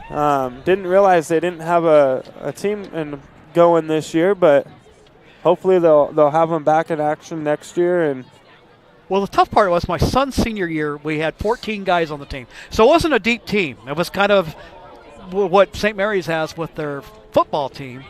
Didn't realize they didn't have a team going this year, but hopefully they'll have them back in action next year. And well, the tough part was my son's senior year, we had 14 guys on the team. So it wasn't a deep team. It was kind of what St. Mary's has with their football team.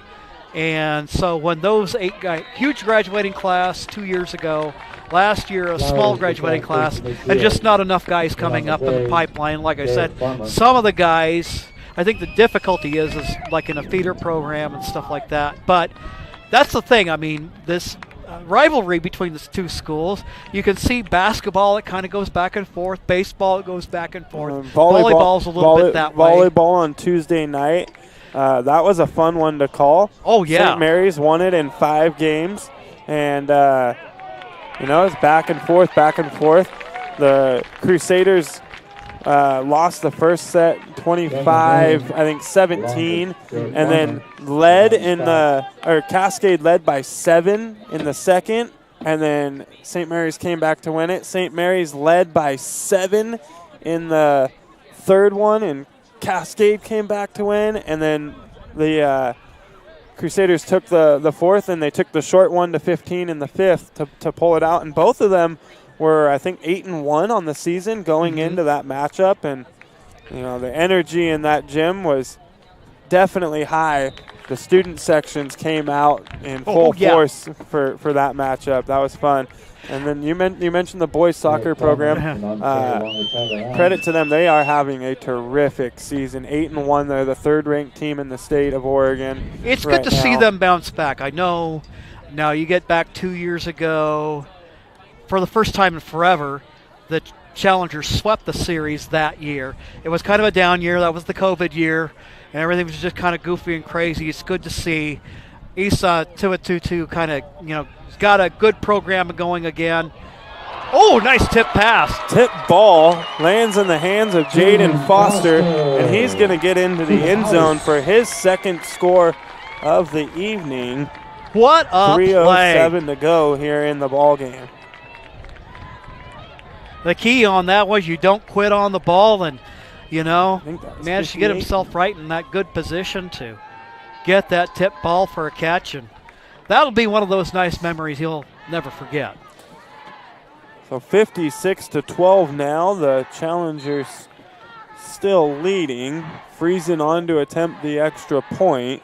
And so when those 8 guys, huge graduating class 2 years ago, last year a small graduating class, and just not enough guys coming up in the pipeline. Like I said, some of the guys, I think the difficulty is like in a feeder program and stuff like that. But that's the thing. I mean, this rivalry between the 2 schools, you can see basketball, it kind of goes back and forth. Baseball, it goes back and forth. Volleyball's a little bit that way. Volleyball on Tuesday night. That was a fun one to call. Oh, yeah. St. Mary's won it in 5 games. And, you know, it's back and forth, back and forth. The Crusaders lost the first set 25, I think 17, and then led in Cascade led by 7 in the second, and then St. Mary's came back to win it. St. Mary's led by 7 in the third one, and Cascade came back to win, and then the Crusaders took the fourth, and they took the short one to 15 in the fifth to pull it out, and both of them were, I think, 8-1 on the season going into that matchup, and the energy in that gym was definitely high. The student sections came out in full force for that matchup. That was fun. And then you mentioned the boys soccer program. Credit to them; they are having a terrific season. 8-1. They're the third-ranked team in the state of Oregon. It's good to see them bounce back. I know. Now you get back 2 years ago. For the first time in forever, the Challengers swept the series that year. It was kind of a down year. That was the COVID year, and everything was just kind of goofy and crazy. It's good to see Isa Tuatutu kind of, got a good program going again. Oh, nice tip pass. Tip ball lands in the hands of Jaden Foster, and he's going to get into the end zone for his second score of the evening. What a 3:07 to go here in the ball game. The key on that was you don't quit on the ball, and, managed to get himself right in that good position to get that tip ball for a catch, and that'll be one of those nice memories he'll never forget. So 56-12 now. The Challengers still leading. Friesen on to attempt the extra point.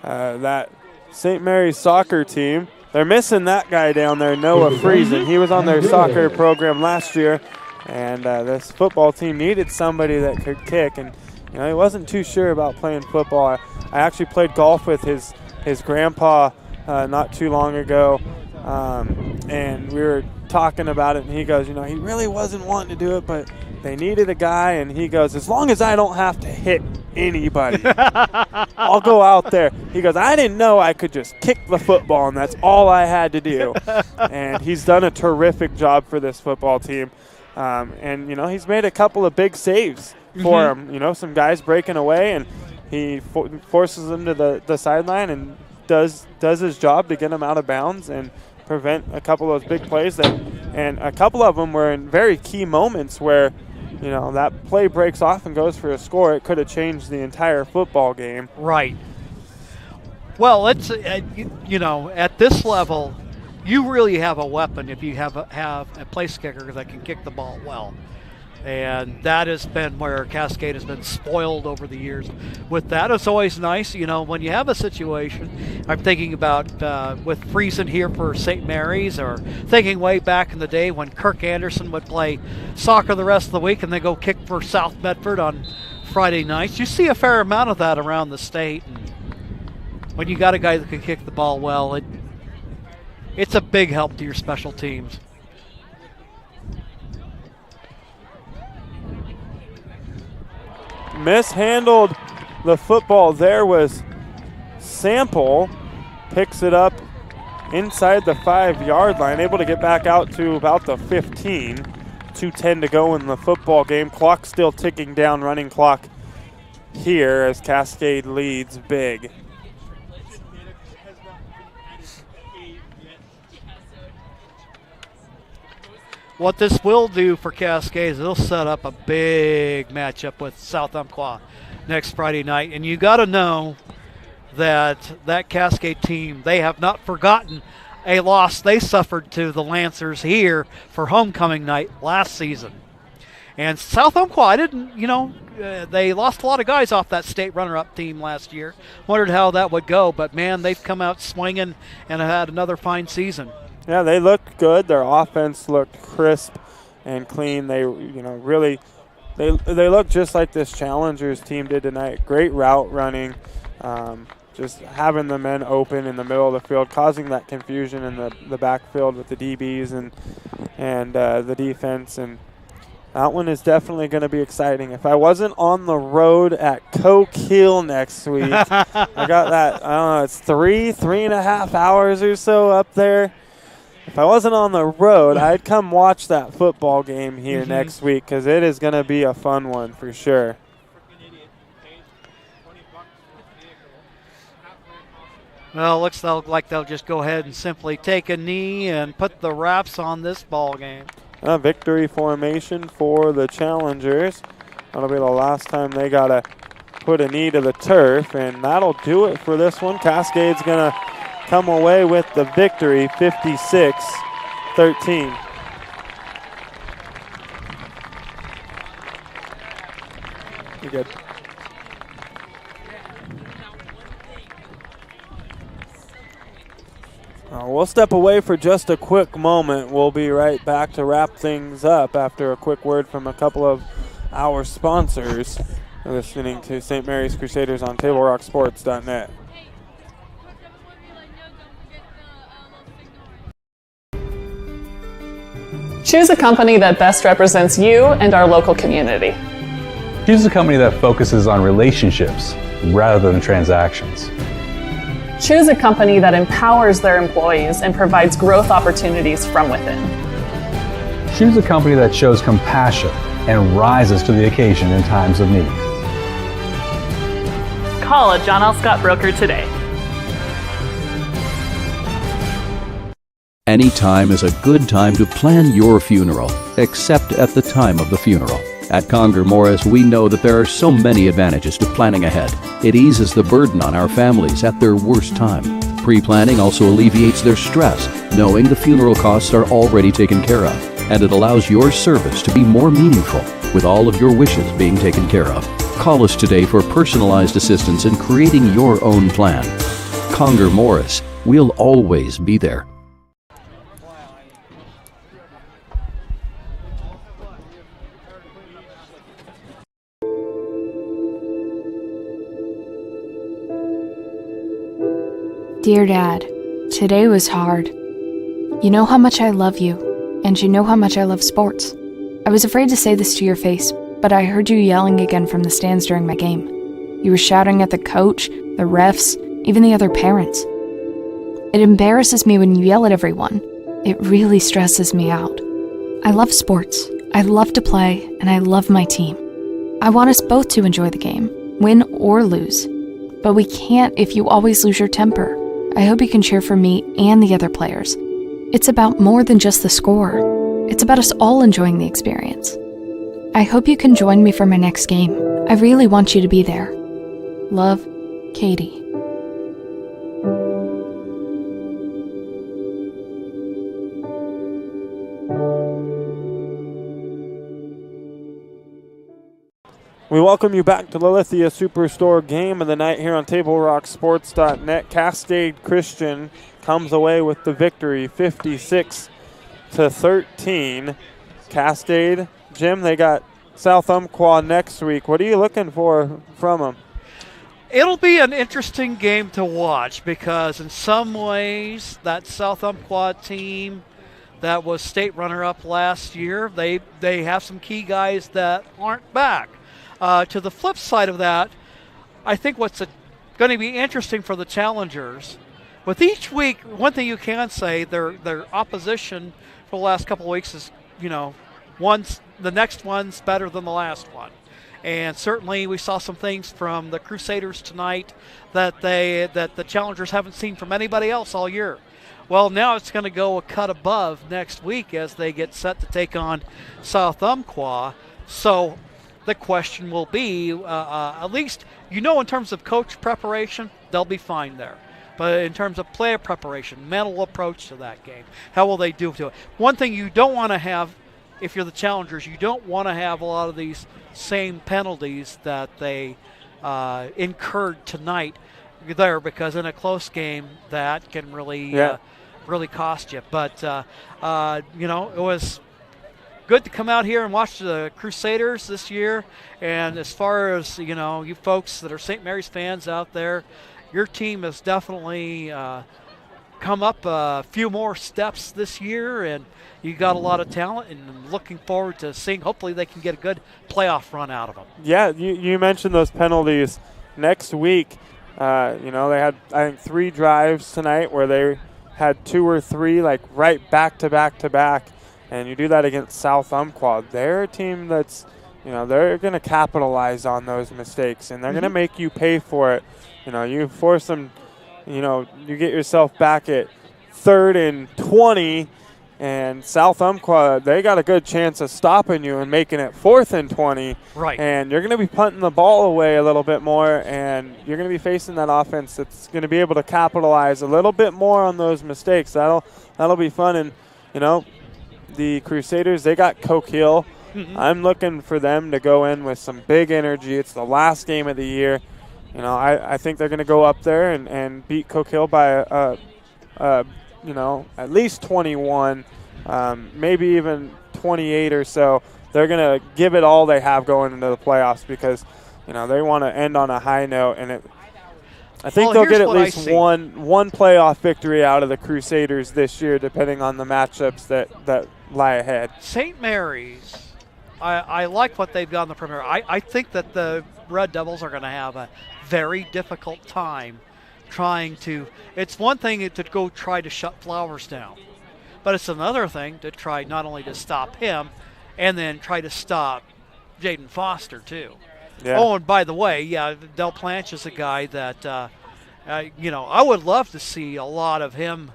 That St. Mary's soccer team, they're missing that guy down there, Noah Friesen. He was on their soccer program last year, and this football team needed somebody that could kick, and he wasn't too sure about playing football. I actually played golf with his grandpa not too long ago, and we were talking about it, and he goes, he really wasn't wanting to do it, but they needed a guy, and he goes, as long as I don't have to hit anybody, I'll go out there. He goes, I didn't know I could just kick the football, and that's all I had to do. And he's done a terrific job for this football team. And, he's made a couple of big saves for him. Some guys breaking away, and he forces them to the sideline and does his job to get them out of bounds and prevent a couple of those big plays. And a couple of them were in very key moments where, that play breaks off and goes for a score. It could have changed the entire football game. Right. Well, it's, at this level, you really have a weapon if you have a place kicker that can kick the ball well. And that has been where Cascade has been spoiled over the years with that. It's always nice, when you have a situation. I'm thinking about with Friesen here for St. Mary's, or thinking way back in the day when Kirk Anderson would play soccer the rest of the week and then go kick for South Medford on Friday nights. You see a fair amount of that around the state. And when you got a guy that can kick the ball well, it's a big help to your special teams. Mishandled the football. There was Sample, picks it up inside the 5-yard line, able to get back out to about the 15. 2:10 to go in the football game. Clock still ticking down, running clock here as Cascade leads big. What this will do for Cascade is it'll set up a big matchup with South Umpqua next Friday night. And you got to know that Cascade team, they have not forgotten a loss they suffered to the Lancers here for homecoming night last season. And South Umpqua, they lost a lot of guys off that state runner-up team last year. Wondered how that would go, but man, they've come out swinging and have had another fine season. Yeah, they looked good. Their offense looked crisp and clean. They, really, they look just like this Challengers team did tonight. Great route running, just having the men open in the middle of the field, causing that confusion in the backfield with the DBs and the defense. And that one is definitely going to be exciting. If I wasn't on the road at Coquille next week, I got that, I don't know, it's 3.5 hours or so up there. If I wasn't on the road, I'd come watch that football game here next week because it is going to be a fun one for sure. Well, looks like they'll just go ahead and simply take a knee and put the wraps on this ball game. A victory formation for the Challengers. That'll be the last time they got to put a knee to the turf, and that'll do it for this one. Cascade's going to come away with the victory, 56-13. You're good. We'll step away for just a quick moment. We'll be right back to wrap things up after a quick word from a couple of our sponsors. You're listening to St. Mary's Crusaders on TableRockSports.net. Choose a company that best represents you and our local community. Choose a company that focuses on relationships rather than transactions. Choose a company that empowers their employees and provides growth opportunities from within. Choose a company that shows compassion and rises to the occasion in times of need. Call a John L. Scott broker today. Any time is a good time to plan your funeral, except at the time of the funeral. At Conger Morris, we know that there are so many advantages to planning ahead. It eases the burden on our families at their worst time. Pre-planning also alleviates their stress, knowing the funeral costs are already taken care of. And it allows your service to be more meaningful, with all of your wishes being taken care of. Call us today for personalized assistance in creating your own plan. Conger Morris, we'll always be there. Dear Dad, today was hard. You know how much I love you, and you know how much I love sports. I was afraid to say this to your face, but I heard you yelling again from the stands during my game. You were shouting at the coach, the refs, even the other parents. It embarrasses me when you yell at everyone. It really stresses me out. I love sports, I love to play, and I love my team. I want us both to enjoy the game, win or lose. But we can't if you always lose your temper. I hope you can cheer for me and the other players. It's about more than just the score. It's about us all enjoying the experience. I hope you can join me for my next game. I really want you to be there. Love, Katie. We welcome you back to the Lithia Superstore game of the night here on TableRockSports.net. Cascade Christian comes away with the victory, 56-13. Cascade, Jim, they got South Umpqua next week. What are you looking for from them? It'll be an interesting game to watch because in some ways that South Umpqua team that was state runner-up last year, they have some key guys that aren't back. To the flip side of that, I think what's going to be interesting for the challengers, with each week, one thing you can say, their opposition for the last couple of weeks is, the next one's better than the last one. And certainly we saw some things from the Crusaders tonight that the challengers haven't seen from anybody else all year. Well, now it's going to go a cut above next week as they get set to take on South Umpqua. So the question will be, at least, in terms of coach preparation, they'll be fine there. But in terms of player preparation, mental approach to that game, how will they do to it? One thing you don't want to have, if you're the challengers, you don't want to have a lot of these same penalties that they incurred tonight there, because in a close game, that can really cost you. But, it was good to come out here and watch the Crusaders this year. And as far as, you folks that are St. Mary's fans out there, your team has definitely come up a few more steps this year, and you got a lot of talent, and I'm looking forward to seeing, hopefully they can get a good playoff run out of them. Yeah, you mentioned those penalties. Next week, they had, I think, 3 drives tonight where they had 2 or 3 like right back to back to back, and you do that against South Umpqua. They're a team that's, they're going to capitalize on those mistakes, and they're going to make you pay for it. You force them, you get yourself back at 3rd and 20, and South Umpqua, they got a good chance of stopping you and making it 4th and 20. Right. And you're going to be punting the ball away a little bit more, and you're going to be facing that offense that's going to be able to capitalize a little bit more on those mistakes. That'll be fun. And, the Crusaders, they got Coke Hill. I'm looking for them to go in with some big energy. It's the last game of the year. I think they're going to go up there and beat Coke Hill by at least 21, maybe even 28 or so. They're going to give it all they have going into the playoffs because, they want to end on a high note. And I think they'll get at least one playoff victory out of the Crusaders this year, depending on the matchups that lie ahead. St. Mary's, I like what they've done on the perimeter. I think that the Red Devils are going to have a very difficult time trying to – it's one thing to go try to shut Flowers down, but it's another thing to try not only to stop him and then try to stop Jaden Foster too. Yeah. Oh, and by the way, Del Planche is a guy that, I would love to see a lot of him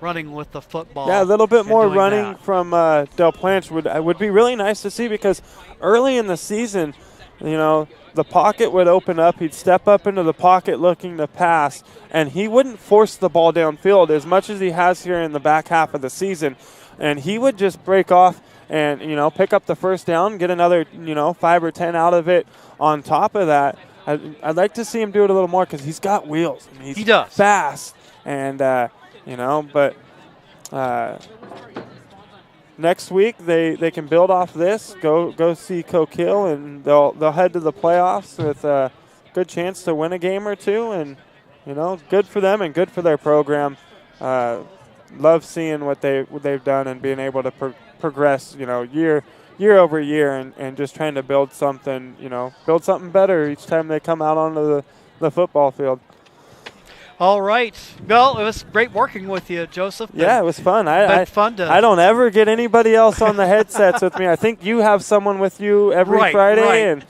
running with the football. Yeah, a little bit more running from Del Planche would be really nice to see because early in the season, the pocket would open up. He'd step up into the pocket looking to pass, and he wouldn't force the ball downfield as much as he has here in the back half of the season. And he would just break off and, pick up the first down, get another, 5 or 10 out of it on top of that. I'd like to see him do it a little more because he's got wheels. I mean, he does. Fast. And, but next week they can build off this, go see Coke Hill, and they'll head to the playoffs with a good chance to win a game or two. And, good for them and good for their program. Love seeing what they've done and being able to progress, year over year and just trying to build something better each time they come out onto the football field. All right. Well, it was great working with you, Joseph. Yeah, it was fun. I don't ever get anybody else on the headsets with me. I think you have someone with you every Friday. Right.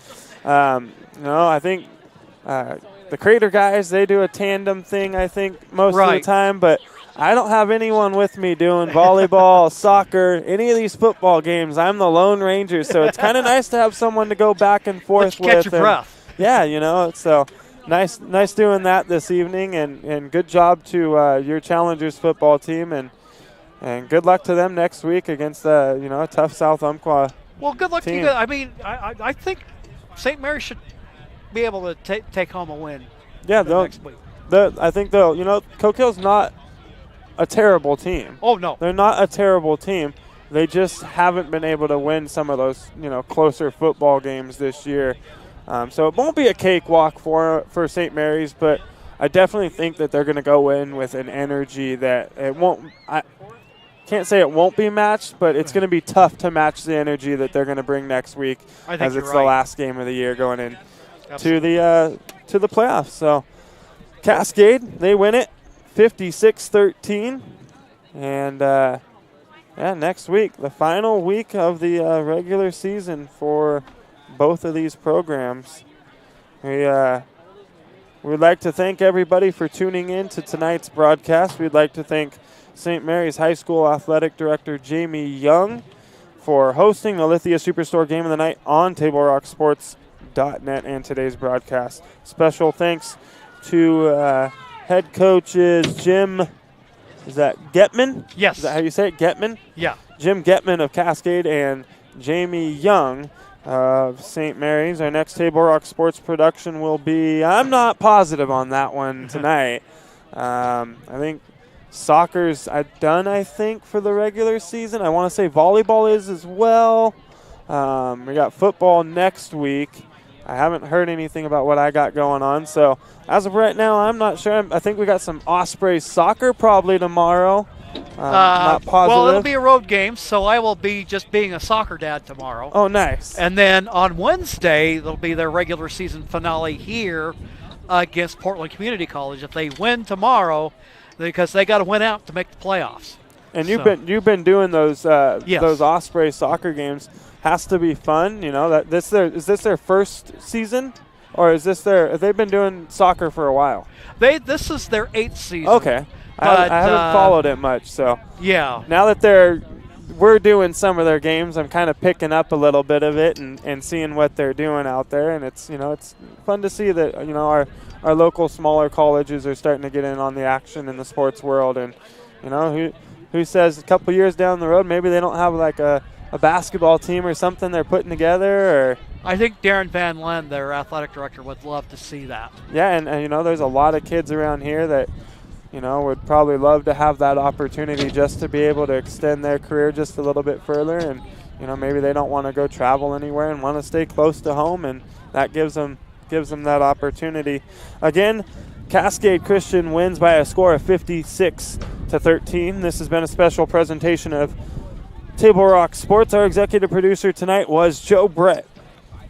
And, I think the Crater guys, they do a tandem thing, I think, most of the time. But I don't have anyone with me doing volleyball, soccer, any of these football games. I'm the Lone Ranger, so it's kind of nice to have someone to go back and forth with. Catch your breath. Yeah, so nice doing that this evening, and good job to your Challengers football team, and good luck to them next week against a tough South Umpqua. Well, good luck team. to you guys. I mean, I think St. Mary should be able to take home a win. Yeah, next week. I think they'll. Coke Hill's not a terrible team. Oh no, they're not a terrible team. They just haven't been able to win some of those closer football games this year. So it won't be a cakewalk for St. Mary's, but I definitely think that they're going to go in with an energy that it won't. I can't say it won't be matched, but it's going to be tough to match the energy that they're going to bring next week, as it's the last game of the year going in to the playoffs. So Cascade, they win it 56-13, and next week, the final week of the regular season for both of these programs. We'd like to thank everybody for tuning in to tonight's broadcast. We'd like to thank St. Mary's High School Athletic Director Jamie Young for hosting the Lithia Superstore Game of the Night on TableRockSports.net and today's broadcast. Special thanks to head coaches Jim, is that Getman? Yes. Is that how you say it, Getman? Yeah. Jim Getman of Cascade and Jamie Young of St. Mary's. Our next Table Rock Sports production will be, I'm not positive on that one tonight. I think soccer's done, I think, for the regular season. I want to say volleyball is as well. We got football next week. I haven't heard anything about what I got going on. So as of right now, I'm not sure. I think we got some Ospreys soccer probably tomorrow. Not positive. Well, it'll be a road game, so I will be just being a soccer dad tomorrow. Oh, nice. And then on Wednesday, there'll be their regular season finale here against Portland Community College. If they win tomorrow, because they got to win out to make the playoffs. And you've been doing those Yes. those Osprey soccer games. Has to be fun, you know. Is this their first season, or is this have they been doing soccer for a while? This is their 8th season. Okay, I haven't followed it much, so yeah. Now that we're doing some of their games, I'm kind of picking up a little bit of it and seeing what they're doing out there, and it's fun to see that our local smaller colleges are starting to get in on the action in the sports world, and who says a couple years down the road maybe they don't have like a basketball team or something they're putting together. Or I think Darren Van Len, their athletic director, would love to see that. Yeah, and there's a lot of kids around here that would probably love to have that opportunity just to be able to extend their career just a little bit further, and maybe they don't want to go travel anywhere and want to stay close to home, and that gives them that opportunity. Again, Cascade Christian wins by a score of 56-13. This has been a special presentation of Table Rock Sports. Our executive producer tonight was Joe Brett.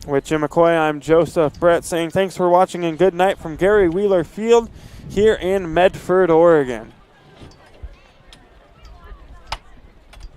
With Jim McCoy, I'm Joseph Brett saying thanks for watching and good night from Gary Wheeler Field here in Medford, Oregon.